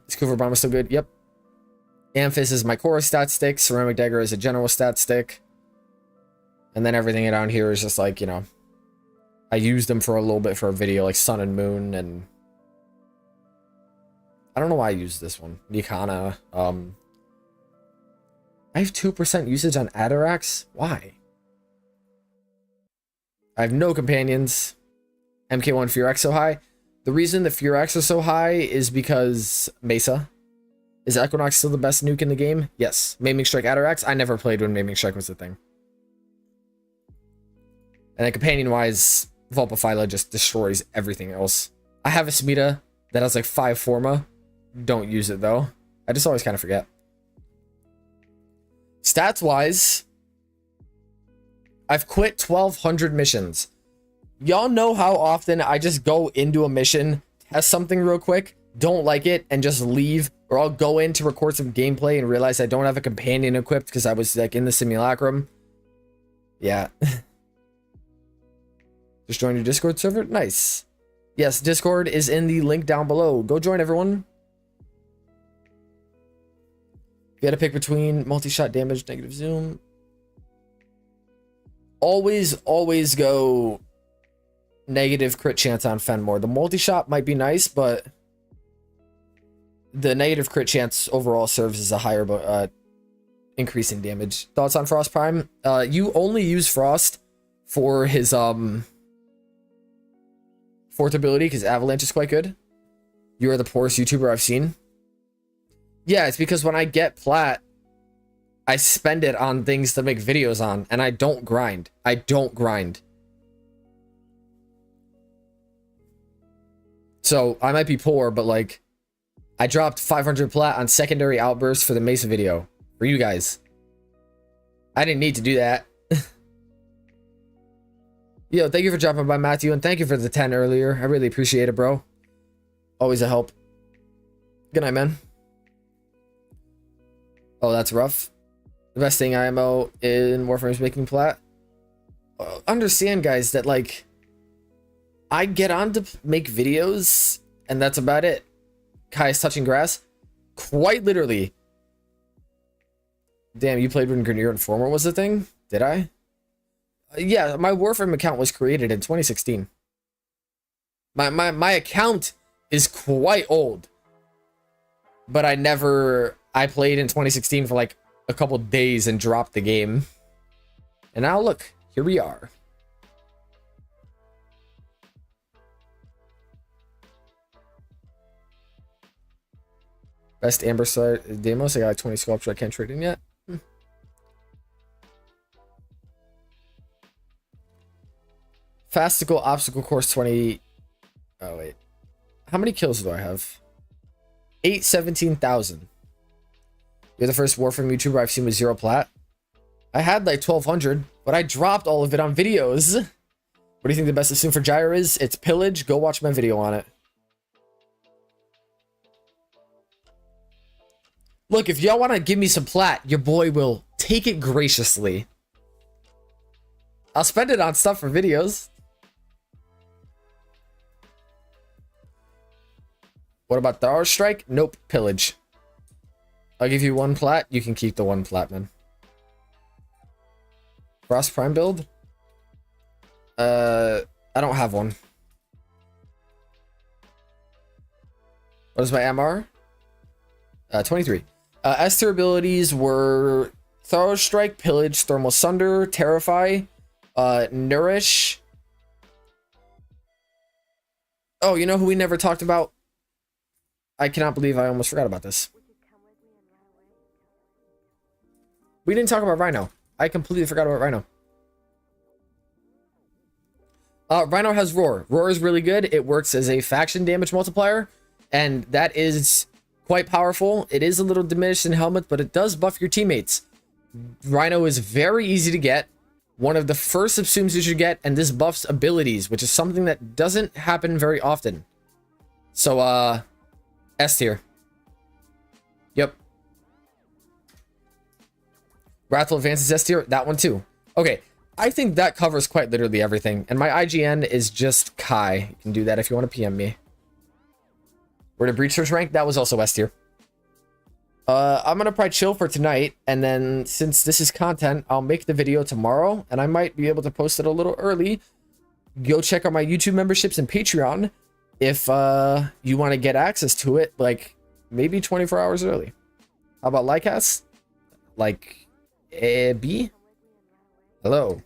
Scuba Bomb is still good. Yep. Amphis is my core stat stick. Ceramic Dagger is a general stat stick. And then everything around here is just like, you know... I used them for a little bit for a video, like Sun and Moon, and... I don't know why I used this one. Nikana. I have 2% usage on Atarax? Why? I have no companions. MK1 Fear X so high. The reason the Fear X are so high is because Mesa. Is Equinox still the best nuke in the game? Yes. Maiming Strike Atarax? I never played when Maiming Strike was the thing. And then companion-wise, Vulpaphyla just destroys everything else. I have a Smita that has like 5 Forma. Don't use it though. I just always kind of forget. Stats-wise, I've quit 1,200 missions. Y'all know how often I just go into a mission, test something real quick, don't like it, and just leave. Or I'll go in to record some gameplay and realize I don't have a companion equipped because I was like in the simulacrum. Yeah. Just join your Discord server? Nice. Yes, Discord is in the link down below. Go join, everyone. You gotta pick between multi-shot damage, negative zoom. Always go negative crit chance on Fenmore. The multi-shot might be nice, but the negative crit chance overall serves as a higher increase in damage. Thoughts on Frost Prime? You only use Frost for his fourth ability because Avalanche is quite good. You are the poorest YouTuber I've seen. Yeah, it's because when I get plat, I spend it on things to make videos on, and I don't grind. I don't grind. So I might be poor, but like, I dropped 500 plat on secondary outbursts for the Mesa video for you guys. I didn't need to do that. Yo, thank you for dropping by, Matthew, and thank you for the 10 earlier. I really appreciate it, bro. Always a help. Good night, man. Oh, that's rough. The best thing IMO in Warframe is making plat. Understand, guys, that like I get on to make videos, and that's about it. Kai is touching grass. Quite literally. Damn, you played when Grenier Informer was the thing? Did I? Yeah, my Warframe account was created in 2016. My account is quite old. But I played in 2016 for like a couple days and dropped the game. And now look, here we are. Best Amber side demos. I got like 20 sculpture I can't trade in yet. Fastical obstacle course 20. Oh wait, how many kills do I have? 817,000. You're the first Warframe YouTuber I've seen with 0 plat. I had like 1,200, but I dropped all of it on videos. What do you think the best assume for Gyre is? It's pillage. Go watch my video on it. Look, if y'all want to give me some plat, your boy will take it graciously. I'll spend it on stuff for videos. What about Thar Strike? Nope, pillage. I'll give you 1 plat. You can keep the 1 plat, man. Frost Prime build? I don't have one. What is my MR? 23. S tier abilities were Thorough Strike, Pillage, Thermal Sunder, Terrify, Nourish. Oh, you know who we never talked about? I cannot believe I almost forgot about this. We didn't talk about Rhino. I completely forgot about Rhino. Rhino has Roar. Roar is really good. It works as a faction damage multiplier, and that is quite powerful. It is a little diminished in Helminth, but it does buff your teammates. Rhino is very easy to get. One of the first subsumes you should get, and this buffs abilities, which is something that doesn't happen very often. So, S tier. Yep. Wrathful Advances S tier. That one too. Okay. I think that covers quite literally everything. And my IGN is just Kai. You can do that if you want to PM me. Where did Breach Search rank? That was also S tier. I'm going to probably chill for tonight. And then since this is content, I'll make the video tomorrow. And I might be able to post it a little early. Go check out my YouTube memberships and Patreon. If you want to get access to it, like maybe 24 hours early. How about Lycast? Like B? Hello.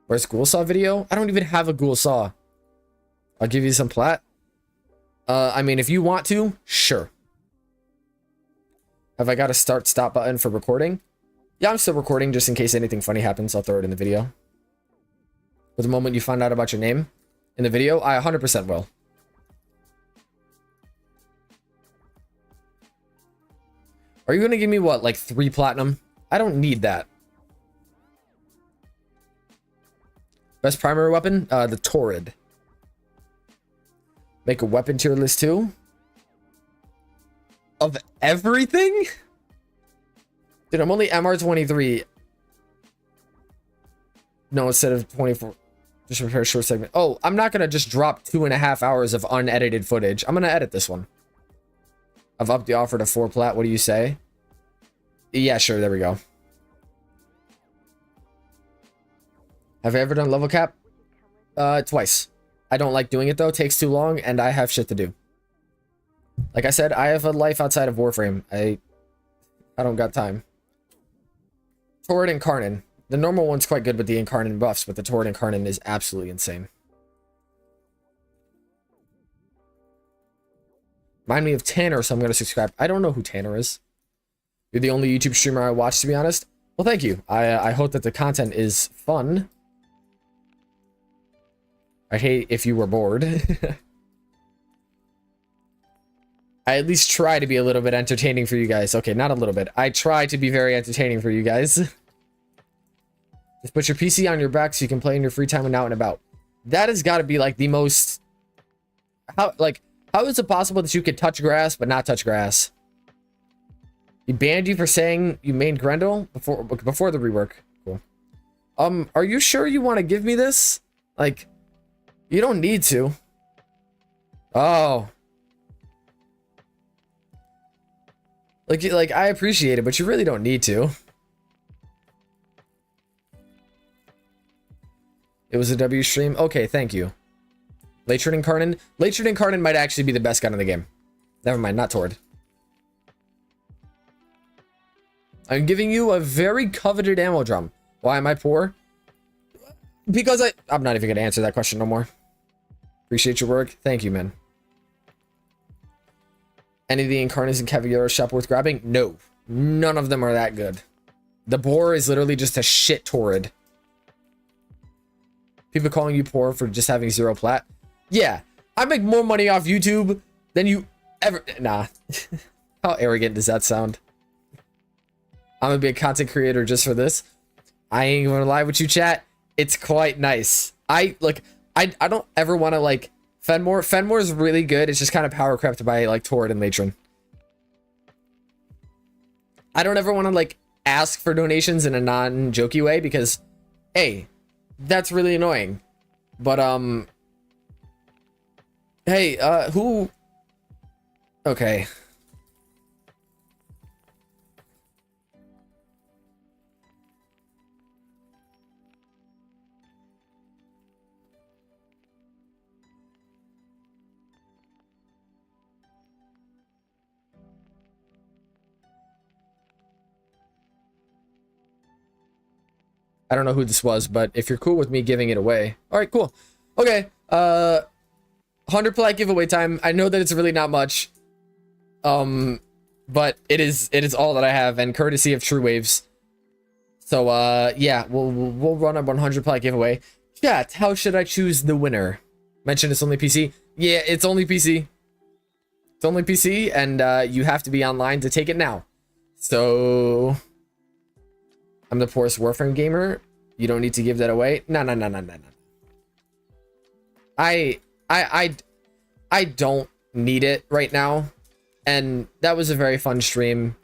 Where's Ghoul Saw video? I don't even have a Ghoul Saw. I'll give you some plat. I mean, if you want to, sure. Have I got a stop button for recording? Yeah, I'm still recording just in case anything funny happens. I'll throw it in the video. But the moment you find out about your name in the video, I 100% will. Are you going to give me what, like 3 platinum? I don't need that. Best primary weapon? The Torrid. Make a weapon tier list too? Of everything? Dude, I'm only MR23. No, instead of 24. Just prepare a short segment. Oh, I'm not going to just drop 2.5 hours of unedited footage. I'm going to edit this one. I've upped the offer to 4 plat. What do you say? Yeah, sure. There we go. Have I ever done level cap? Twice. I don't like doing it though. It takes too long and I have shit to do. Like I said, I have a life outside of Warframe. I don't got time. Torrid Incarnate. The normal one's quite good with the Incarnate buffs, but the Torrid Incarnate is absolutely insane. Remind me of Tanner, so I'm going to subscribe. I don't know who Tanner is. You're the only YouTube streamer I watch, to be honest. Well, thank you. I hope that the content is fun. I hate if you were bored. I at least try to be a little bit entertaining for you guys. Okay, not a little bit. I try to be very entertaining for you guys. Just put your PC on your back so you can play in your free time and out and about. That has got to be like the most... How is it possible that you could touch grass but not touch grass? He banned you for saying you mained Grendel before the rework. Cool. Are you sure you want to give me this? Like, you don't need to. Oh. Like I appreciate it, but you really don't need to. It was a W stream. Okay, thank you. Latrid Incarnate. Latrid Incarnate might actually be the best gun in the game. Never mind, not Torrid. I'm giving you a very coveted ammo drum. Why am I poor? Because I'm not even going to answer that question no more. Appreciate your work. Thank you, man. Any of the Incarnates in Caviar shop worth grabbing? No. None of them are that good. The Boar is literally just a shit Torrid. People calling you poor for just having 0 plat. Yeah. I make more money off YouTube than you ever... Nah. How arrogant does that sound? I'm gonna be a content creator just for this. I ain't gonna lie with you, chat. It's quite nice. I don't ever want to like Fenmore. Fenmore is really good. It's just kind of power crept by like Torrid and Latrid. I don't ever want to like ask for donations in a non-jokey way because, hey, that's really annoying. But hey, who? Okay. I don't know who this was, but if you're cool with me giving it away. All right, cool. Okay. 100 plat giveaway time. I know that it's really not much. But it is all that I have and courtesy of True Waves. So, yeah, we'll run a 100 plat giveaway. Chat, how should I choose the winner? Mention it's only PC. Yeah, it's only PC. It's only PC and you have to be online to take it now. So, I'm the poorest Warframe gamer. You don't need to give that away. No. I don't need it right now. And that was a very fun stream.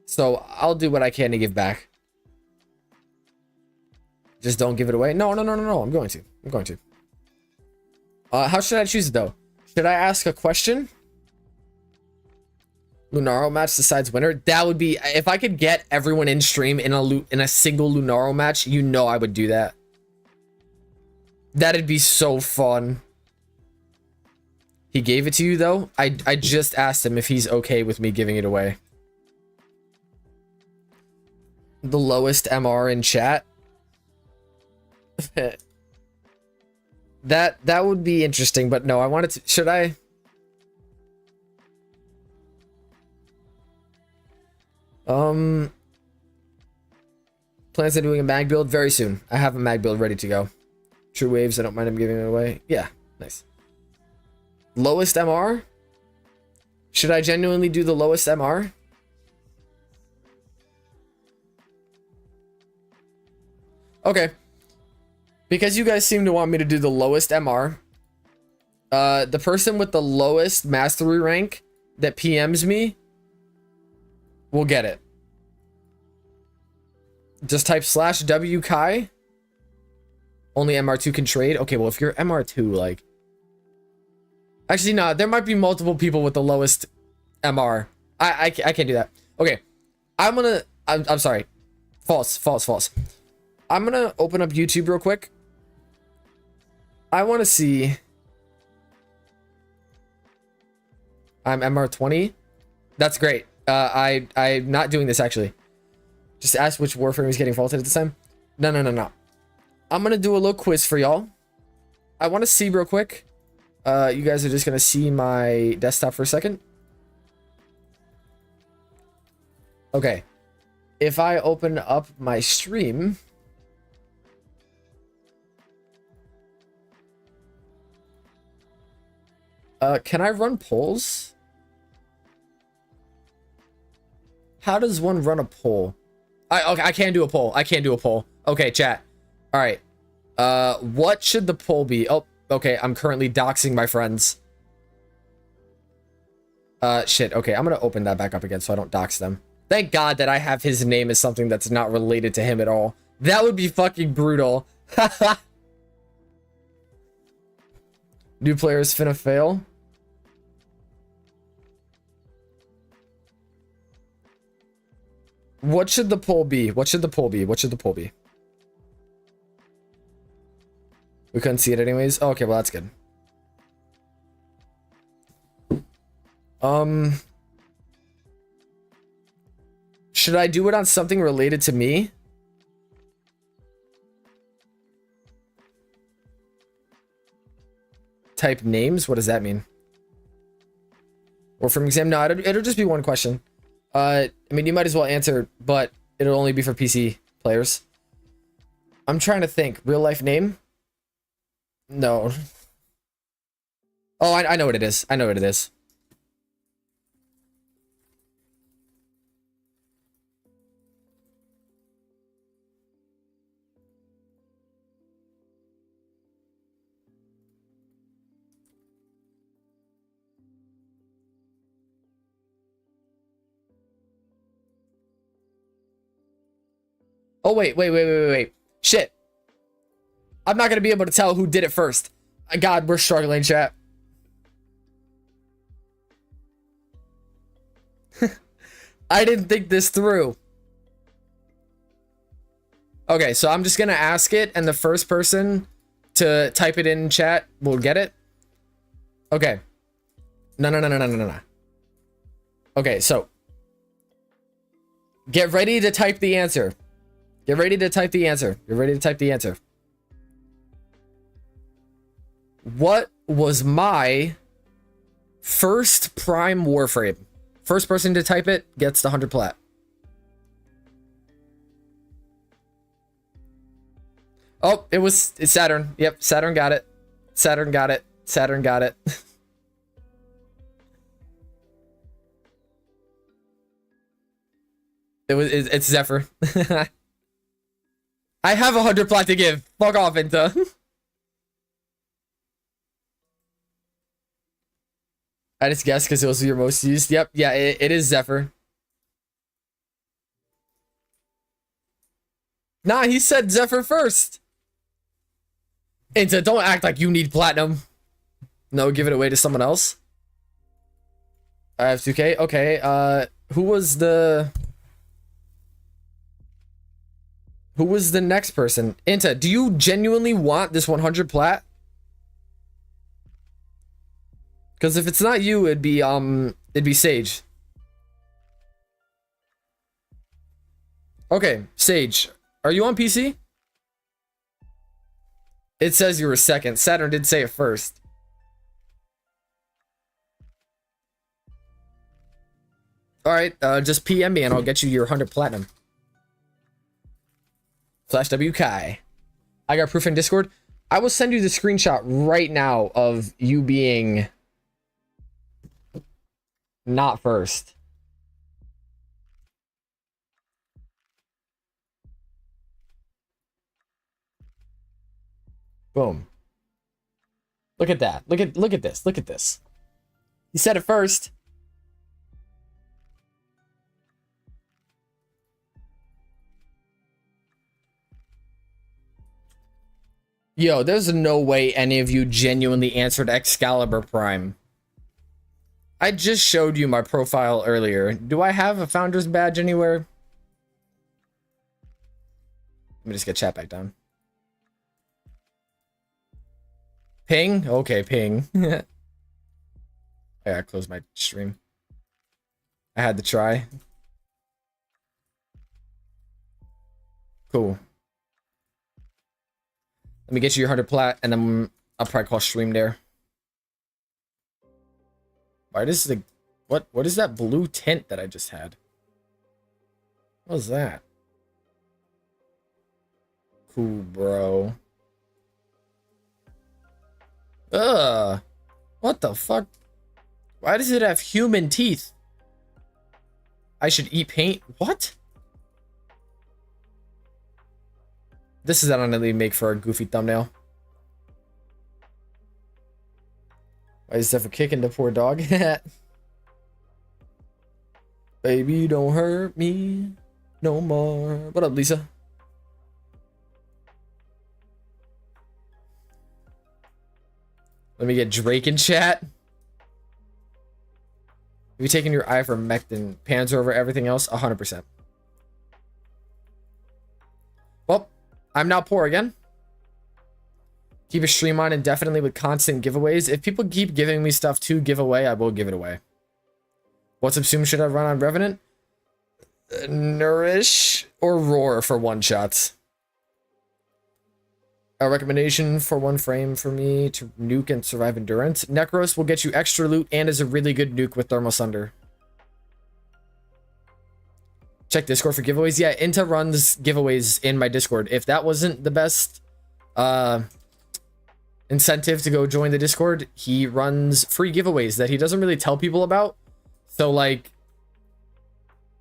So I'll do what I can to give back. Just don't give it away. No. I'm going to. How should I choose it though? Should I ask a question? Lunaro match decides winner. That would be if I could get everyone in stream in a single Lunaro match. You know I would do that. That'd be so fun. He gave it to you though. I just asked him if he's okay with me giving it away. the lowest MR in chat. That would be interesting, but no, I wanted to. Should I? Plans on doing a mag build very soon. I have a mag build ready to go. True waves. I don't mind him giving it away. Yeah, nice. Lowest MR. Should I genuinely do the lowest MR? Okay. Because you guys seem to want me to do the lowest MR. The person with the lowest mastery rank that PMs me will get it. Just type /W Kai. Only MR2 can trade. Okay, well, if you're MR2, like... Actually, no, there might be multiple people with the lowest MR. I can't do that. Okay, I'm sorry. False. I'm gonna open up YouTube real quick. I want to see... I'm MR20. That's great. I'm not doing this, actually. Just ask which Warframe is getting faulted at this time. No. I'm gonna do a little quiz for y'all. I want to see real quick. You guys are just gonna see my desktop for a second. Okay. If I open up my stream... can I run polls? How does one run a poll? Okay, I can't do a poll. Okay, chat. All right. What should the poll be? Oh, okay. I'm currently doxing my friends. Shit. Okay, I'm gonna open that back up again so I don't dox them. Thank God that I have his name as something that's not related to him at all. That would be fucking brutal. New players finna fail. What should the poll be? What should the poll be? We couldn't see it anyways. Oh, okay, well, that's good. Should I do it on something related to me? Type names? What does that mean? Or from exam? No, it'll just be one question. I mean, you might as well answer, but it'll only be for PC players. I'm trying to think. Real life name? No. Oh, I know what it is. Oh, wait. Shit. I'm not going to be able to tell who did it first. God, we're struggling, chat. I didn't think this through. Okay, so I'm just going to ask it, and the first person to type it in chat will get it. Okay. No. Okay, so. Get ready to type the answer. You're ready to type the answer. What was my first prime Warframe? First person to type it gets the 100 plat. Oh, it's Saturn. Yep, Saturn got it. It's Zephyr. I have 100 plat to give. Fuck off, Inta. I just guessed because it was your most used. Yep, yeah, it is Zephyr. Nah, he said Zephyr first. Inta, don't act like you need platinum. No, give it away to someone else. I have 2K. Okay, who was the next person? Inta, do you genuinely want this 100 plat? Because if it's not you, it'd be Sage. Okay, Sage, are you on PC? It says you were second. Saturn did say it first. Alright, just PM me and I'll get you your 100 platinum. Flash W Kai. I got proof in Discord. I will send you the screenshot right now of you being not first. Boom. Look at that. Look at this. Look at this. He said it first. Yo, there's no way any of you genuinely answered Excalibur Prime. I just showed you my profile earlier. Do I have a founder's badge anywhere? Let me just get chat back down. Ping? Okay, ping. I gotta close my stream. I had to try. Cool. Let me get you your 100 plat, and then I'll probably call stream there. Why does the... What is that blue tint that I just had? What was that? Cool, bro. Ugh. What the fuck? Why does it have human teeth? I should eat paint? What? This is definitely make for a goofy thumbnail. Why is that for kicking the poor dog? Baby, don't hurt me no more. What up, Lisa? Let me get Drake in chat. Have you taken your ivermectin? Panzer over everything else? 100%. Well, I'm now poor again. Keep a stream on indefinitely with constant giveaways. If people keep giving me stuff to give away, I will give it away. What subsume should I run on Revenant? Nourish or Roar for one-shots. A recommendation for one frame for me to nuke and survive endurance. Nekros will get you extra loot and is a really good nuke with Thermal Sunder. Check Discord for giveaways. Yeah, Inta runs giveaways in my Discord. If that wasn't the best incentive to go join the Discord, he runs free giveaways that he doesn't really tell people about. So like,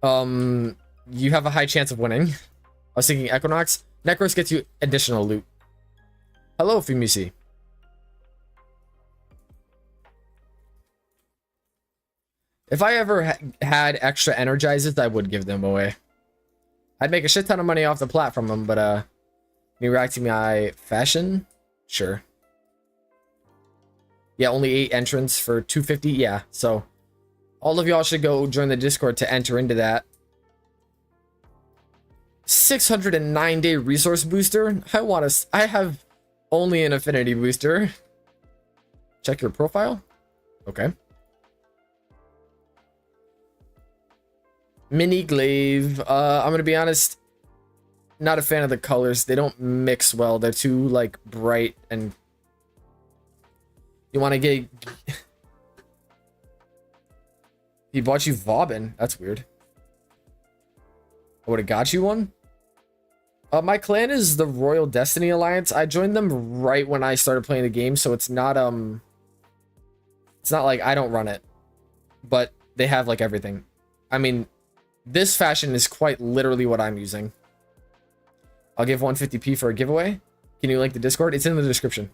you have a high chance of winning. I was thinking Equinox. Nekros gets you additional loot. Hello, Fumisi. If I ever had extra energizers, I would give them away. I'd make a shit ton of money off the plat from them, but me reacting my fashion? Sure. Yeah, only 8 entrants for 250. Yeah, so all of y'all should go join the Discord to enter into that. 609-day resource booster. I have only an affinity booster. Check your profile. Okay. Mini glaive. I'm gonna be honest, not a fan of the colors. They don't mix well. They're too like bright, and you want to get. He bought you Vauban. That's weird. I would have got you one. My clan is the Royal Destiny Alliance. I joined them right when I started playing the game, so it's not like I don't run it, but they have like everything. I mean, this fashion is quite literally what I'm using. I'll give 150p for a giveaway. Can you link the Discord? It's in the description.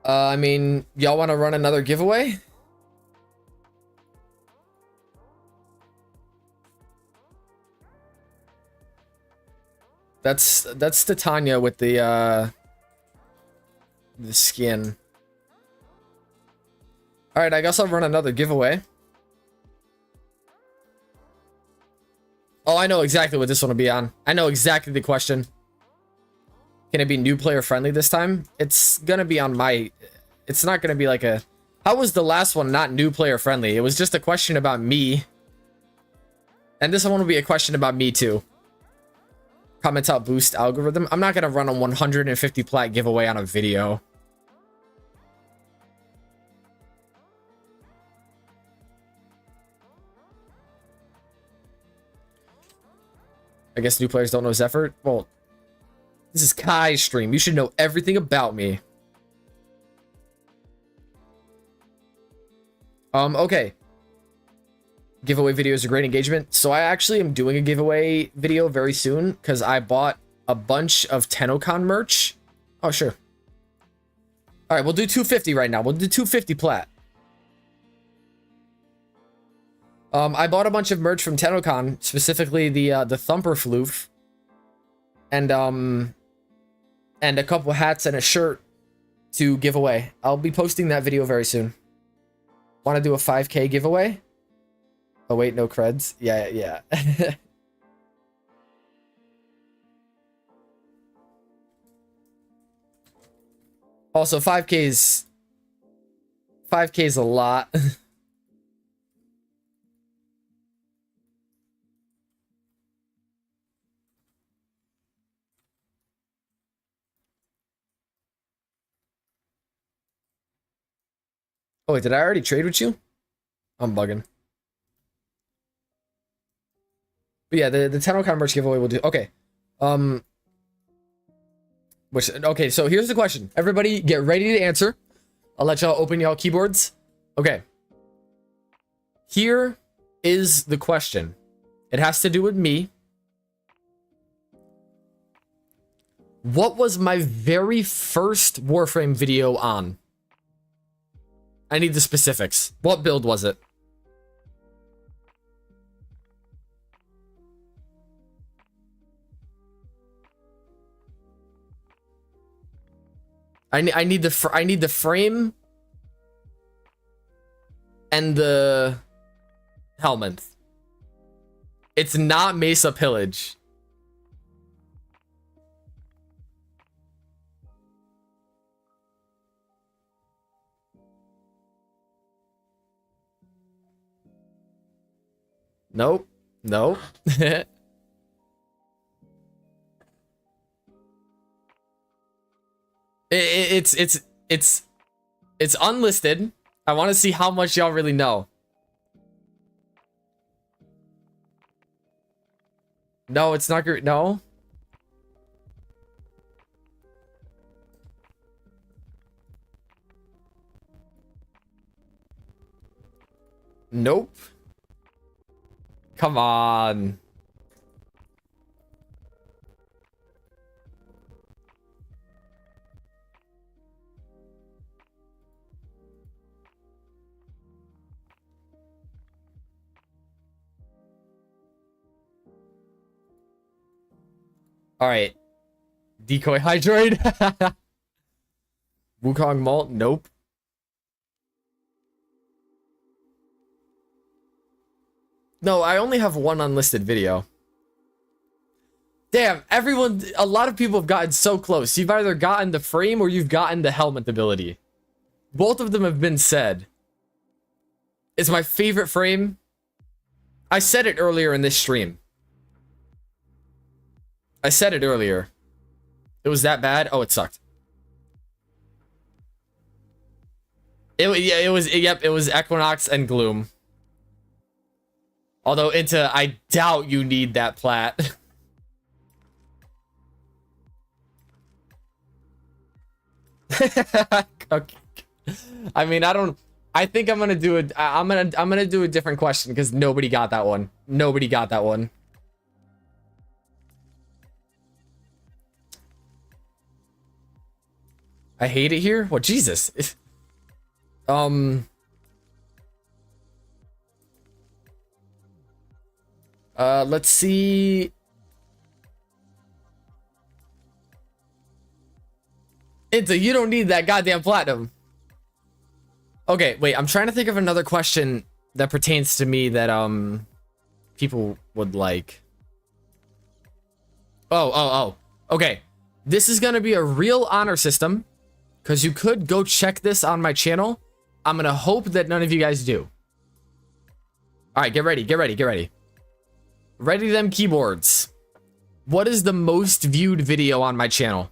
I mean, y'all want to run another giveaway? That's Titania with the skin. All right, I guess I'll run another giveaway. Oh, I know exactly what this one will be on. I know exactly the question. Can it be new player friendly this time? It's gonna be on my... It's not gonna be like a... How was the last one not new player friendly? It was just a question about me. And this one will be a question about me too. Comments out boost algorithm. I'm not gonna run a 150 plat giveaway on a video. I guess new players don't know his effort. Well, this is Kai's stream. You should know everything about me. Okay. Giveaway videos are great engagement. So I actually am doing a giveaway video very soon because I bought a bunch of TennoCon merch. Oh, sure. All right, we'll do 250 right now. We'll do 250 plat. I bought a bunch of merch from TennoCon, specifically the Thumper Floof, and a couple hats and a shirt to give away. I'll be posting that video very soon. Want to do a 5K giveaway? Oh wait, no creds. Yeah. Also, 5K's a lot. Oh wait, did I already trade with you? I'm bugging. But yeah, the TennoCon merch giveaway will do. Okay. Okay, so here's the question. Everybody get ready to answer. I'll let y'all open y'all keyboards. Okay. Here is the question. It has to do with me. What was my very first Warframe video on? I need the specifics. What build was it? I need the frame and the Helminth. It's not Mesa Pillage. Nope. Nope. It's unlisted. I want to see how much y'all really know. No, it's not good. No. Nope. Come on. All right. Decoy Hydroid. Wukong Malt. Nope. No, I only have one unlisted video. Damn, a lot of people have gotten so close. You've either gotten the frame or you've gotten the Helminth ability. Both of them have been said. It's my favorite frame. I said it earlier in this stream. I said it earlier. It was that bad? Oh, it sucked. Yep, it was Equinox and Gloom. Although I doubt you need that plat. Okay. I mean, I think I'm gonna do it. I'm gonna do a different question because nobody got that one. Nobody got that one. I hate it here. Well, Jesus. Let's see. You don't need that goddamn platinum. Okay, wait, I'm trying to think of another question that pertains to me that people would like. Oh. Okay. This is gonna be a real honor system, because you could go check this on my channel. I'm gonna hope that none of you guys do. Alright, get ready. Ready them keyboards. What is the most viewed video on my channel?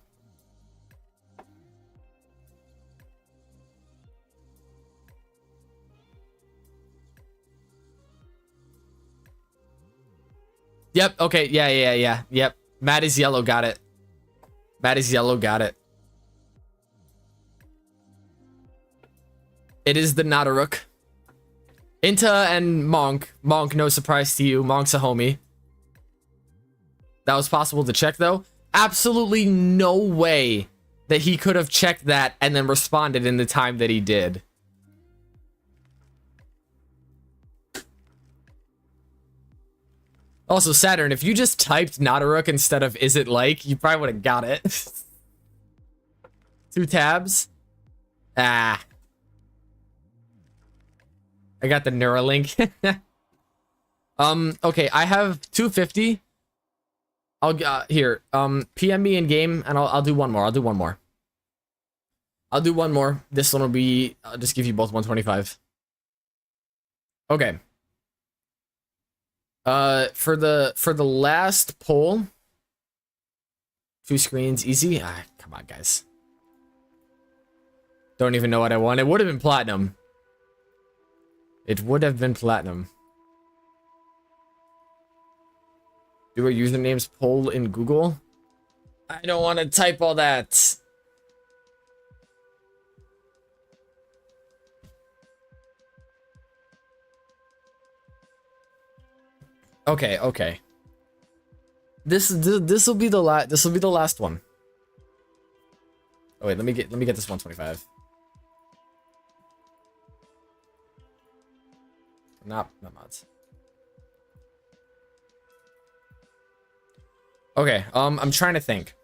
Yep, okay, yeah. Yep. Matt is yellow, got it. Matt is yellow, got it. It is the Nadaruk. Inta and Monk. Monk, no surprise to you. Monk's a homie. That was possible to check, though. Absolutely no way that he could have checked that and then responded in the time that he did. Also, Saturn, if you just typed Nadaruk instead of is it like, you probably would have got it. 2 tabs. Ah. I got the Neuralink. Okay, I have 250. I'll here. PM me in game, and I'll do one more. I'll do one more. This one will be. I'll just give you both 125. Okay. For the last poll, 2 screens, easy. Ah, come on, guys. Don't even know what I want. It would have been platinum. It would have been platinum. Do a usernames poll in Google? I don't want to type all that. Okay. This will be the last one. Oh wait, let me get this 125. Not mods. Okay, I'm trying to think.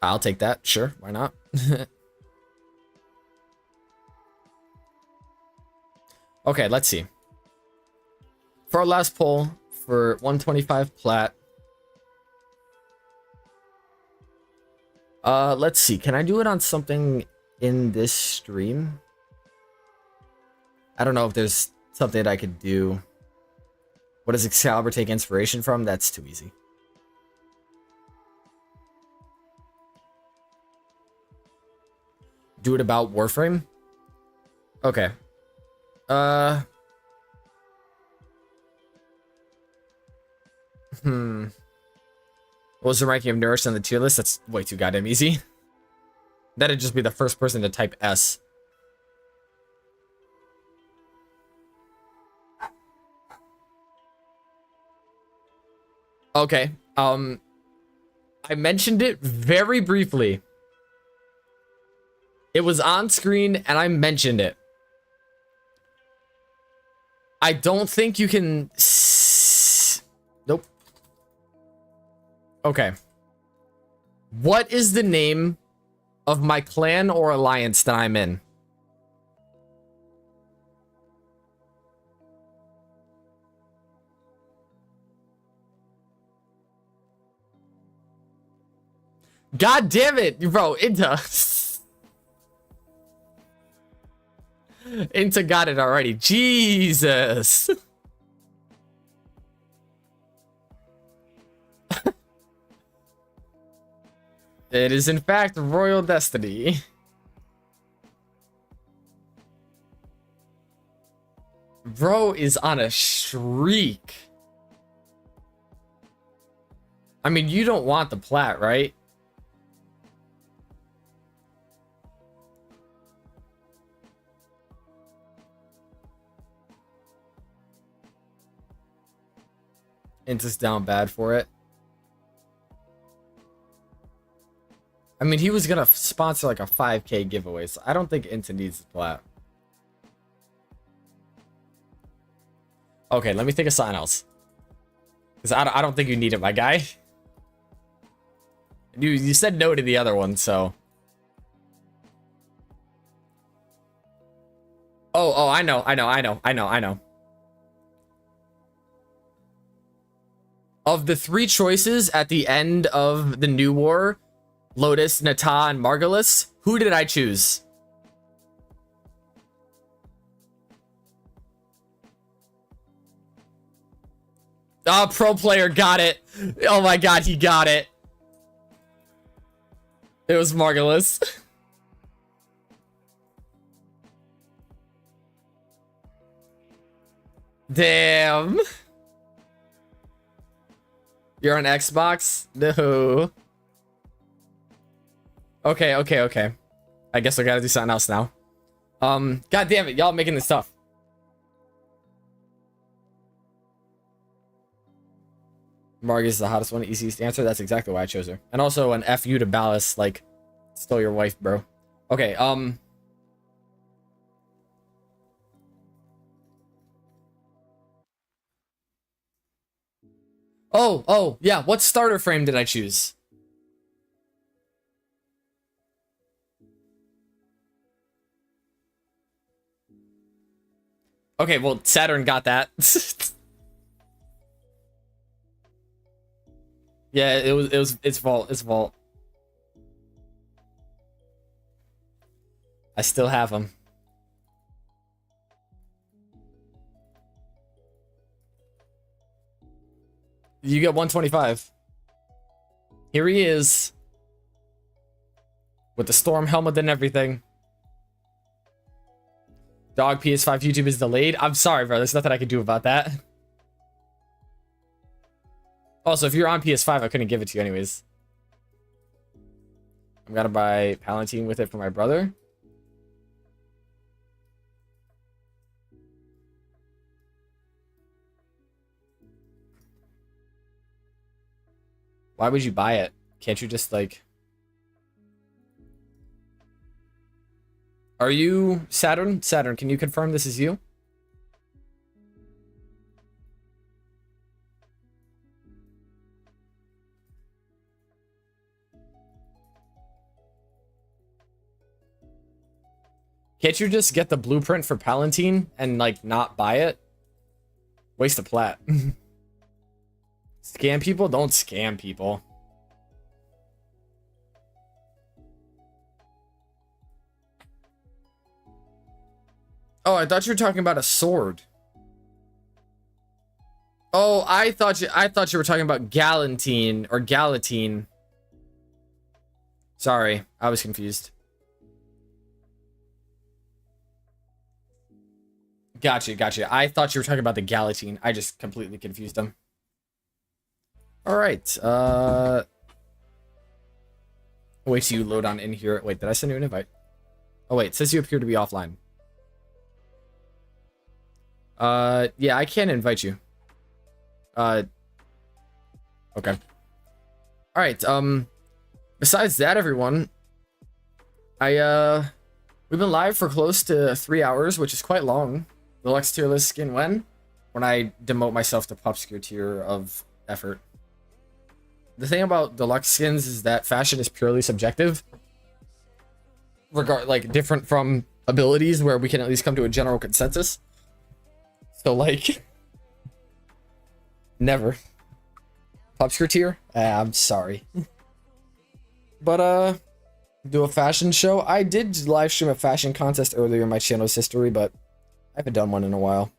I'll take that. Sure, why not? Okay, let's see. For our last poll, for 125 plat. Let's see. Can I do it on something in this stream? I don't know if there's something that I could do. What does Excalibur take inspiration from? That's too easy. Do it about Warframe? Okay. What was the ranking of Nourish on the tier list? That's way too goddamn easy. That'd just be the first person to type S. Okay. I mentioned it very briefly. It was on screen and I mentioned it. I don't think you can... Nope. Okay. What is the name of my clan or alliance that I'm in? God damn it, bro, Inta. Inta got it already. Jesus. It is in fact Royal Destiny. Bro is on a streak. I mean, you don't want the plat, right? Inta's down bad for it. I mean, he was gonna sponsor like a 5K giveaway, so I don't think Inta needs the plat. Okay, let me think of something else. Because I don't think you need it, my guy. You said no to the other one, so... Oh, I know. Of the 3 choices at the end of the New War, Lotus, Nata, and Margulis, who did I choose? Oh, pro player got it. Oh my god, he got it. It was marvelous. Damn. You're on Xbox? No. Okay, okay, okay. I guess I gotta do something else now. God damn it, y'all making this tough. Marg is the hottest one, easiest answer. That's exactly why I chose her. And also an F you to Ballast, like, stole your wife, bro. Okay, Oh, yeah, what starter frame did I choose? Okay, well, Saturn got that. Yeah, it's Vault. I still have him. You get 125. Here he is. With the Storm helmet and everything. Dog PS5 YouTube is delayed. I'm sorry, bro. There's nothing I can do about that. Also, if you're on PS5, I couldn't give it to you anyways. I'm gonna buy Palatine with it for my brother. Why would you buy it? Can't you just, like... Are you Saturn? Saturn, can you confirm this is you? Can't you just get the blueprint for Palatine and, like, not buy it? Waste of plat. Scam people? Don't scam people. Oh, I thought you were talking about a sword. Oh, I thought you were talking about Galantine or Galatine. Sorry, I was confused. Gotcha. I thought you were talking about the Galatine. I just completely confused them. All right. Wait till you load on in here. Wait, did I send you an invite? Oh wait, it says you appear to be offline. Yeah, I can invite you. Okay. All right. Besides that, everyone, we've been live for close to 3 hours, which is quite long. The Deluxe tier list skin when I demote myself to Pupscure tier of effort. The thing about deluxe skins is that fashion is purely subjective. Like different from abilities where we can at least come to a general consensus. So like never. Pupscure tier? I'm sorry. But do a fashion show. I did live stream a fashion contest earlier in my channel's history, but I haven't done one in a while.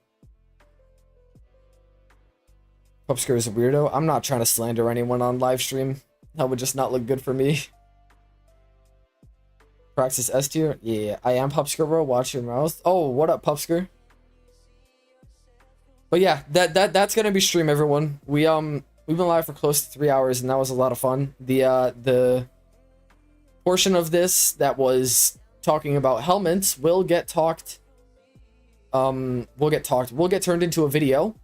Pupscure is a weirdo. I'm not trying to slander anyone on live stream. That would just not look good for me. Praxis S tier? Yeah, I am Pupscure, bro. Watch your mouth. Oh, what up, Pupscure? But yeah, that's gonna be stream, everyone. We've been live for close to 3 hours, and that was a lot of fun. The portion of this that was talking about Helminth will get talked. Will get turned into a video.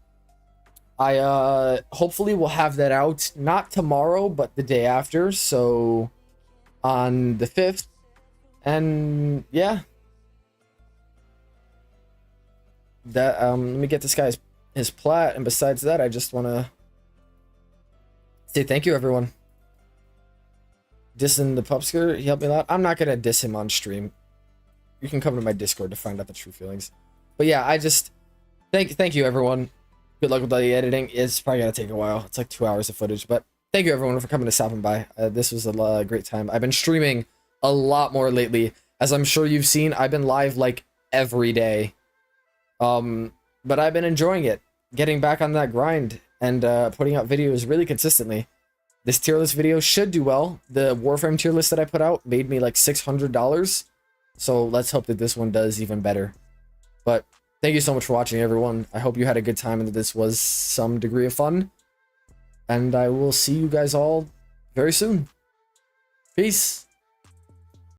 I hopefully will have that out not tomorrow, but the day after, so on the 5th. And yeah. That let me get this guy's his plat, and besides that, I just wanna say thank you, everyone. Dissing the Pupscure, he helped me a lot. I'm not gonna diss him on stream. You can come to my Discord to find out the true feelings. But yeah, I just thank you, everyone. Good luck with all the editing. It's probably gonna take a while. It's like 2 hours of footage, but thank you, everyone, for coming to stopping by. This was a great time. I've been streaming a lot more lately, as I'm sure you've seen. I've been live like every day, but I've been enjoying it, getting back on that grind. and putting out videos really consistently. This tier list video should do well. The Warframe tier list that I put out made me like $600. So let's hope that this one does even better. But thank you so much for watching, everyone. I hope you had a good time and that this was some degree of fun. And I will see you guys all very soon. Peace.